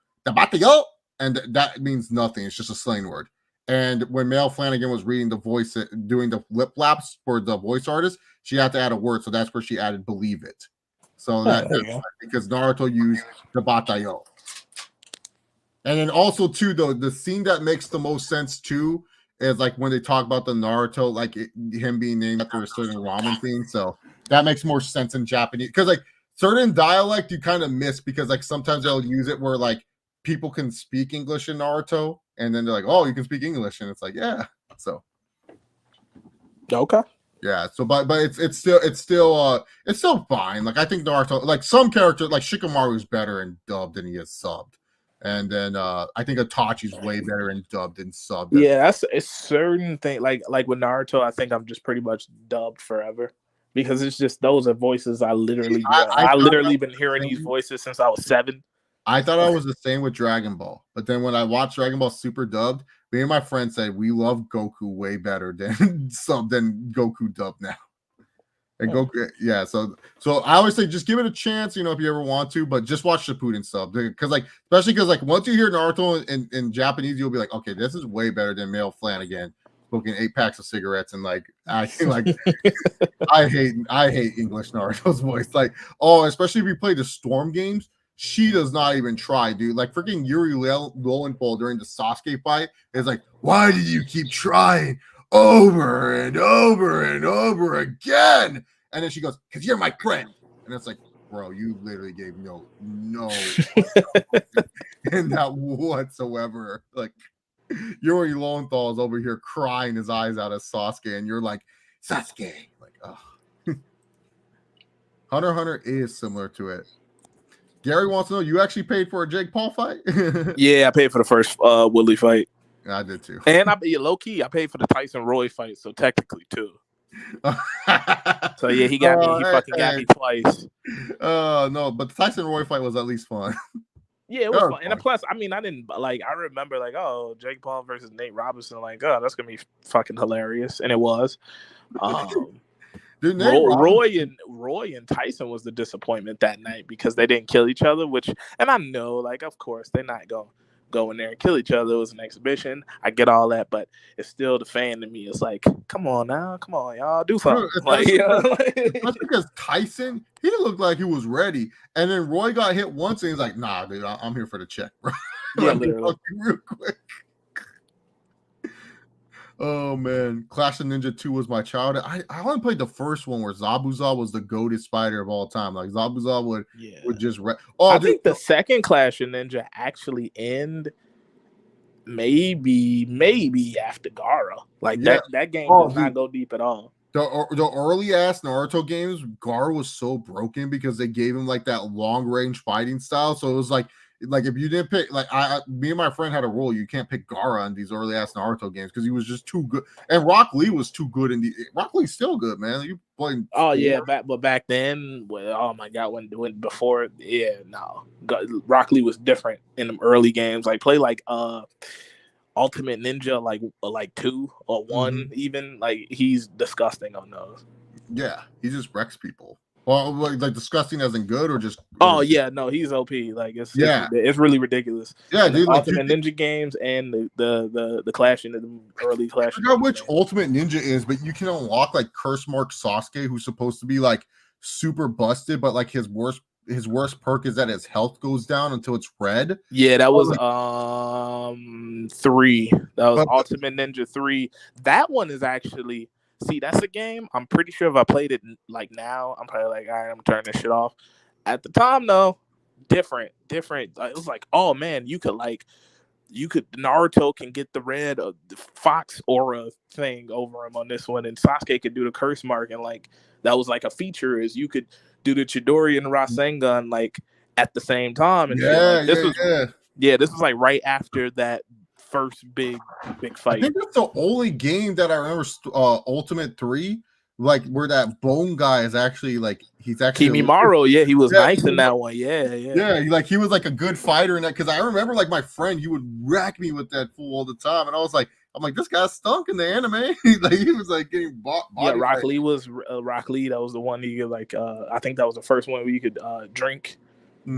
and that means nothing. It's just a slang word. And when Mel Flanagan was reading the voice, doing the lip flaps for the voice artist, she had to add a word, so that's where she added "believe it." So that's because Naruto used "dabatayo." And then also too, though, the scene that makes the most sense too is like when they talk about the Naruto, like him being named after a certain ramen thing. So that makes more sense in Japanese, because like certain dialect you kind of miss, because like sometimes they'll use it where like people can speak English in Naruto, and then they're like, oh, you can speak English, and it's like, yeah. So okay. Yeah, so but it's still fine. Like I think Naruto, like some characters, like Shikamaru is better in dubbed than he is subbed. And then I think Itachi's way better in dubbed than subbed. Yeah, that's a certain thing. Like with Naruto, I think I'm just pretty much dubbed forever, because it's just those are voices I literally been hearing these voices since I was 7. I thought I was the same with Dragon Ball, but then when I watched Dragon Ball Super dubbed, me and my friend said we love Goku way better than Goku dubbed now. And Goku, yeah. So I always say just give it a chance, you know, if you ever want to, but just watch Shippuden sub, because especially because once you hear Naruto in Japanese, you'll be like, okay, this is way better than Mel Flanagan smoking 8 packs of cigarettes and like acting like I hate English Naruto's voice. Like, oh, especially if you play the Storm games, she does not even try, dude. Like freaking Yuri Lowenthal during the Sasuke fight is like, why did you keep trying over and over and over again? And then she goes, because you're my friend. And it's like, bro, you literally gave no in that whatsoever. Like Yuri Lowenthal is over here crying his eyes out at Sasuke, and you're like, Sasuke. Like, oh. Hunter x Hunter is similar to it. Gary wants to know, you actually paid for a Jake Paul fight? Yeah, I paid for the first Woodley fight. I did too. And low key, I paid for the Tyson Roy fight, so technically too. So yeah, he got me. He fucking got me twice. No, but the Tyson Roy fight was at least fun. Yeah, it was fun. And plus, I mean, I didn't like. I remember like, oh, Jake Paul versus Nate Robinson. Like, oh, that's gonna be fucking hilarious, and it was. Dude, Roy and Tyson was the disappointment that night because they didn't kill each other. And I know, like, of course, they're not gonna go in there and kill each other. It was an exhibition. I get all that, but it's still the fan to me. It's like, come on now, come on, y'all, do something. Like, that's because Tyson, he didn't look like he was ready, and then Roy got hit once, and he's like, "Nah, dude, I'm here for the check, bro." Yeah, literally. Real quick. Oh man, Clash of Ninja 2 was my childhood. I only played the first one where Zabuza was the goated spider of all time. Like Zabuza would just I think the second Clash of Ninja actually end maybe after Gara. Like that game does not go deep at all. The early ass Naruto games, Gara was so broken because they gave him like that long range fighting style. So it was like if you didn't pick, like me and my friend had a rule, you can't pick Gara in these early ass Naruto games because he was just too good. And Rock Lee was too good Rock Lee's still good, man. You playing? Oh yeah, back then, oh my god, when before, yeah, no, Rock Lee was different in the early games. Like play like Ultimate Ninja, like 2 or 1, even like he's disgusting on those. Yeah, he just wrecks people. Well, like disgusting as in good or just? Oh yeah, no, he's OP. Like it's really ridiculous. Yeah, dude. Like Ultimate Ninja games and the Clash in the early Clash. I forgot which Ultimate Ninja is, but you can unlock like Curse Mark Sasuke, who's supposed to be like super busted, but like his worst perk is that his health goes down until it's red. Yeah, that was 3. That was Ultimate Ninja 3. That one is actually. See, that's a game. I'm pretty sure if I played it like now, I'm probably like, all right, I'm turning this shit off. At the time, though, different. It was like, oh man, Naruto can get the red the Fox aura thing over him on this one, and Sasuke could do the curse mark, and like that was like a feature is you could do the Chidori and Rasengan like at the same time, and this was like right after that first big fight. I think that's the only game that I remember Ultimate 3, like where that bone guy is actually like he's actually Kimimaro. Yeah, he was nice in that one. Yeah. Like he was like a good fighter in that because I remember like my friend, he would rack me with that fool all the time, and I'm like, this guy stunk in the anime. Like he was like getting bought. Yeah, Rock Lee was Rock Lee. That was the one you could like. I think that was the first one where you could drink.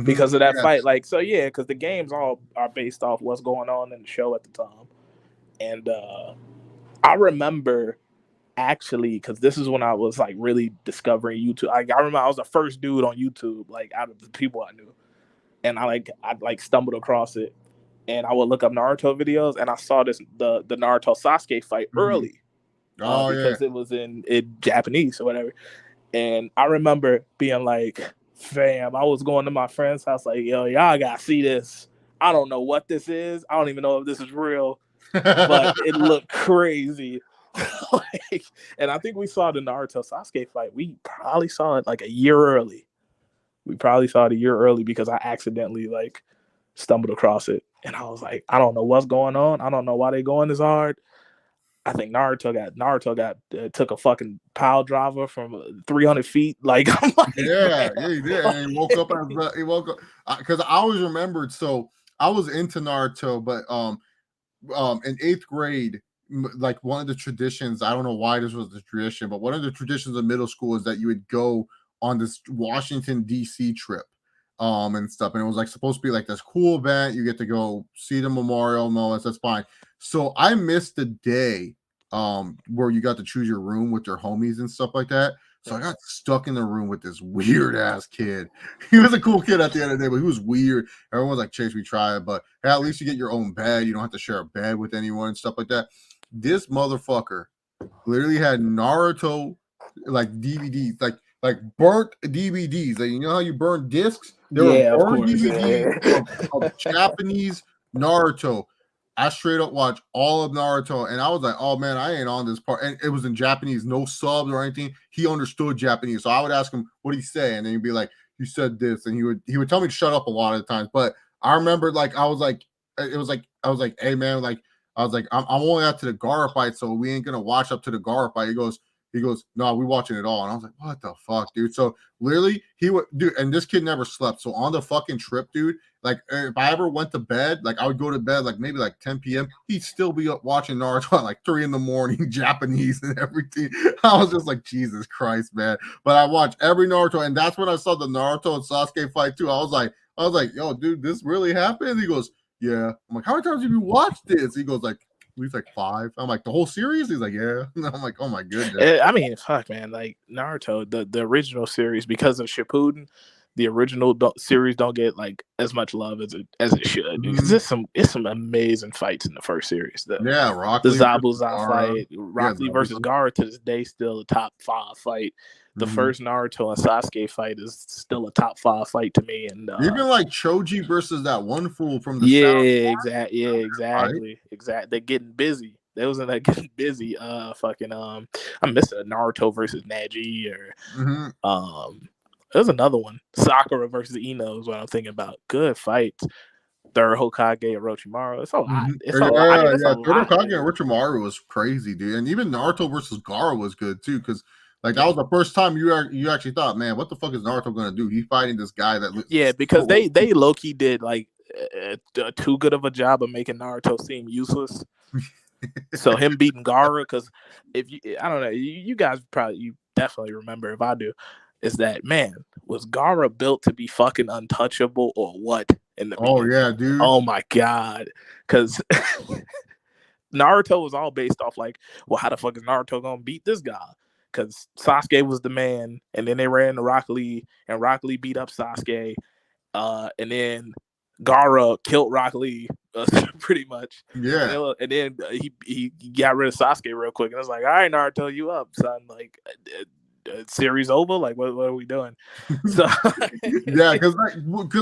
Because of that fight, like so, yeah. Because the games all are based off what's going on in the show at the time, and I remember actually because this is when I was like really discovering YouTube. Like I remember I was the first dude on YouTube, like out of the people I knew, and I stumbled across it, and I would look up Naruto videos, and I saw the Naruto Sasuke fight early, because it was in Japanese or whatever, and I remember being like. Fam, I was going to my friend's house like, yo, y'all gotta see this. I don't know what this is. I don't even know if this is real, but it looked crazy. And I think we saw the Naruto Sasuke fight. We probably saw it like a year early. Because I accidentally like stumbled across it. And I was like, I don't know what's going on. I don't know why they going this hard. I think Naruto got took a fucking pile driver from 300 feet. Like, I'm like, he did. And he woke up because I always remembered. So I was into Naruto, but in 8th grade, like one of the traditions, I don't know why this was the tradition, but one of the traditions of middle school is that you would go on this Washington D.C. trip. And stuff, and it was like supposed to be like this cool event. You get to go see the memorial moments. That's fine. So I missed the day where you got to choose your room with your homies and stuff like that. So I got stuck in the room with this weird ass kid. He was a cool kid at the end of the day, but he was weird. Everyone was like, Chase, we tried, but hey, at least you get your own bed. You don't have to share a bed with anyone and stuff like that. This motherfucker literally had Naruto like DVDs, like burnt DVDs. Like, you know how you burn discs? There were of burnt course. DVDs of Japanese Naruto. I straight up watched all of Naruto, and I was like, "Oh man, I ain't on this part." And it was in Japanese, no subs or anything. He understood Japanese, so I would ask him, "What did he say?" And then he'd be like, "You said this," and he would tell me to shut up a lot of the times. But I remember, like, I was like, "Hey man, like." I was like, I'm only out to the Gara fight, so we ain't gonna watch up to the Gara fight. He goes, no, we watching it all. And I was like, what the fuck, dude? So literally, he would, dude, and this kid never slept. So on the fucking trip, dude, like if I ever went to bed, like I would go to bed like maybe like 10 p.m. He'd still be up watching Naruto at like 3 a.m, Japanese and everything. I was just like, Jesus Christ, man. But I watched every Naruto, and that's when I saw the Naruto and Sasuke fight too. I was like, yo, dude, this really happened? He goes, yeah. I'm like, how many times have you watched this? He goes like, at least like 5. I'm like, the whole series? He's like, yeah. And I'm like, oh my goodness. I mean, fuck, man. Like Naruto, the original series, because of Shippuden, the original series don't get like as much love as it should. Because it's some amazing fights in the first series. The Rock Lee Zabuza fight, Rock Lee versus Gaara, to this day still a top 5 fight. The first Naruto and Sasuke fight is still a top 5 fight to me. And even like Choji versus that one fool from the exactly. They're getting busy. They was in that getting busy. I'm missing Naruto versus Neji, or there's another one. Sakura versus Ino is what I'm thinking about. Good fights. Third Hokage Orochimaru. It's a lot. It's a lot. Third Hokage Orochimaru was crazy, dude. And even Naruto versus Gaara was good too, because like that was the first time you actually thought, man, what the fuck is Naruto gonna do? He's fighting this guy that because they low key did like too good of a job of making Naruto seem useless. So him beating Gaara, because if you, I don't know, you guys you definitely remember, if I do, is that, man, was Gaara built to be fucking untouchable or what in the beginning? Yeah, dude. Oh my god, because Naruto was all based off like, well, how the fuck is Naruto gonna beat this guy? Because Sasuke was the man, and then they ran into Rock Lee, and Rock Lee beat up Sasuke, and then Gaara killed Rock Lee, pretty much. Yeah. And then he got rid of Sasuke real quick, and I was like, all right, Naruto, you up, son? Like, series over? Like, what are we doing? So yeah, because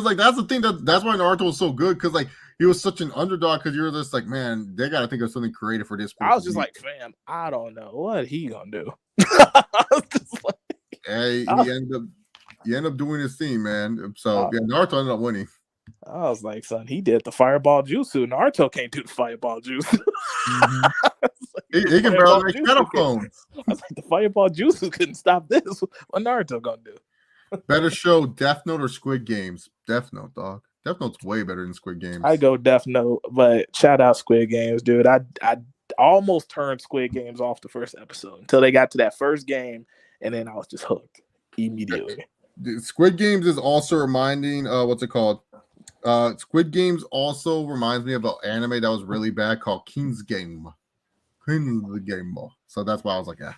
like that's the thing, that's why Naruto was so good, because like he was such an underdog, because you're just like, man, they got to think of something creative for this. I was just like, fam, I don't know what he gonna do. I was just like, hey, he ended up doing his thing, man. So yeah, Naruto ended up winning. I was like, son, he did the fireball jutsu. Naruto can't do the fireball jutsu. He can barely make shadow clones. I was like, the fireball jutsu couldn't stop this. What Naruto gonna do? Better show, Death Note or Squid Games? Death Note, dog. Death Note's way better than Squid Games. I go Death Note, but shout out Squid Games, dude. I almost turned Squid Games off the first episode until they got to that first game, and then I was just hooked immediately. Squid Games is also reminding, what's it called? Squid Games also reminds me of an anime that was really bad called King's Game. So that's why I was like, yeah.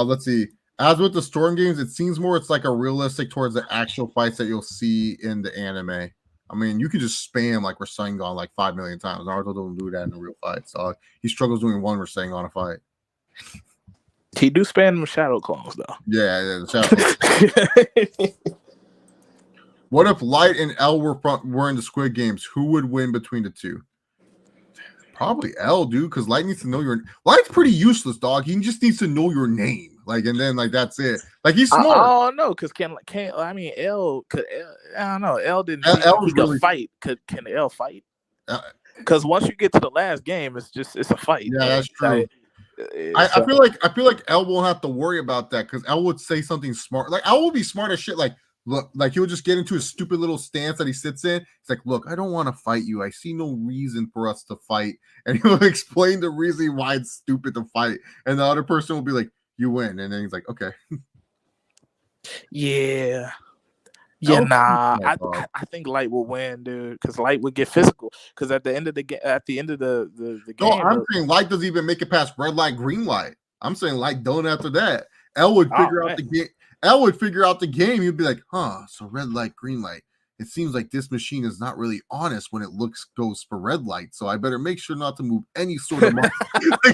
Let's see. As with the Storm games, it seems more it's like a realistic towards the actual fights that you'll see in the anime. I mean, you can just spam like Rasengan like 5 million times. Naruto doesn't do that in a real fight. So he struggles doing one Rasengan a fight. He do spam shadow clones though. Yeah, the shadow clones. What if Light and L were in the Squid Games? Who would win between the two? Probably L, dude, because Light needs to know your. Light's pretty useless, dog. He just needs to know your name, like, and then like that's it. Like he's smart. I don't know, because I mean L could. I don't know. L didn't. L was really fight. Can L fight? Because once you get to the last game, it's a fight. Yeah, that's true. I feel like L won't have to worry about that, because L would say something smart. Like L will be smart as shit. Look, like he'll just get into a stupid little stance that he sits in. It's like, look, I don't want to fight you. I see no reason for us to fight. And he'll explain the reason why it's stupid to fight. And the other person will be like, you win. And then he's like, okay. Yeah. Yeah, L nah. my dog. I think Light will win, dude, because Light would get physical. Because at the end of the No, game, I'm saying Light doesn't even make it past red light, green light. I'm saying Light don't after that. L would figure out man. the game. L would figure out the game. He'd be like, huh, so red light, green light. It seems like this machine is not really honest when it goes for red light. So I better make sure not to move any sort of muscle.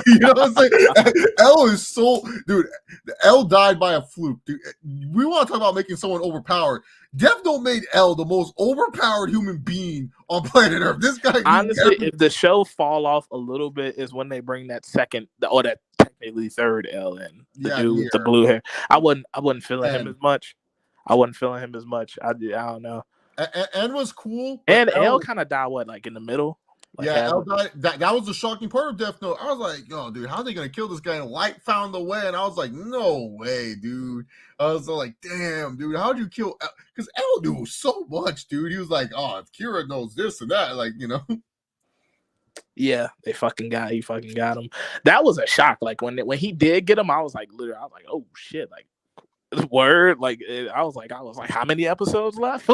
You know what I'm saying? L is so, dude. L died by a fluke, dude. We want to talk about making someone overpowered. Death Note made L the most overpowered human being on planet Earth. This guy, honestly, if the show fall off a little bit, is when they bring that that technically third L in, the dude with the blue hair. I wasn't feeling him as much. I don't know. And was cool, and L kind of died like in the middle. Like L died. That was the shocking part of Death Note. I was like, "Yo, dude, how are they gonna kill this guy?" And Light found the way, and I was like, "No way, dude!" I was like, "Damn, dude, how'd you kill?" Because L knew so much, dude. He was like, "Oh, if Kira knows this and that, like, you know." Yeah, he fucking got him. That was a shock. Like when he did get him, I was like, literally, I was like, "Oh shit!" Like word. Like I was like, how many episodes left?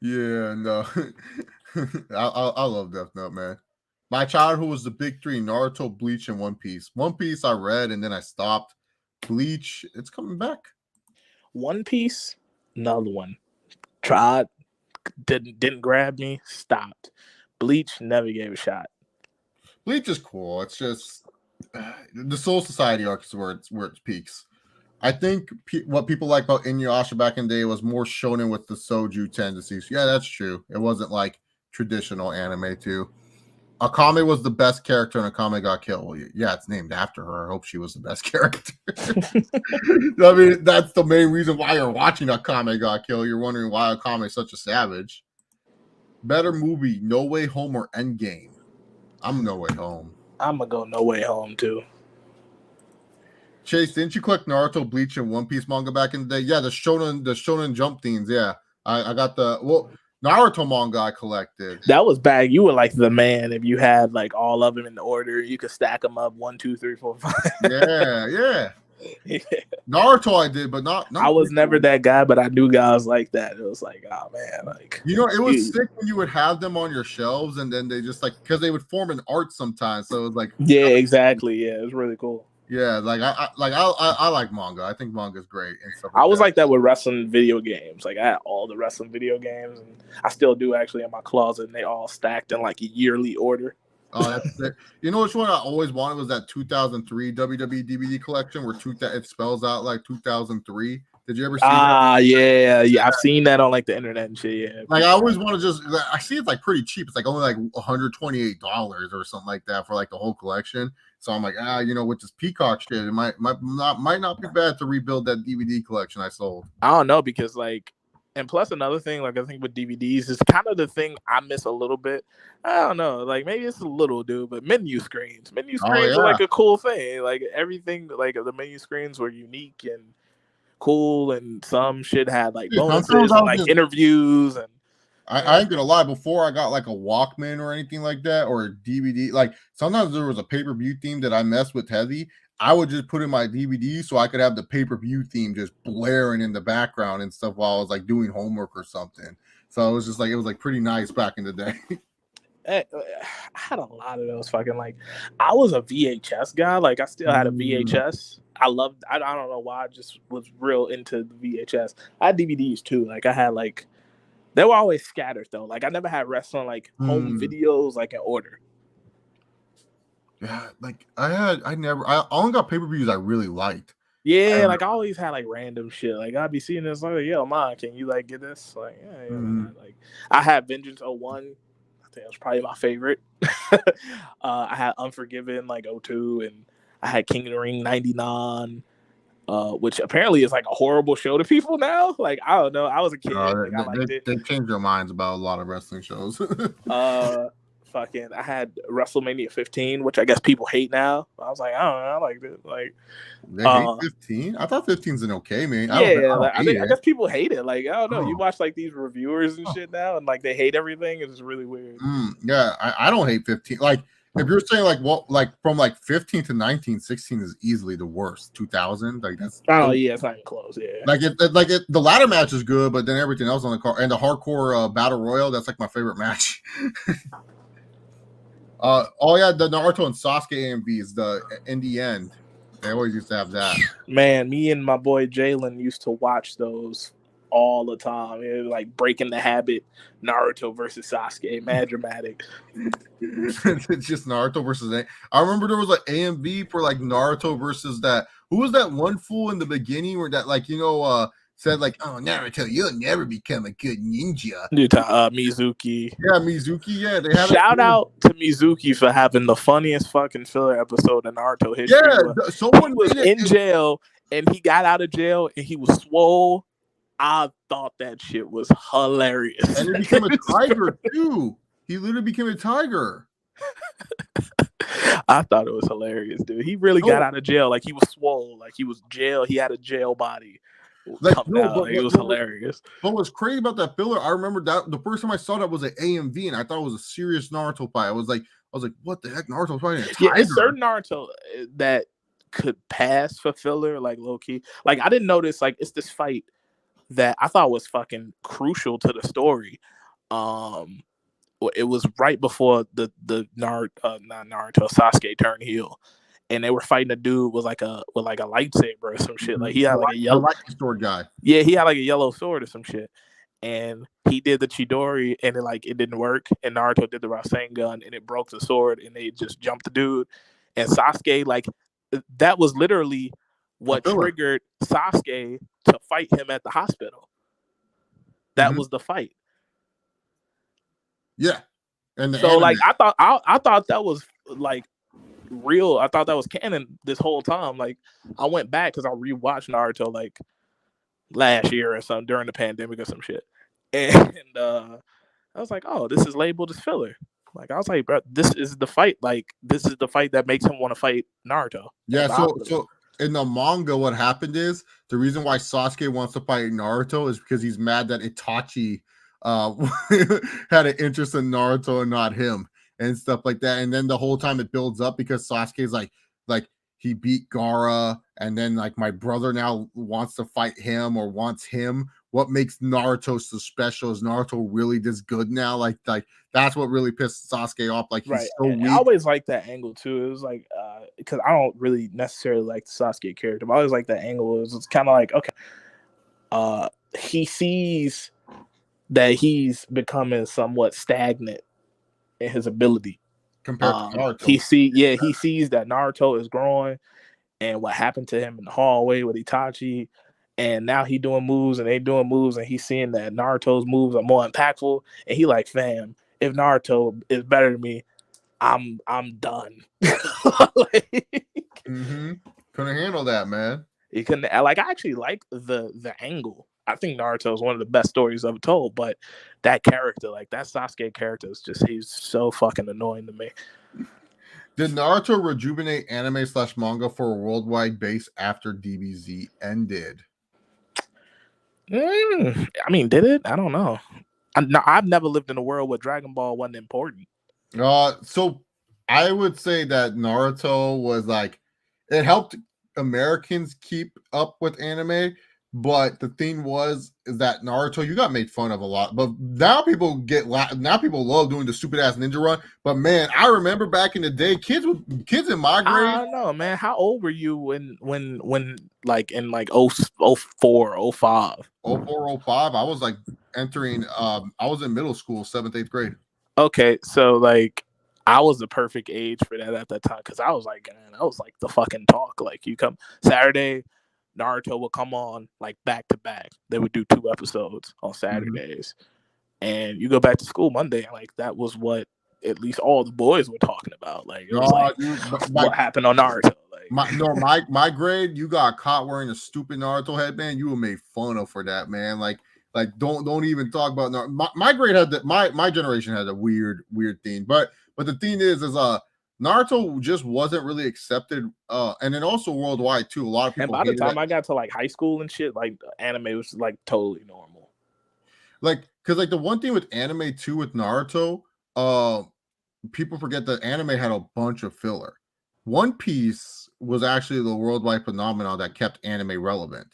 Yeah, no. I love Death Note, man. My childhood was the big three: Naruto, Bleach, and One Piece. One Piece I read and then I stopped. Bleach, it's coming back. One Piece, another one. Tried, didn't grab me, stopped. Bleach, never gave a shot. Bleach is cool. It's just the Soul Society arc is where it peaks. I think what people like about Inuyasha back in the day was more shonen with the soju tendencies. Yeah, that's true. It wasn't like traditional anime too. Akame was the best character and Akame got killed. Well, yeah, it's named after her. I hope she was the best character. I mean, that's the main reason why you're watching Akame got killed. You're wondering why Akame is such a savage. Better movie, No Way Home or Endgame? I'm No Way Home. I'm gonna go No Way Home too. Chase, didn't you collect Naruto, Bleach, and One Piece manga back in the day? Yeah, the Shonen Jump themes. Yeah, I got Naruto manga I collected. That was bad. You were like the man if you had like all of them in the order. You could stack them up 1, 2, 3, 4, 5. Yeah. Naruto I did, but not I was never that guy, but I knew guys like that. It was like, oh man, like it was sick when you would have them on your shelves, and then they just like because they would form an art sometimes. So it was like exactly. Yeah, it was really cool. Yeah, I like manga. I think manga is great and stuff. I was like that with wrestling video games. Like I had all the wrestling video games, and I still do actually in my closet, and they all stacked in like a yearly order. Oh, that's it. You know which one I always wanted was that 2003 WWE DVD collection where it spells out like 2003. Did you ever see that? Yeah. I've seen that on like the internet and shit. Yeah. Like I always want to I see it's like pretty cheap. It's like only like $128 or something like that for like the whole collection. So I'm like, with this Peacock shit, it might not be bad to rebuild that DVD collection I sold. I don't know because like, and plus another thing, like I think with DVDs is kind of the thing I miss a little bit. I don't know, like maybe it's a little dude, but menu screens are like a cool thing. Like everything, like the menu screens were unique and cool, and some shit had like bonuses and like interviews and. I ain't gonna lie. Before I got like a Walkman or anything like that, or a DVD, like sometimes there was a pay-per-view theme that I messed with heavy. I would just put in my DVD so I could have the pay-per-view theme just blaring in the background and stuff while I was like doing homework or something. So it was just like it was like pretty nice back in the day. I had a lot of those fucking like. I was a VHS guy. Like I still had a VHS. I don't know why. I just was real into the VHS. I had DVDs too. Like I had like. They were always scattered though. Like I never had wrestling like home videos like in order. Yeah, like I only got pay-per-views I really liked. Yeah, like I always had like random shit. Like I'd be seeing this like, yo, man, can you like get this? Like, yeah. Like I had Vengeance 01. I think that was probably my favorite. I had Unforgiven like 02, and I had King of the Ring 99. Which apparently is like a horrible show to people now. Like I don't know. I was a kid. I liked it. They changed their minds about a lot of wrestling shows. I had WrestleMania 15, which I guess people hate now. I was like, I don't know. I liked it. Like they hate 15. I thought 15's an okay, man. I guess people hate it. Like I don't know. You watch like these reviewers and shit now, and like they hate everything. It's really weird. Yeah, I don't hate 15. Like if you're saying like what, like from like 15 to 19, 16 is easily the worst. 2000, like that's it's not even close. Yeah, the ladder match is good, but then everything else on the card and the hardcore battle royal, that's like my favorite match. The Naruto and Sasuke AMV is in the end. They always used to have that. Man, me and my boy Jalen used to watch those all the time. It was like Breaking the Habit, Naruto versus Sasuke, mad dramatic. It's just Naruto versus A. I remember there was like AMV for like Naruto versus that. Who was that one fool in the beginning where that said like, "Oh, Naruto, you'll never become a good ninja." Mizuki. Yeah, Mizuki. Yeah, they had shout out to Mizuki for having the funniest fucking filler episode in Naruto history. Yeah, someone was in jail and he got out of jail and he was swole. I thought that shit was hilarious. And he became a tiger too. He literally became a tiger. I thought it was hilarious, dude. He really got out of jail. Like he was swole. Like he was jail. He had a jail body. Like, it was hilarious. But what's crazy about that filler, I remember that the first time I saw that was at AMV, and I thought it was a serious Naruto fight. I was like, what the heck, Naruto's fighting a tiger? Yeah, it's certain Naruto that could pass for filler, like low key. Like I didn't notice, like it's this fight that I thought was fucking crucial to the story. It was right before the Naruto Sasuke turned heel, and they were fighting a dude with like a lightsaber or some shit. Like he had like a yellow sword guy. Yeah, he had like a yellow sword or some shit. And he did the Chidori and it didn't work. And Naruto did the Rasengan and it broke the sword and they just jumped the dude. And Sasuke, like that was literally what triggered Sasuke to fight him at the hospital. That was the fight. Yeah. And so like I thought that was like real. I thought that was canon this whole time. Like I went back because I rewatched Naruto like last year or something during the pandemic or some shit. And I was like, oh, this is labeled as filler. Like I was like, bro, this is the fight. Like this is the fight that makes him want to fight Naruto. Yeah, so in the manga, what happened is the reason why Sasuke wants to fight Naruto is because he's mad that Itachi had an interest in Naruto and not him and stuff like that. And then the whole time it builds up because Sasuke's like he beat Gaara, and then like my brother now wants to fight him or wants him. What makes Naruto so special? Is Naruto really this good now? Like that's what really pissed Sasuke off. Like he's so weak. I always like that angle too. It was like because I don't really necessarily like the Sasuke character, but I always like that angle. It's kind of like okay, he sees that he's becoming somewhat stagnant in his ability compared to Naruto. He sees that Naruto is growing and what happened to him in the hallway with Itachi, and now he doing moves and they doing moves, and he's seeing that Naruto's moves are more impactful, and he like, fam, if Naruto is better than me, I'm done. Couldn't handle that, man. He couldn't. Like I actually like the angle. I think Naruto is one of the best stories ever told, but that character, like that Sasuke character, is just he's so fucking annoying to me. Did Naruto rejuvenate anime/manga for a worldwide base after DBZ ended? I mean, did it? I don't know. I've never lived in a world where Dragon Ball wasn't important. So I would say that Naruto was like, it helped Americans keep up with anime, but the thing is that Naruto, you got made fun of a lot, but now people love doing the stupid ass ninja run. But man, I remember back in the day, kids in my grade. I don't know, man. How old were you when like in like 04, 05? 04, 05, I was like entering I was in middle school, 7th, 8th grade. Okay, so like I was the perfect age for that at that time because I was like the fucking talk. Like you come Saturday, Naruto would come on like back to back. They would do 2 episodes on Saturdays, and you go back to school Monday. And like that was what at least all the boys were talking about. Like it was what happened on Naruto. Like my grade, you got caught wearing a stupid Naruto headband. You were made fun of for that, man. Like don't even talk about Naruto. My grade had my generation had a weird thing, but the thing is Naruto just wasn't really accepted, and then also worldwide too. A lot of people. And by the time I got to like high school and shit, like anime was like totally normal. Like, because like the one thing with anime too with Naruto, people forget that anime had a bunch of filler. One Piece was actually the worldwide phenomenon that kept anime relevant.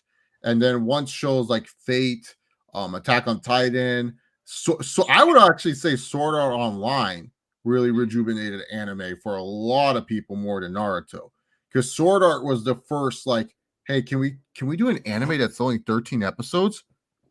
And then once shows like Fate, Attack on Titan, so I would actually say Sword Art Online really rejuvenated anime for a lot of people more than Naruto. Because Sword Art was the first, like, hey, can we do an anime that's only 13 episodes?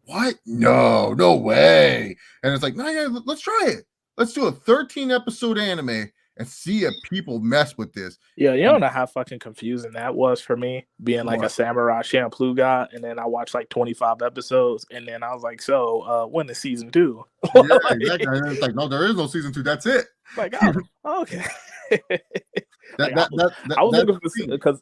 What? No way. And it's like, no, yeah, let's try it. Let's do a 13 episode anime and see if people mess with this. Yeah, you don't know how fucking confusing that was for me, being like a What? Samurai Champloo guy, and then I watched like 25 episodes, and then I was like, so when is season 2? Yeah, Like, exactly. And it's like, no, there is no season 2. That's it. like, oh, okay. Like, I was That's looking for, because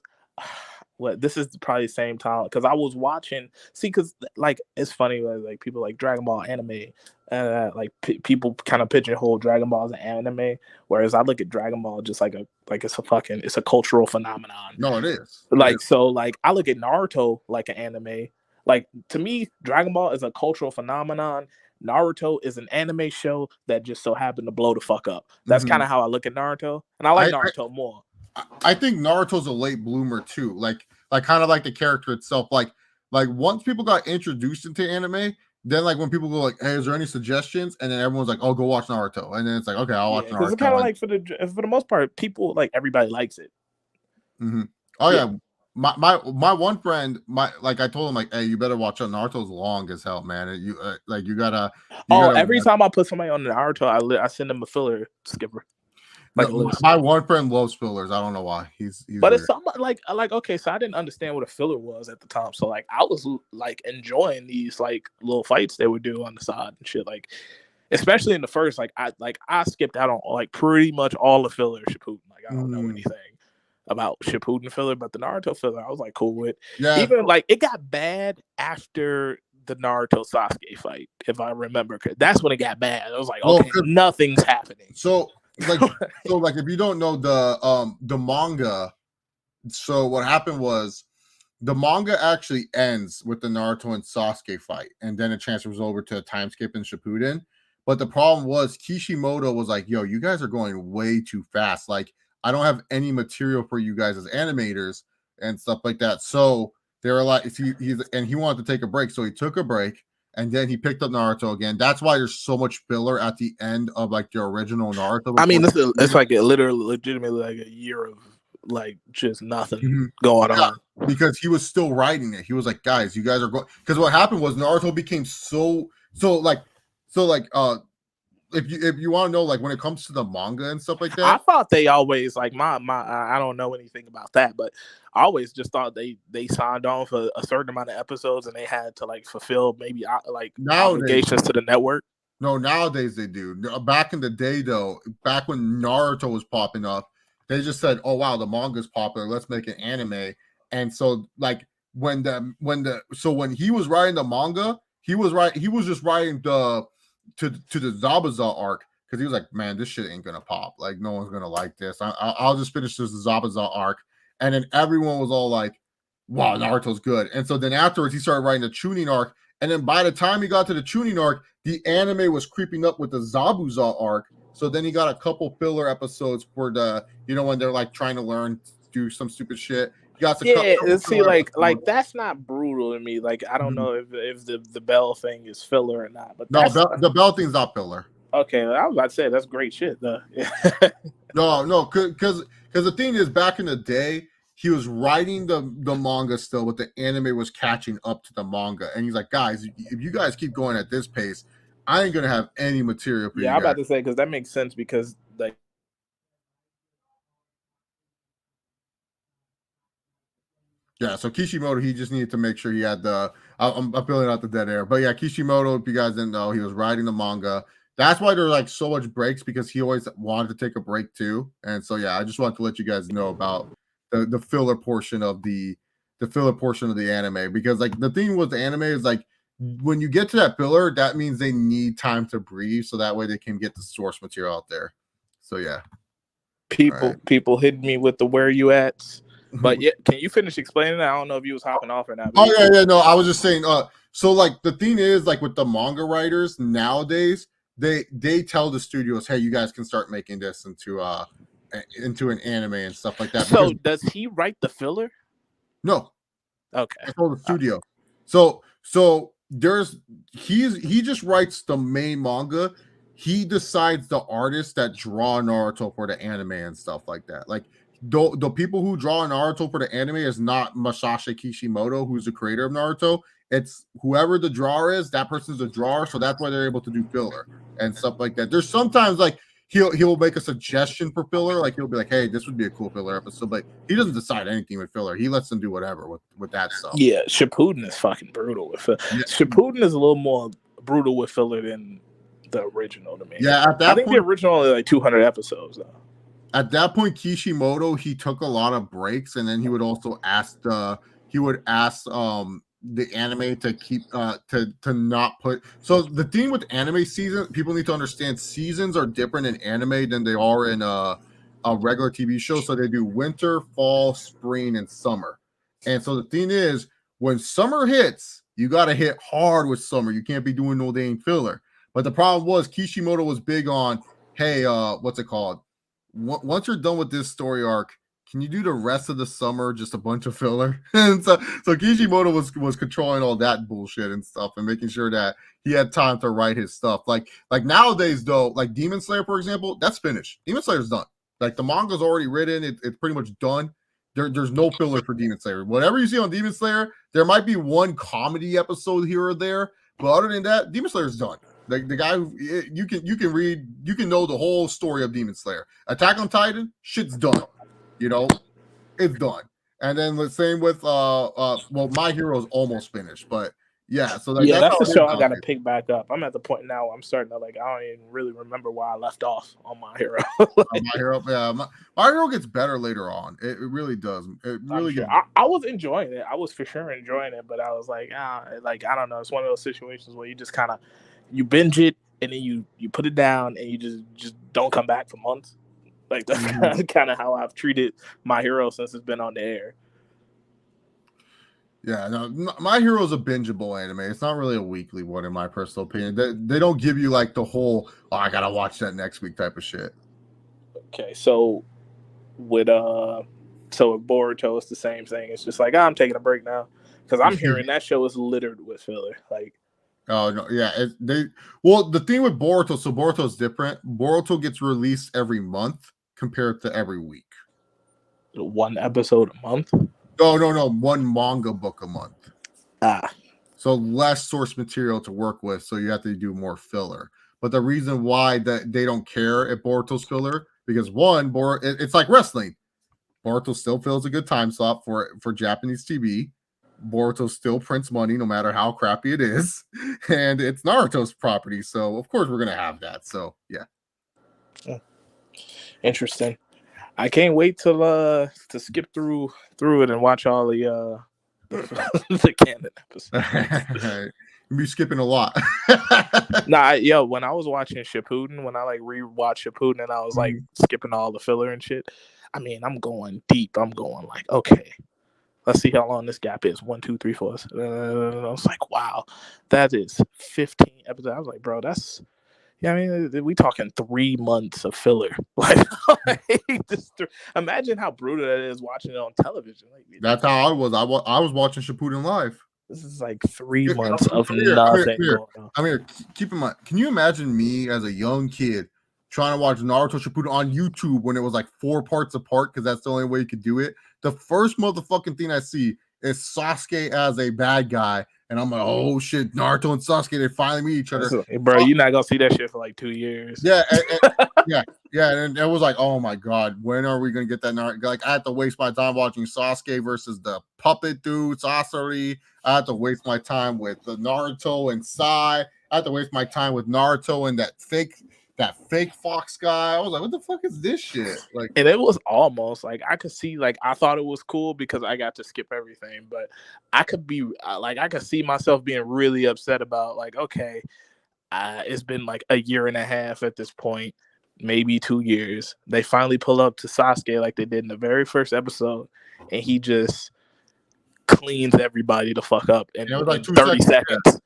what, this is probably the same time, because I was watching, because like it's funny, like people like Dragon Ball anime, like people kind of pigeonhole Dragon Ball as an anime, whereas I look at Dragon Ball just like it's a cultural phenomenon. No, it is. Like, so like I look at Naruto like an anime. Like, to me, Dragon Ball is a cultural phenomenon. Naruto is an anime show that just so happened to blow the fuck up. That's kind of how I look at Naruto, and I like Naruto more. I think Naruto's a late bloomer too. Like kind of like the character itself. Like once people got introduced into anime, then like when people go like, "Hey, is there any suggestions?" and then everyone's like, "Oh, go watch Naruto," and then it's like, "Okay, I'll watch Naruto." Because it's kind of like for the most part, people like everybody likes it. Mm-hmm. Oh yeah. My one friend, like I told him, like, hey, you better watch out. Naruto's long as hell, man. You you gotta. Every time I put somebody on Naruto, I send them a filler skipper. Like, no, my one friend loves fillers. I don't know why. He's but weird. it's something like okay, so I didn't understand what a filler was at the time. So like I was like enjoying these like little fights they would do on the side and shit. Like, especially in the first, like I skipped out on like pretty much all the filler Shippuden. Like, I don't know anything about Shippuden filler, but the Naruto filler I was like cool with. Yeah. Even like it got bad after the Naruto Sasuke fight, if I remember correctly. That's when it got bad. I was like, okay, nothing's happening. So like if you don't know the manga, so what happened was the manga actually ends with the Naruto and Sasuke fight, and then it transfers over to a time skip in Shippuden. But the problem was Kishimoto was like, yo, you guys are going way too fast. Like, I don't have any material for you guys as animators and stuff like that. So they were like, he wanted to take a break. So he took a break and then he picked up Naruto again. That's why there's so much filler at the end of like the original Naruto. I mean, it's like a legitimately like a year of like just nothing going on. Because he was still writing it. He was like, guys, you guys are going, because what happened was Naruto became so if you want to know, like when it comes to the manga and stuff like that, I thought they always like I don't know anything about that, but I always just thought they signed on for a certain amount of episodes and they had to like fulfill maybe like obligations to the network. No, nowadays they do. Back in the day, though, back when Naruto was popping up, they just said, "Oh wow, the manga's popular. Let's make an anime." And so, like when he was writing the manga, he was just writing the to the Zabuza arc because he was like, "Man, this shit ain't gonna pop. Like, no one's gonna like this. I'll just finish this Zabuza arc." And then everyone was all like, "Wow, Naruto's good." And so then afterwards, he started writing the Chunin arc. And then by the time he got to the Chunin arc, the anime was creeping up with the Zabuza arc. So then he got a couple filler episodes for the, when they're like trying to learn to do some stupid shit. See, like that's not brutal to me. Like, I don't know if the Bell thing is filler or not. But no, the Bell thing's not filler. Okay, I was about to say that's great shit though. No, because the thing is, back in the day, he was writing the manga still, but the anime was catching up to the manga. And he's like, guys, if you guys keep going at this pace, I ain't gonna have any material for you. Yeah, I'm about to say, because that makes sense, because like, yeah, so Kishimoto, he just needed to make sure he had the I'm filling out the dead air. But yeah, Kishimoto, if you guys didn't know, he was writing the manga. That's why there's like so much breaks, because he always wanted to take a break too. And so yeah, I just wanted to let you guys know about the filler portion of the anime, because like the thing with the anime is like when you get to that filler, that means they need time to breathe, so that way they can get the source material out there. So yeah, people hit me with the where you at, but yeah, can you finish explaining that? I don't know if you was hopping off or not. Oh yeah, no, I was just saying. So like the thing is, like with the manga writers nowadays, they tell the studios, hey, you guys can start making this into an anime and stuff like that. So does he write the filler? No, Okay, that's all the studio. So he just writes the main manga. He decides the artists that draw Naruto for the anime and stuff like that. Like the people who draw Naruto for the anime is not Masashi Kishimoto, who's the creator of Naruto. It's whoever the drawer is, that person's a drawer, so that's why they're able to do filler and stuff like that. There's sometimes like he'll make a suggestion for filler, like he'll be like, hey, this would be a cool filler episode, but he doesn't decide anything with filler. He lets them do whatever with that stuff. Yeah, Shippuden is fucking brutal with filler. Yeah. Shippuden is a little more brutal with filler than the original to me. Yeah, at that I think the original is like 200 episodes though. At that point, Kishimoto, he took a lot of breaks, and then he would also ask the anime to keep to not put. So the thing with anime season, people need to understand seasons are different in anime than they are in a regular TV show. So they do winter, fall, spring, and summer. And so the thing is, when summer hits, you got to hit hard with summer. You can't be doing no dang filler. But the problem was Kishimoto was big on, hey, what's it called? Once you're done with this story arc, can you do the rest of the summer just a bunch of filler? And so Kishimoto was controlling all that bullshit and stuff and making sure that he had time to write his stuff. Like nowadays though, like Demon Slayer, for example, that's finished. Demon Slayer's done. Like the manga's already written. It's pretty much done. There's no filler for Demon Slayer. Whatever you see on Demon Slayer, there might be one comedy episode here or there, but other than that, Demon Slayer's done. The guy who you can read, you can know the whole story of Demon Slayer. Attack on Titan, shit's done. You know, it's done. And then the same with My Hero's almost finished, but yeah. So like, that's the show I got to pick back up. I'm at the point now where I'm starting to like, I don't even really remember where I left off on My Hero. My Hero, yeah. My Hero gets better later on. It really does. It really gets. I was enjoying it. I was for sure enjoying it, but I was like, I don't know. It's one of those situations where you just kind of you binge it and then you put it down and you just don't come back for months. Like that's kind of how I've treated My Hero since it's been on the air. Yeah, no, My Hero is a bingeable anime. It's not really a weekly one, in my personal opinion. They don't give you like the whole I gotta watch that next week type of shit. Okay, so with Boruto, it's the same thing. It's just like I'm taking a break now because I'm hearing that show is littered with filler. Like. Oh no, yeah. The thing with Boruto, so Boruto is different. Boruto gets released every month compared to every week. One episode a month? No. One manga book a month. So less source material to work with, so you have to do more filler. But the reason why that they don't care if Boruto's filler, because one, it's like wrestling. Boruto still fills a good time slot for Japanese TV. Boruto still prints money no matter how crappy it is, and it's Naruto's property, so of course we're gonna have that. So yeah, interesting. I can't wait to skip through it and watch all the canon episodes. You'll be skipping a lot. When I was watching Shippuden, when I like rewatched Shippuden, and I was like skipping all the filler and shit. I mean, I'm going deep. I'm going like, okay. Let's see how long this gap is. 1, 2, 3, 4. I was like, wow, that is 15 episodes. I was like, bro, that's, I mean, we talking 3 months of filler. Like, imagine how brutal that is watching it on television. Like, that's how I was. I was watching Shippuden live. This is like 3 months of nothing going on. I mean, keep in mind, can you imagine me as a young kid trying to watch Naruto Shippuden on YouTube when it was like 4 parts apart because that's the only way you could do it? The first motherfucking thing I see is Sasuke as a bad guy, and I'm like, oh shit, Naruto and Sasuke, they finally meet each other. Bro, you're not gonna see that shit for like 2 years. Yeah, and it was like, oh my god, when are we gonna get that Naruto? Like, I had to waste my time watching Sasuke versus the puppet dude, Sasori. I had to waste my time with the Naruto and Sai. I had to waste my time with Naruto and that fake fox guy. I was like, what the fuck is this shit? Like, and it was almost like I could see, like, I thought it was cool because I got to skip everything, but I could be like, I could see myself being really upset about, like, okay, it's been like a year and a half at this point, maybe 2 years. They finally pull up to Sasuke like they did in the very first episode, and he just cleans everybody the fuck up in, it was like in 30 seconds.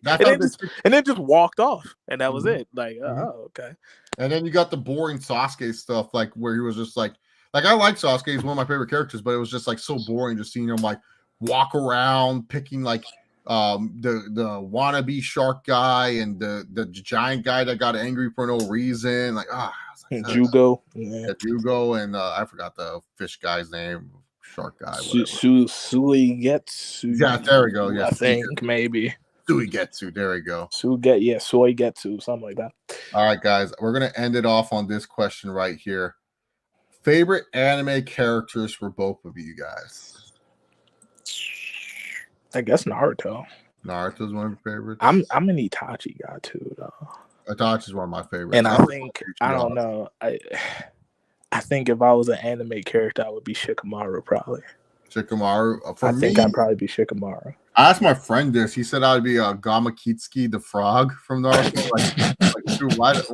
That's and how then they. just walked off, and that was Mhm. it. Like, oh, okay. And then you got the boring Sasuke stuff, like where he was just like I like Sasuke, he's one of my favorite characters, but it was just like so boring just seeing him like walk around picking like the wannabe shark guy and the giant guy that got angry for no reason. Like Jugo, yeah. Jugo, and I forgot the fish guy's name, shark guy, whatever. Suigetsu. Yeah, there we go. Yeah, I think maybe. Suigetsu. There we go. Soigetsu, something like that. All right, guys, we're gonna end it off on this question right here. Favorite anime characters for both of you guys? I guess Naruto. Naruto's one of your favorites. I'm an Itachi guy too, though. Itachi's one of my favorites. And I think I don't know. I think if I was an anime character, I would be Shikamaru probably. Shikamaru. I think I'd probably be Shikamaru. I asked my friend this. He said I'd be Gamakitsuki the frog from Naruto. Dude, why it's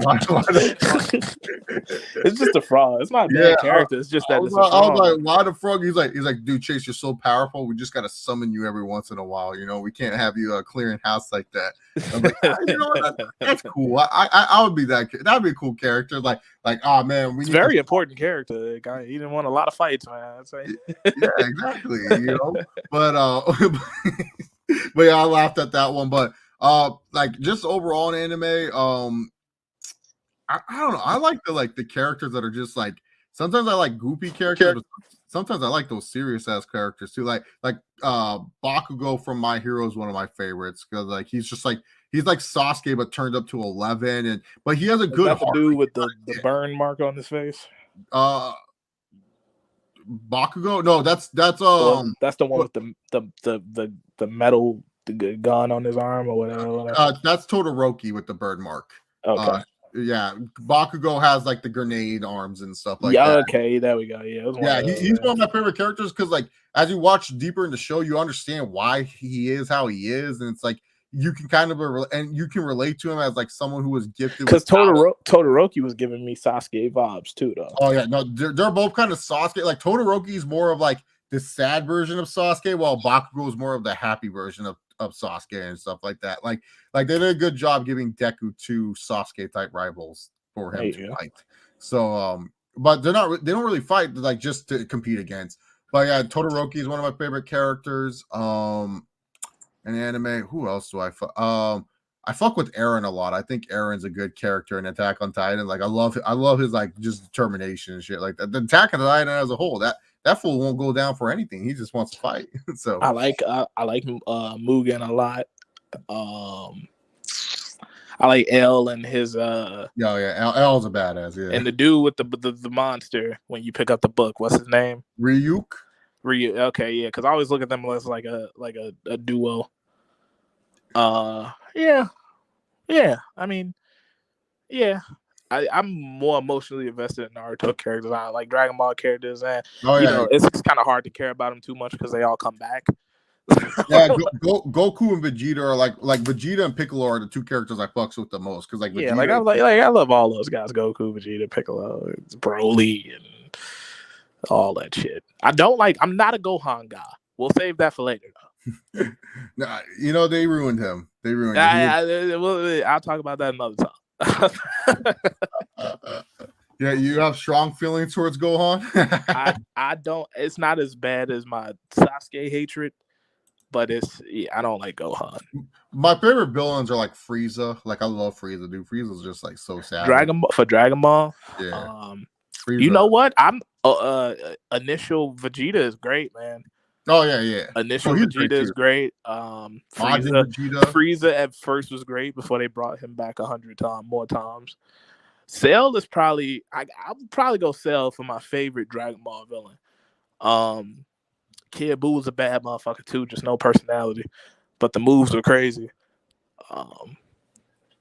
just a frog. It's not a bad character. It's just that it's a frog. I was like, why the frog? He's like, dude, Chase, you're so powerful. We just gotta summon you every once in a while. You know, we can't have you clearing house like that. I'm like, you know what? That's cool. I would be that. That'd be a cool character. Like, oh man, it's very important character. Guy, he didn't want a lot of fights, man. I'd say. Yeah, exactly. You know, but but yeah, I laughed at that one. But like just overall in anime, I don't know. I like the characters that are just like sometimes I like goofy characters, but sometimes I like those serious ass characters too. Like Bakugo from My Hero is one of my favorites because like he's like Sasuke but turned up to 11, but he has a good heart. Dude with the burn mark on his face. Bakugo? No, that's that's the one with the metal gun on his arm or whatever. That's Todoroki with the bird mark. Okay. Yeah, Bakugo has like the grenade arms and stuff like that. Yeah, okay, there we go. Yeah, he's one of my favorite characters because like as you watch deeper in the show, you understand why he is how he is, and it's like you can kind of and you can relate to him as like someone who was gifted. Because Todoroki was giving me Sasuke vibes too, though. Oh yeah, no, they're both kind of Sasuke. Like Todoroki is more of like the sad version of Sasuke, while Bakugo is more of the happy version of Sasuke and stuff like that. Like they did a good job giving Deku two Sasuke type rivals for him to fight. So but they don't really fight like just to compete against. But yeah, Todoroki is one of my favorite characters. In anime, who else do I fuck? I fuck with Eren a lot. I think Eren's a good character in Attack on Titan. Like I love his like just determination and shit like that. The Attack on Titan as a whole, that fool won't go down for anything. He just wants to fight. So I like Mugen a lot. I like L and his L's a badass, yeah. And the dude with the monster when you pick up the book, what's his name? Ryuk. Okay, yeah, because I always look at them as like a duo. Yeah. I mean, yeah. I'm more emotionally invested in Naruto characters. I like Dragon Ball characters, and it's kind of hard to care about them too much because they all come back. Yeah, Goku and Vegeta are like Vegeta and Piccolo are the two characters I fucks with the most because like Vegeta, I love all those guys: Goku, Vegeta, Piccolo, Broly, and all that shit. I'm not a Gohan guy. We'll save that for later though. Nah, they ruined him. I'll talk about that another time. Yeah, you have strong feelings towards Gohan. I don't. It's not as bad as my Sasuke hatred, but I don't like Gohan. My favorite villains are like Frieza. Like I love Frieza, dude. Frieza's just like so sad. Dragon Ball. Yeah. Frieza. You know what? I'm initial Vegeta is great, man. Oh yeah. Initial Vegeta is great. Frieza at first was great before they brought him back 100 more times. Cell is probably I would probably go Cell for my favorite Dragon Ball villain. Kid Buu was a bad motherfucker too, just no personality, but the moves were crazy.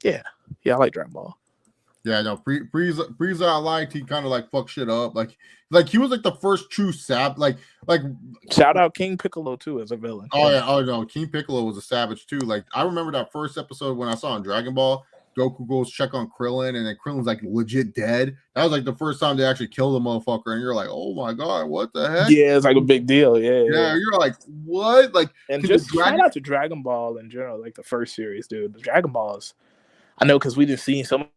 Yeah, I like Dragon Ball. Yeah, no, Frieza I liked. He kind of like fucked shit up. Like he was like the first true sap. Like shout out King Piccolo too as a villain. Oh yeah, oh no, King Piccolo was a savage too. Like I remember that first episode when I saw on Dragon Ball. Goku goes check on Krillin, and then Krillin's like legit dead. That was like the first time they actually killed the motherfucker, and you're like, oh my god, what the heck? Yeah, it's like a big deal. Yeah, you're like, what? Like, and just shout out to Dragon Ball in general, like the first series, dude. The Dragon Balls, I know because we just seen so much.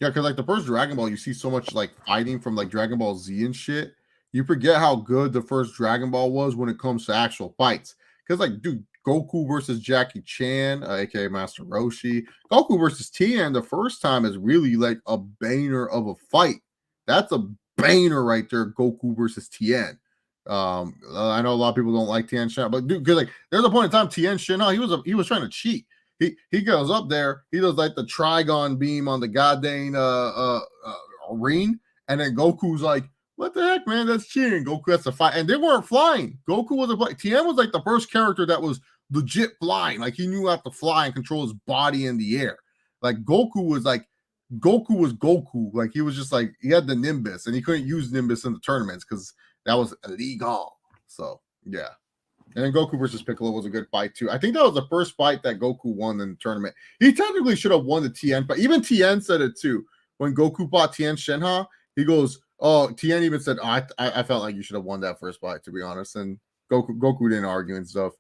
Yeah, because like the first Dragon Ball, you see so much like fighting from like Dragon Ball Z and shit. You forget how good the first Dragon Ball was when it comes to actual fights. Because like, dude, Goku versus Jackie Chan, aka Master Roshi, Goku versus Tien the first time is really like a banger of a fight. That's a banger right there, Goku versus Tien. I know a lot of people don't like Tien Shin, but dude, because like there's a point in time Tien Shin, he was trying to cheat. He goes up there, he does like the Trigon beam on the goddamn ring, and then Goku's like, what the heck, man? That's cheating. Goku has to fight. And they weren't flying. Goku was a Tien was like the first character that was legit flying. Like he knew how to fly and control his body in the air. Like Goku was Goku. Like he was just like he had the Nimbus, and he couldn't use Nimbus in the tournaments because that was illegal. So yeah. And then Goku versus Piccolo was a good fight too. I think that was the first fight that Goku won in the tournament. He technically should have won the Tien, but even Tien said it too. When Goku fought Tien Shinha, he goes, "Oh, Tien even said, I felt like you should have won that first fight, to be honest." And Goku didn't argue and stuff.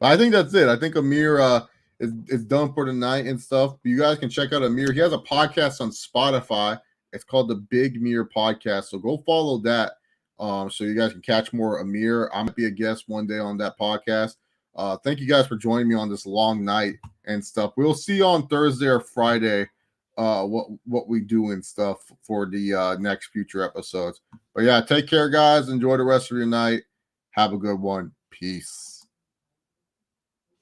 But I think that's it. I think Amir is done for the night and stuff. But you guys can check out Amir. He has a podcast on Spotify. It's called the Big Mir Podcast. So go follow that. So you guys can catch more Amir. I might be a guest one day on that podcast. Thank you guys for joining me on this long night and stuff. We'll see you on Thursday or Friday. What we do and stuff for the next future episodes. But yeah, take care, guys. Enjoy the rest of your night. Have a good one. Peace.